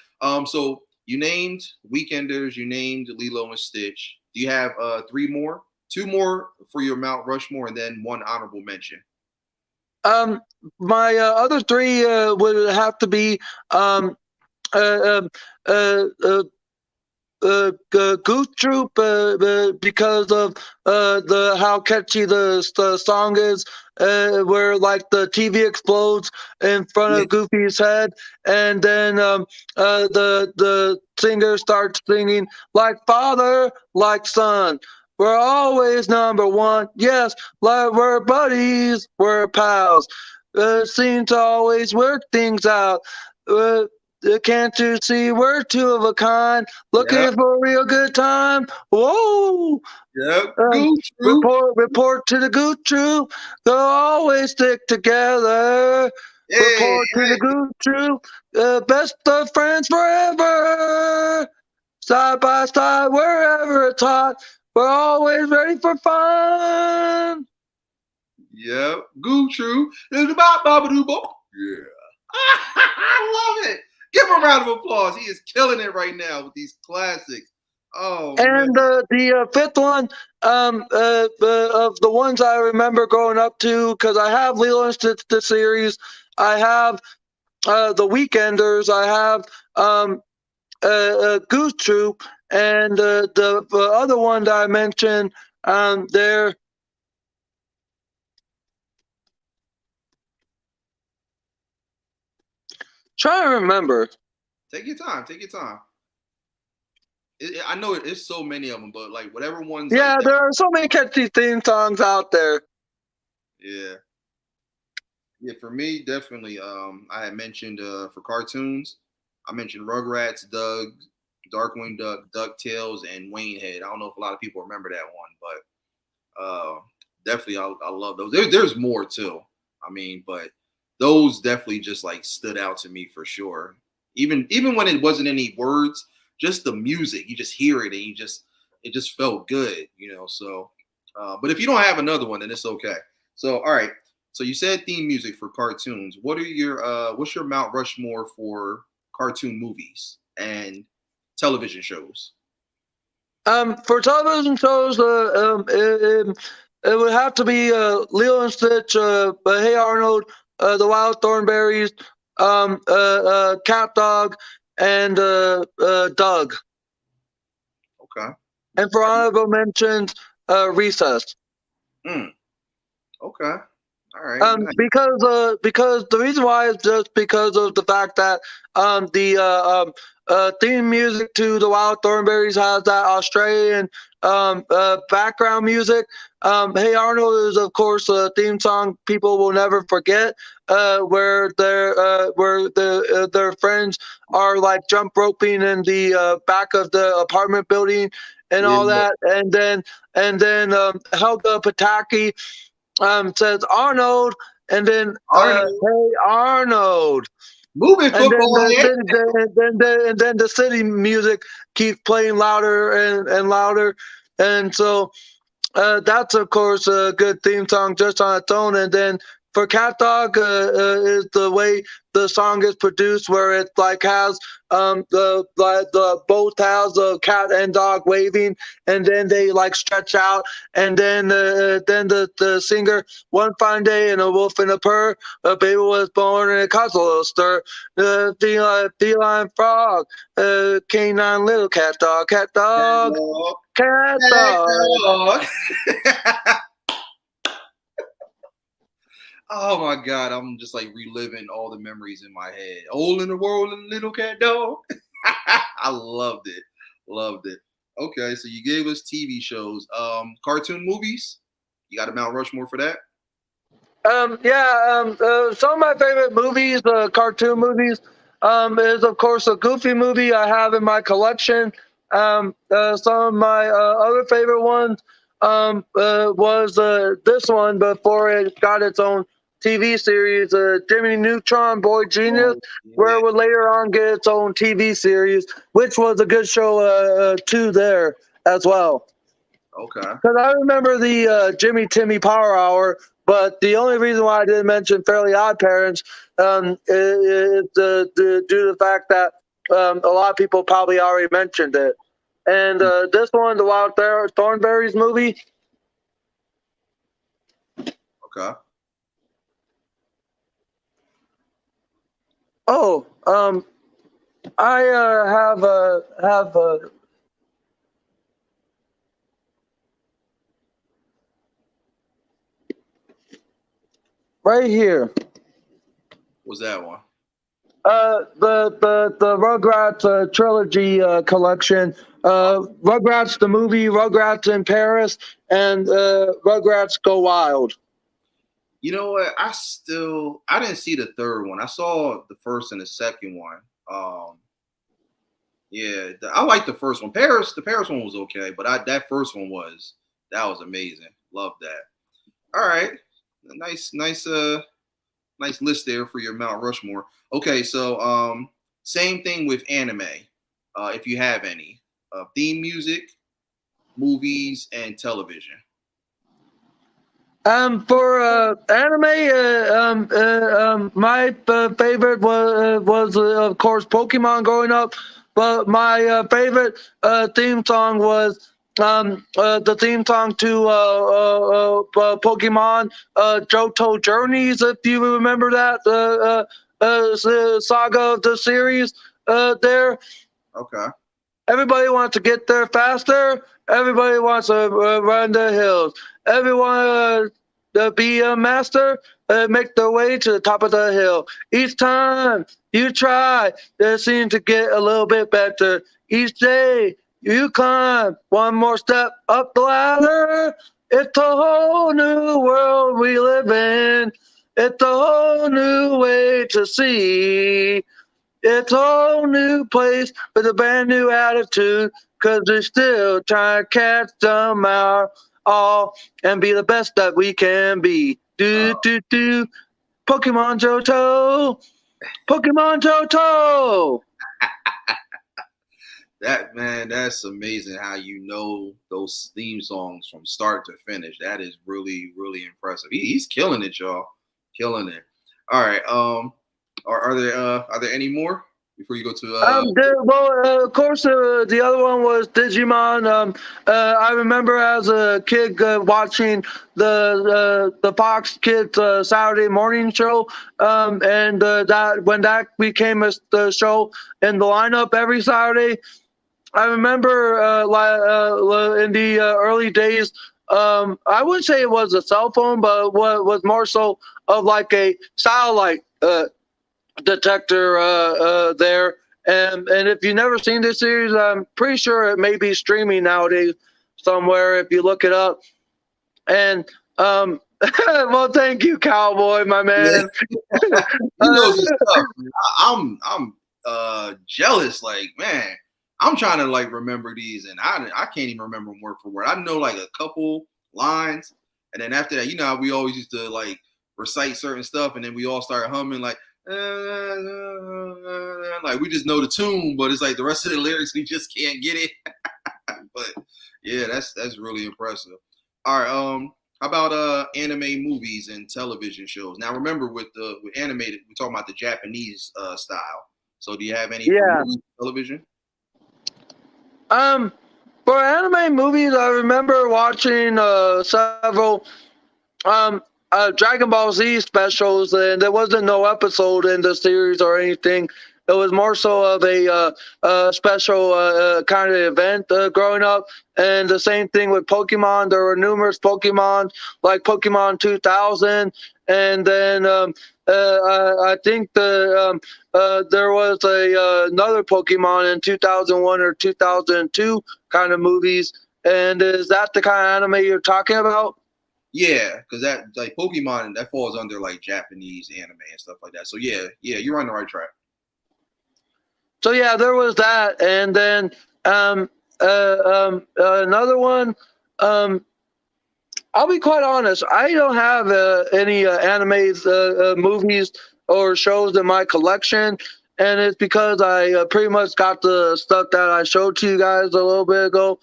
So you named Weekenders. You named Lilo and Stitch. Do you have three more? Two more for your Mount Rushmore, and then one honorable mention. My other three would have to be uh, uh, uh, uh, Goof Troop because of the how catchy the song is, where like the TV explodes in front Yeah. of Goofy's head, and then the singer starts singing like father, like son. We're always number one. Yes, like we're buddies, we're pals. Seem to always work things out. Uh, can't you see we're two of a kind? Yep. Looking for a real good time. Whoa! Yep. Um, Gooch Troop. report to the Goot Troop. They'll always stick together. Hey, Report to the Goot Troop. Best of friends forever. Side by side, wherever it's hot. We're always ready for fun. yep. Gooch Troop. Yeah. I love it. Give him a round of applause. He is killing it right now with these classics. Oh man. And the fifth one, of the ones I remember growing up to, because I have Lilo and Stitch the series, I have the Weekenders, I have Goose Troop, and the other one that I mentioned there. Trying to remember. Take your time. Take your time. I know it's so many of them, but like whatever ones like Yeah, that. there are so many catchy theme songs out there. Yeah. Yeah, for me, definitely. I had mentioned for cartoons, I mentioned Rugrats, Doug, Darkwing Duck, DuckTales, and Wayne Head. I don't know if a lot of people remember that one, but definitely I love those. There's more too. I mean, but those definitely just like stood out to me for sure. Even when it wasn't any words, just the music, you just hear it and it just felt good, you know. So, but if you don't have another one, then it's okay. So, all right. So you said theme music for cartoons. What's your Mount Rushmore for cartoon movies and television shows? For television shows, it would have to be Lilo and Stitch, Hey Arnold, The Wild Thornberries, Cat Dog, and Doug. Okay. And for honorable mentions, Recess. Mm, okay. All right. Nice. Because the reason why is just because of the fact that the theme music to the Wild Thornberries has that Australian background music. Hey Arnold is of course a theme song people will never forget, where their friends are like jump roping in the back of the apartment building and all Yeah. that, and then Helga Pataki says Arnold, and then Arnold. hey Arnold, Moving and then football the head. city, and then the city music keeps playing louder and louder, and so that's of course a good theme song just on its own. And then for Cat Dog is the way the song is produced, where it like has the both halves of cat and dog waving, and then they like stretch out, and then the singer, one fine day in a wolf and a purr, a baby was born and it caused a little stir. Feline frog, canine little cat dog, Dog. cat Cat dog. dog. Oh my god, I'm just like reliving all the memories in my head. All in the world and little cat dog. I loved it. Loved it. Okay, so you gave us TV shows. Cartoon movies? You got a Mount Rushmore for that? Some of my favorite movies, cartoon movies, is of course a Goofy movie I have in my collection. Some of my other favorite ones was this one before it got its own TV series, Jimmy Neutron Boy Genius, Oh where yeah. it would later on get its own TV series, which was a good show too there as well. Okay. Because I remember the Jimmy Timmy Power Hour, but the only reason why I didn't mention Fairly Odd Parents is due to the fact that a lot of people probably already mentioned it. And this one, the Wild Thornberries movie. Okay. Oh, I have right here. What's that one? The Rugrats trilogy collection. Rugrats the movie, Rugrats in Paris, and Rugrats Go Wild. You know what? I didn't see the third one. I saw the first and the second one. Yeah, I like the first one. The Paris one was okay, but that first one that was amazing. Love that. All right, nice list there for your Mount Rushmore. Okay, so same thing with anime, if you have any theme music, movies, and television. For anime, my favorite was of course Pokemon growing up, but my favorite theme song was the theme song to Pokemon Johto Journeys. If you remember that saga of the series, there. Okay. Everybody wants to get there faster. Everybody wants to run the hills. Everyone to be a master, make their way to the top of the hill. Each time you try, they seem to get a little bit better. Each day You climb one more step up the ladder. It's a whole new world we live in. It's a whole new way to see. It's a whole new place with a brand new attitude. Cause we're still trying to catch them out all and be the best that we can be. Do, do, do. Pokemon Johto. Pokemon Johto. That man, that's amazing how you know those theme songs from start to finish. That is really, really impressive. He's killing it, y'all. Killing it. All right. Are there any more before you go to Of course, the other one was Digimon. I remember as a kid watching the Fox Kids Saturday morning show, and that when that became the show in the lineup every Saturday. I remember in the early days. I wouldn't say it was a cell phone, but what was more so of like a satellite detector there. And if you've never seen this series, I'm pretty sure it may be streaming nowadays somewhere if you look it up. And well, thank you, Cowboy, my man. he knows his stuff. Man. I'm jealous. Like, man, I'm trying to like remember these, and I can't even remember them word for word. I know like a couple lines, and then after that, you know how we always used to like recite certain stuff, and then we all start humming like we just know the tune, but it's like the rest of the lyrics we just can't get it. But yeah, that's really impressive. All right, how about anime movies and television shows? Now remember with animated, we're talking about the Japanese style. So do you have any for movies, television? For anime movies, I remember watching several Dragon Ball Z specials, and there wasn't no episode in the series or anything. It was more so of a special kind of event growing up. And the same thing with Pokemon. There were numerous Pokemon, like Pokemon 2000. And then I think there was another Pokemon in 2001 or 2002 kind of movies. And is that the kind of anime you're talking about? Yeah, because that like Pokemon that falls under like Japanese anime and stuff like that. So yeah, you're on the right track. So yeah, there was that, and then another one. I'll be quite honest. I don't have any animes, movies, or shows in my collection, and it's because I pretty much got the stuff that I showed to you guys a little bit ago,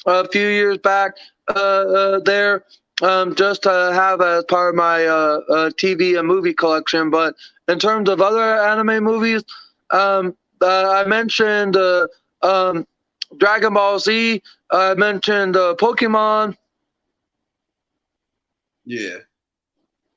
a few years back. There, just to have as part of my TV and movie collection. But in terms of other anime movies, I mentioned Dragon Ball Z. I mentioned Pokemon. Yeah.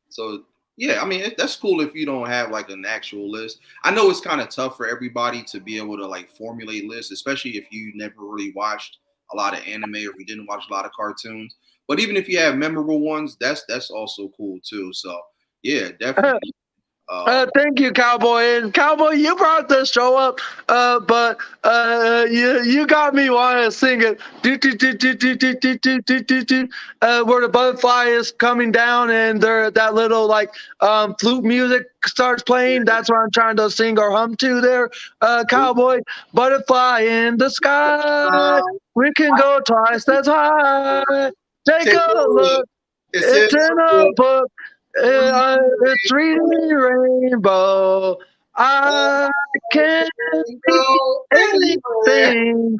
So yeah, I mean that's cool if you don't have like an actual list. I know it's kind of tough for everybody to be able to like formulate lists, especially if you never really watched a lot of anime or if you didn't watch a lot of cartoons. But even if you have memorable ones, that's also cool too. So yeah, definitely. Thank you, Cowboy. And Cowboy, you brought this show up, but you got me wanting to sing it. Where the butterfly is coming down and that little like flute music starts playing. That's what I'm trying to sing or hum to there. Cowboy, butterfly in the sky. We can go twice as high. Take a look. It's in a book. It's reading rainbow. I can't see anything.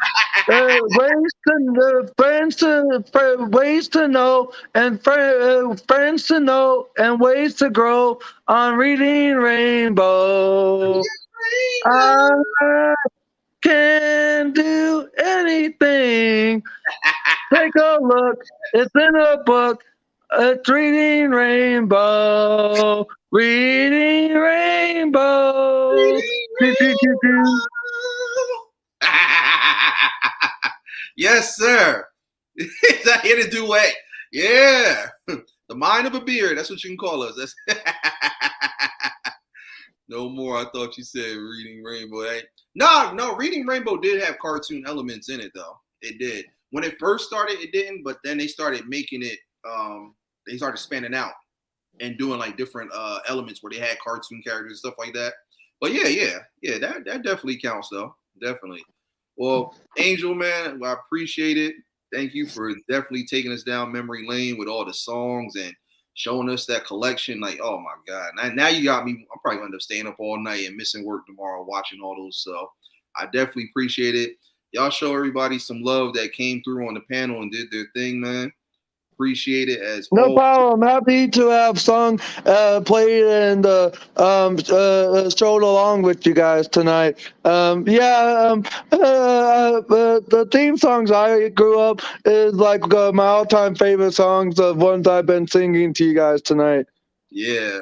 Ways to know and friends to know and ways to grow on reading rainbow. I can do anything. Take a look. It's in a book. It's reading rainbow. Reading rainbow. Yes, sir. I hit a duet. Yeah. The mind of a beard. That's what you can call us. That's No more. I thought you said Reading Rainbow. No, Reading Rainbow did have cartoon elements in it though. It did. When it first started, it didn't, but then they started making it they started spanning out and doing like different elements where they had cartoon characters and stuff like that. But yeah, that definitely counts though. Definitely. Well, Angel man, I appreciate it. Thank you for definitely taking us down memory lane with all the songs and showing us that collection. Like, oh my God. Now you got me. I'm probably gonna end up staying up all night and missing work tomorrow watching all those. So I definitely appreciate it. Y'all show everybody some love that came through on the panel and did their thing, man. Appreciate it as No always. problem. Happy to have sung, played, and strolled along with you guys tonight. The theme songs I grew up is like my all-time favorite songs of ones I've been singing to you guys tonight. Yeah,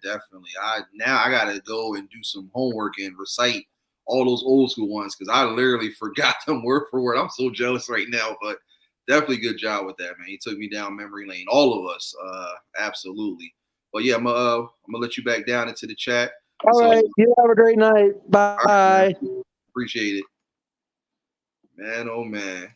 definitely. I gotta go and do some homework and recite all those old school ones because I literally forgot them word for word. I'm so jealous right now, but definitely good job with that, man. He took me down memory lane. All of us, absolutely. But yeah, I'm gonna let you back down into the chat. All So, right. You have a great night. all right, Bye. man. Appreciate it, man. Oh man,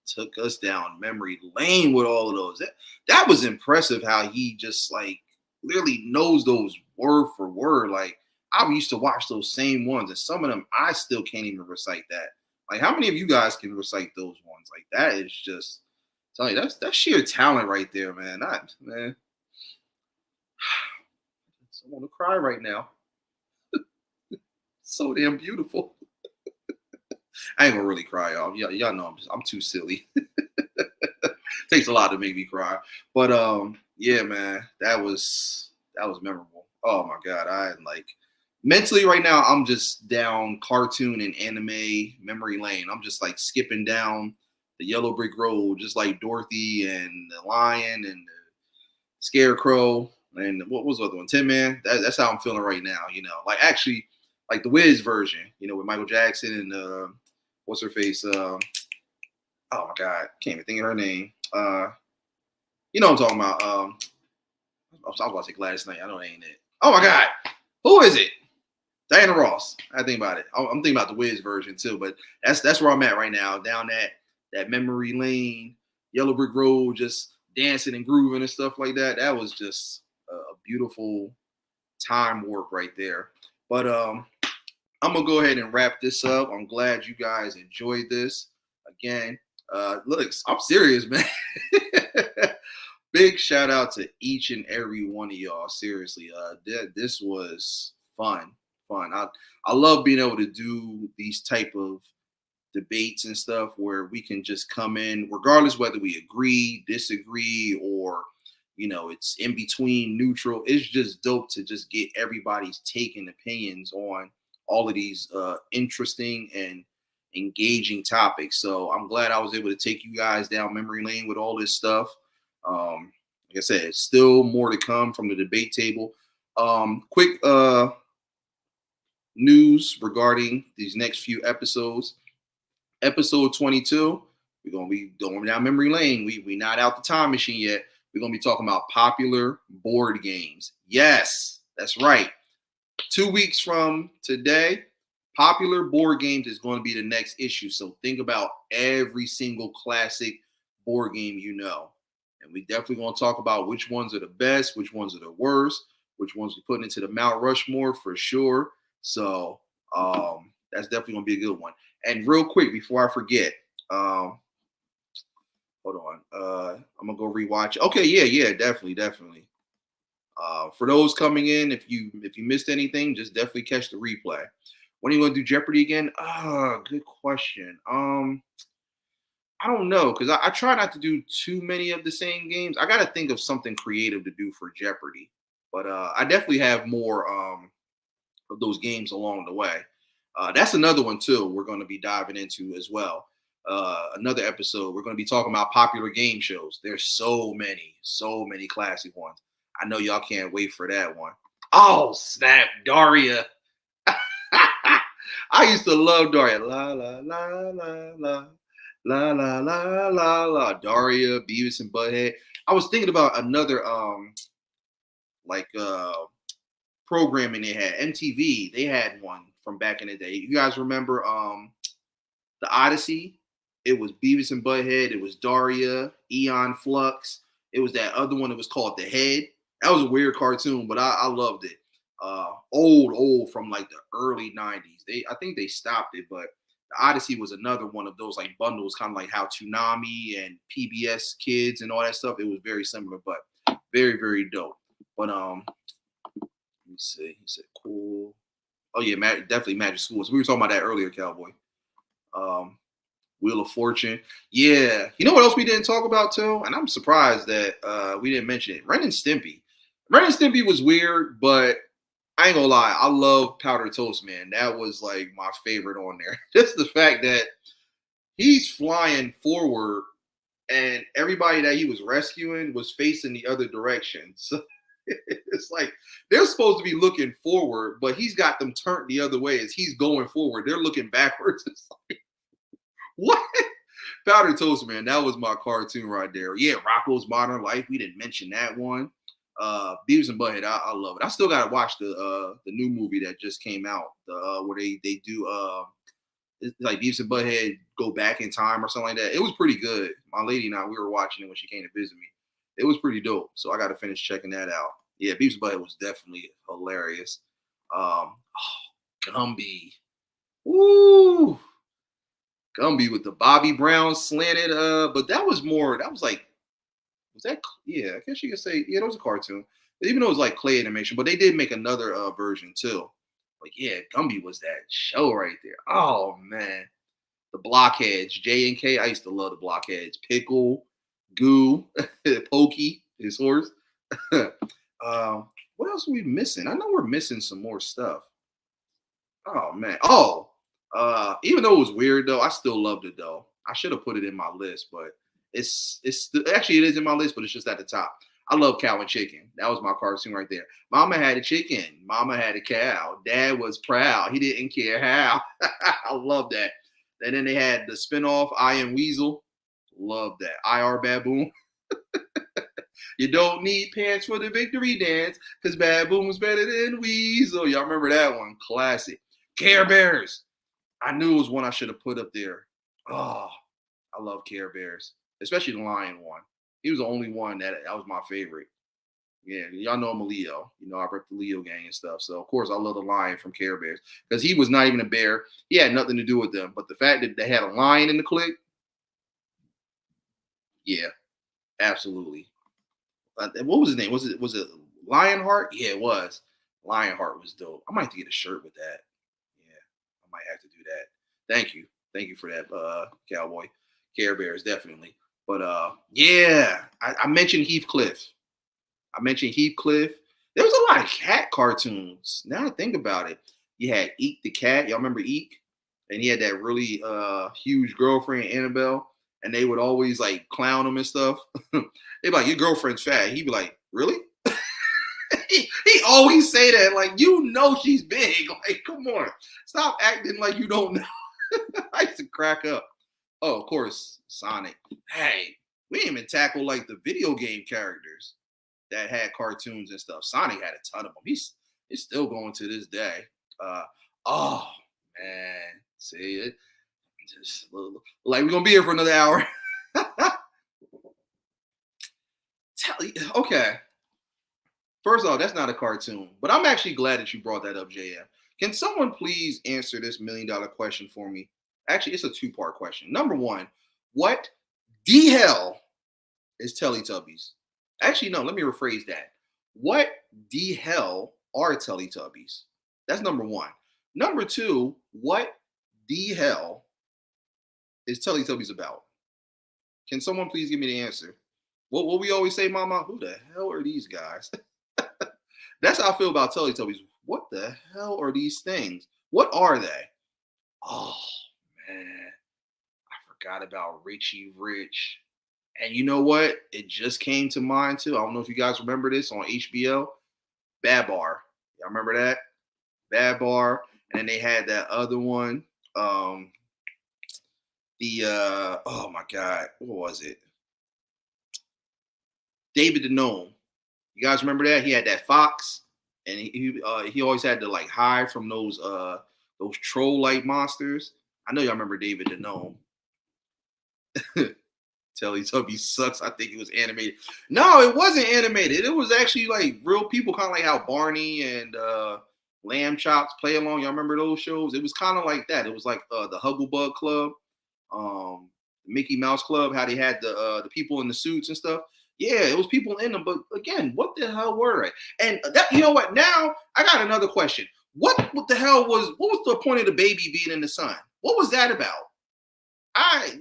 took us down memory lane with all of those. That was impressive how he just like literally knows those word for word. Like I used to watch those same ones, and some of them I still can't even recite that. Like how many of you guys can recite those ones? Like that is just tell you that's sheer talent right there, man. Man, I want to cry right now. So damn beautiful. I ain't gonna really cry, y'all. Y'all know I'm too silly. Takes a lot to make me cry. But yeah, man, that was memorable. Oh my god, I like mentally right now. I'm just down cartoon and anime memory lane. I'm just like skipping down the yellow brick road, just like Dorothy and the lion and the scarecrow and what was the other one? Tin Man. That's how I'm feeling right now. You know, like actually, like the Wiz version. You know, with Michael Jackson and what's her face? Oh my god, can't even think of her name. You know what I'm talking about. I was about to say Gladys Knight. I know it ain't it. Oh my god, who is it? Diana Ross. I think about it. I'm thinking about the Wiz version too, but that's where I'm at right now, down that memory lane, yellow brick road, just dancing and grooving and stuff like that. That was just a beautiful time warp right there. But I'm gonna go ahead and wrap this up. I'm glad you guys enjoyed this. Again, look, I'm serious, man. Big shout out to each and every one of y'all. Seriously, this was fun. I love being able to do these type of debates and stuff where we can just come in, regardless whether we agree, disagree, or it's in between, neutral. It's just dope to just get everybody's take and opinions on all of these interesting and engaging topics. So I'm glad I was able to take you guys down memory lane with all this stuff. Like I said, still more to come from the debate table. Quick news regarding these next few episodes. Episode 22, we're gonna be going down memory lane. We not out the time machine yet. We're gonna be talking about popular board games. Yes, that's right. 2 weeks from today, popular board games is going to be the next issue. So think about every single classic board game you know. And we definitely going to talk about which ones are the best, which ones are the worst, which ones we're putting into the Mount Rushmore for sure. So that's definitely going to be a good one. And real quick, before I forget, hold on. I'm going to go rewatch. Okay, yeah, definitely. For those coming in, if you missed anything, just definitely catch the replay. When are you going to do Jeopardy again? Good question. I don't know, because I try not to do too many of the same games. I got to think of something creative to do for Jeopardy. But I definitely have more of those games along the way. That's another one, too, we're going to be diving into as well. Another episode, we're going to be talking about popular game shows. There's so many classic ones. I know y'all can't wait for that one. Oh, snap, Daria. I used to love Daria. La, la, la, la, la. La la la la la. Daria, Beavis and Butthead. I was thinking about another programming they had. MTV, they had one from back in the day. You guys remember the Odyssey? It was Beavis and Butthead. It was Daria, Eon Flux. It was that other one that was called The Head. That was a weird cartoon, but I loved it. Old from like the early 90s. I think they stopped it, but the Odyssey was another one of those like bundles, kind of like how Toonami and PBS Kids and all that stuff. It was very similar, but very, very dope. But let me see. He said cool. Oh yeah, definitely Magic Schools. We were talking about that earlier, Cowboy. Wheel of Fortune. Yeah. You know what else we didn't talk about too? And I'm surprised that we didn't mention it. Ren and Stimpy. Ren and Stimpy was weird, but I ain't gonna lie. I love Powder Toast Man. That was like my favorite on there. Just the fact that he's flying forward and everybody that he was rescuing was facing the other direction. So it's like they're supposed to be looking forward, but he's got them turned the other way as he's going forward. They're looking backwards. It's like, what? Powder Toast Man, that was my cartoon right there. Yeah, Rocko's Modern Life. We didn't mention that one. Beavis and Butthead, I love it. I still gotta watch the new movie that just came out. Where they do it's like Beavis and Butthead go back in time or something like that. It was pretty good. My lady and I, we were watching it when she came to visit me. It was pretty dope. So I got to finish checking that out. Yeah, Beavis and Butthead was definitely hilarious. Gumby. Woo! Gumby with the Bobby Brown slanted. But that was like, was that? Yeah, I guess you could say, yeah, that was a cartoon. Even though it was like clay animation, but they did make another version too. But yeah, Gumby was that show right there. Oh man, the Blockheads, J and K. I used to love the Blockheads. Pickle, Goo, Pokey, his horse. What else are we missing? I know we're missing some more stuff. Oh man. Oh, even though it was weird though, I still loved it though. I should have put it in my list, but it's actually it is in my list, but it's just at the top. I love Cow and Chicken. That was my cartoon right there. Mama had a chicken. Mama had a cow. Dad was proud. He didn't care how. I love that. And then they had the spinoff, I Am Weasel. Love that. IR Baboon. You don't need pants for the victory dance because Baboon's better than Weasel. Y'all remember that one? Classic. Care Bears. I knew it was one I should have put up there. Oh, I love Care Bears, especially the lion one. He was the only one that was my favorite. Yeah, y'all know I'm a Leo. You know, I rep the Leo gang and stuff. So, of course, I love the lion from Care Bears because he was not even a bear. He had nothing to do with them. But the fact that they had a lion in the clique, yeah, absolutely. What was his name? Was it Lionheart? Yeah, it was. Lionheart was dope. I might have to get a shirt with that. Yeah, I might have to do that. Thank you for that, Cowboy. Care Bears, definitely. But yeah, I mentioned Heathcliff. There was a lot of cat cartoons. Now I think about it. You had Eek the cat. Y'all remember Eek? And he had that really huge girlfriend, Annabelle. And they would always like clown him and stuff. They'd be like, your girlfriend's fat. He'd be like, really? he always say that. Like, you know she's big. Like, come on. Stop acting like you don't know. I used to crack up. Oh, of course, Sonic. Hey, we didn't even tackle like the video game characters that had cartoons and stuff. Sonic had a ton of them. He's still going to this day. Oh man, see it. Just like we're gonna be here for another hour. Okay. First off, that's not a cartoon, but I'm actually glad that you brought that up, JM. Can someone please answer this $1 million question for me? Actually, it's a two-part question. Number one, what the hell is Teletubbies? Actually, no, let me rephrase that. What the hell are Teletubbies? That's number one. Number two, what the hell is Teletubbies about? Can someone please give me the answer? What we always say, Mama? Who the hell are these guys? That's how I feel about Teletubbies. What the hell are these things? What are they? Oh, man. I forgot about Richie Rich. And you know what? It just came to mind, too. I don't know if you guys remember this on HBO. Babar. Y'all remember that? Babar. And then they had that other one. Oh, my God. What was it? David the Gnome. You guys remember that? He had that fox, and he always had to like hide from those troll like monsters. I know y'all remember David the Gnome. Teletubbies sucks. I think it was animated. No, it wasn't animated. It was actually like real people, kind of like how Barney and Lamb Chops play along. Y'all remember those shows? It was kind of like that. It was like the Hugglebug Club, Mickey Mouse Club. How they had the people in the suits and stuff. Yeah, it was people in them. But again, what the hell were they? And that, you know what? Now I got another question. What the hell was? What was the point of the baby being in the sun? What was that about? I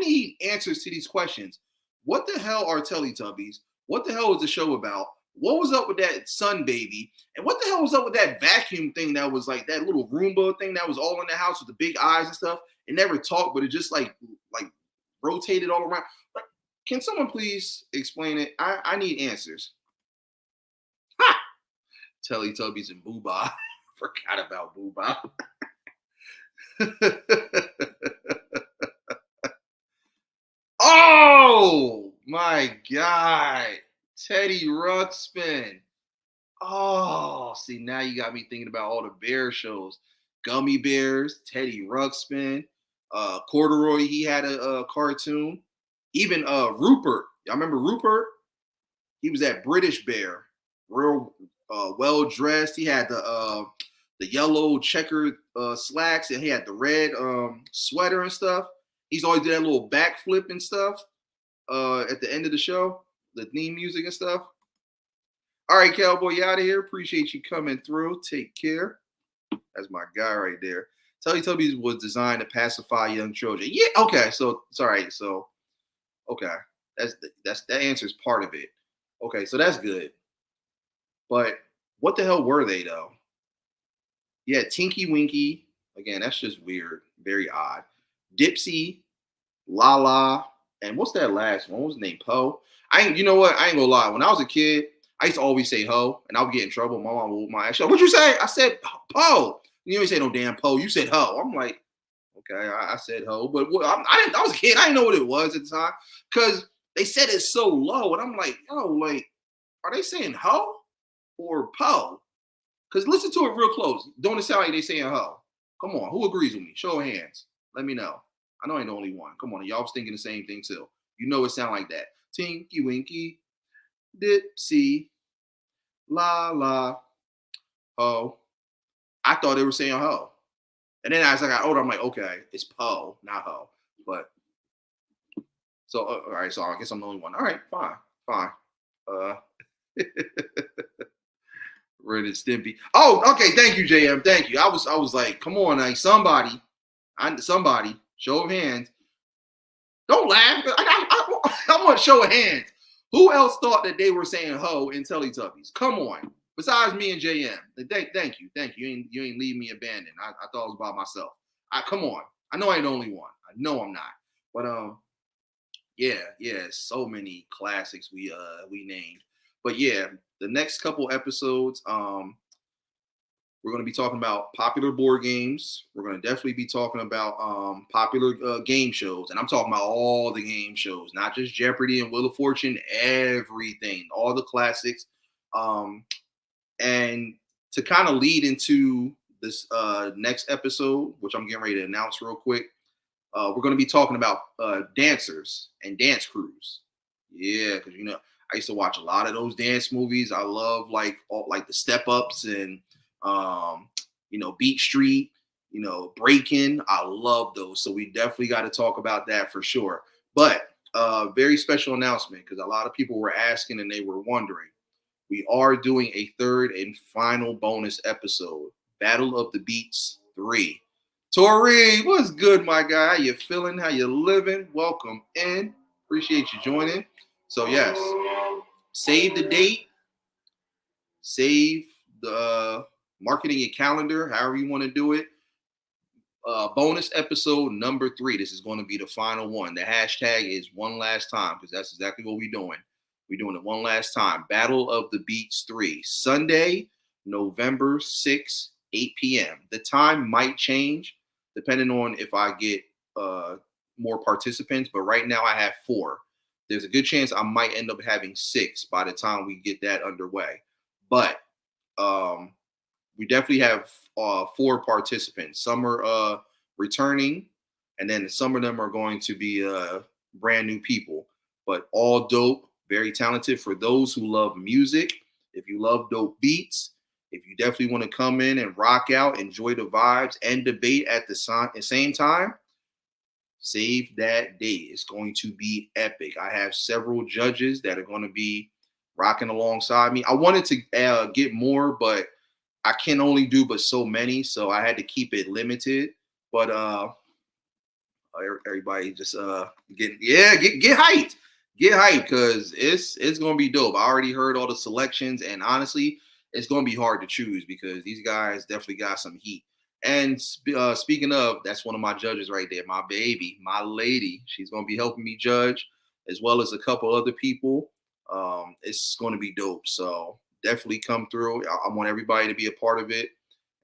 need answers to these questions. What the hell are Teletubbies? What the hell was the show about? What was up with that sun baby? And what the hell was up with that vacuum thing that was like that little Roomba thing that was all in the house with the big eyes and stuff? It never talked, but it just like rotated all around. Like, can someone please explain it? I need answers. Ha! Teletubbies and Boo-Bah. Forgot about Boo-Bah. Oh my God, Teddy Ruxpin. Oh, see, now you got me thinking about all the bear shows. Gummy Bears, Teddy Ruxpin, Corduroy, he had a cartoon. Even Rupert. Y'all remember Rupert? He was that British bear, real well dressed. He had the yellow checkered slacks, and he had the red sweater and stuff. He's always did that little backflip and stuff at the end of the show, the theme music and stuff. All right, Cowboy, you out of here. Appreciate you coming through. Take care. That's my guy right there. Teletubbies was designed to pacify young children. Yeah, okay. So sorry. So okay, that answers part of it. Okay, so that's good. But what the hell were they though? Yeah, Tinky Winky. Again, that's just weird. Very odd. Dipsy, Lala, and what's that last one? What was his name? Poe. You know what? I ain't gonna lie. When I was a kid, I used to always say ho, and I would get in trouble. My mom would whoop my ass. What'd you say? I said Poe. You ain't say no damn Poe. You said ho. I'm like, okay, I said ho, but I was a kid. I didn't know what it was at the time because they said it so low, and I'm like, yo, like, are they saying ho or Poe? Because listen to it real close. Don't it sound like they saying ho? Come on, who agrees with me? Show of hands. Let me know. I know I ain't the only one. Come on, y'all was thinking the same thing too. You know it sound like that. Tinky Winky, Dipsy, La La, Ho. I thought they were saying ho. And then as I got older, I'm like, okay, it's Poe, not ho. But so all right, so I guess I'm the only one. All right, fine. Ren and Stimpy. Oh, okay, thank you, JM. Thank you. I was like, come on, like somebody, show of hands. Don't laugh. I want show of hands. Who else thought that they were saying ho in Teletubbies? Come on. Besides me and JM. Thank you. You ain't leave me abandoned. I thought it was by myself. Come on. I know I ain't the only one. I know I'm not. But yeah, so many classics we named. But yeah, the next couple episodes, we're going to be talking about popular board games. We're going to definitely be talking about popular game shows. And I'm talking about all the game shows, not just Jeopardy and Wheel of Fortune, everything, all the classics. And to kind of lead into this next episode, which I'm getting ready to announce real quick, we're going to be talking about dancers and dance crews. Yeah, because, you know, I used to watch a lot of those dance movies. I love like the Step Ups and Beat Street, Breaking. I love those. So we definitely got to talk about that for sure. But very special announcement because a lot of people were asking and they were wondering. We are doing a third and final bonus episode, Battle of the Beats 3. Tori, what's good, my guy? How you feeling? How you living? Welcome in. Appreciate you joining. So yes, save the date, save the marketing your calendar, however you want to do it. Bonus episode number 3. This is going to be the final one. The hashtag is one last time because that's exactly what we're doing. We're doing it one last time. Battle of the Beats 3. Sunday, November 6th, 8 p.m. The time might change depending on if I get more participants, but right now I have 4. There's a good chance I might end up having 6 by the time we get that underway. But We definitely have 4 participants. Some are returning, and then some of them are going to be brand new people, but all dope, very talented. For those who love music, if you love dope beats, if you definitely want to come in and rock out, enjoy the vibes, and debate at the same time, save that date. It's going to be epic. I have several judges that are going to be rocking alongside me. I wanted to get more, but I can only do but so many, so I had to keep it limited. But everybody just get hyped. Get hyped, because it's gonna be dope. I already heard all the selections, and honestly, it's gonna be hard to choose because these guys definitely got some heat. And speaking of, that's one of my judges right there, my baby, my lady. She's gonna be helping me judge, as well as a couple other people. It's gonna be dope. So definitely come through. I want everybody to be a part of it,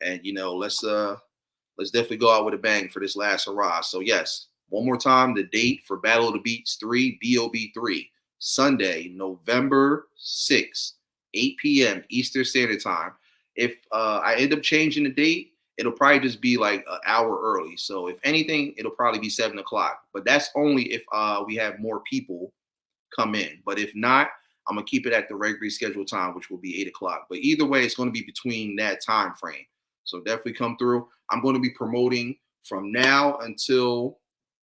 and let's definitely go out with a bang for this last hurrah. So yes, one more time, the date for Battle of the Beats 3, BOB3, Sunday, November 6th, 8 p.m. Eastern Standard Time. If I end up changing the date, it'll probably just be like an hour early. So if anything, it'll probably be 7 o'clock. But that's only if we have more people come in. But if not, I'm gonna keep it at the regularly scheduled time, which will be 8 o'clock. But either way, it's going to be between that time frame. So definitely come through. I'm going to be promoting from now until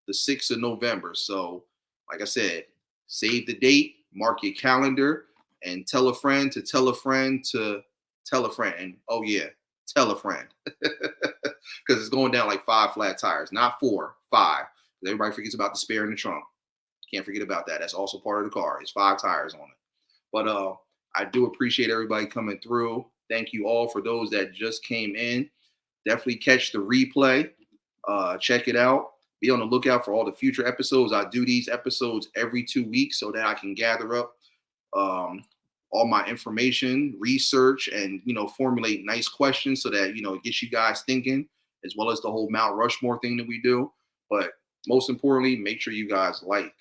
the 6th of November. So like I said, save the date, mark your calendar, and tell a friend to tell a friend to tell a friend. And oh yeah, tell a friend. Because it's going down like 5 flat tires, not 4, 5. Everybody forgets about the spare in the trunk. Can't forget about that. That's also part of the car. It's 5 tires on it. But I do appreciate everybody coming through. Thank you all for those that just came in. Definitely catch the replay. Check it out. Be on the lookout for all the future episodes. I do these episodes every 2 weeks so that I can gather up all my information, research, and formulate nice questions so that it gets you guys thinking, as well as the whole Mount Rushmore thing that we do. But most importantly, make sure you guys like,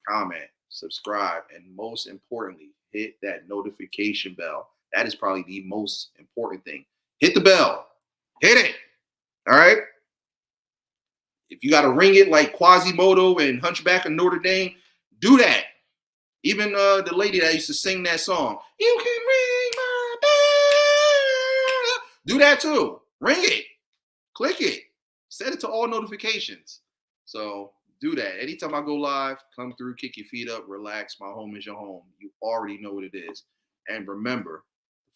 comment, subscribe, and most importantly, hit that notification bell. That is probably the most important thing. Hit the bell. Hit it. All right. If you got to ring it like Quasimodo and Hunchback of Notre Dame, do that. Even the lady that used to sing that song, you can ring my bell. Do that too. Ring it. Click it. Set it to all notifications. So do that. Anytime I go live, come through, kick your feet up, relax. My home is your home. You already know what it is. And remember,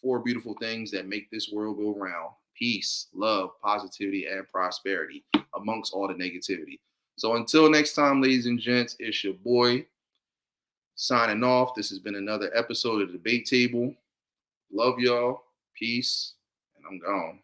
4 beautiful things that make this world go round: peace, love, positivity, and prosperity amongst all the negativity. So until next time, ladies and gents, it's your boy signing off. This has been another episode of the Debate Table. Love y'all. Peace. And I'm gone.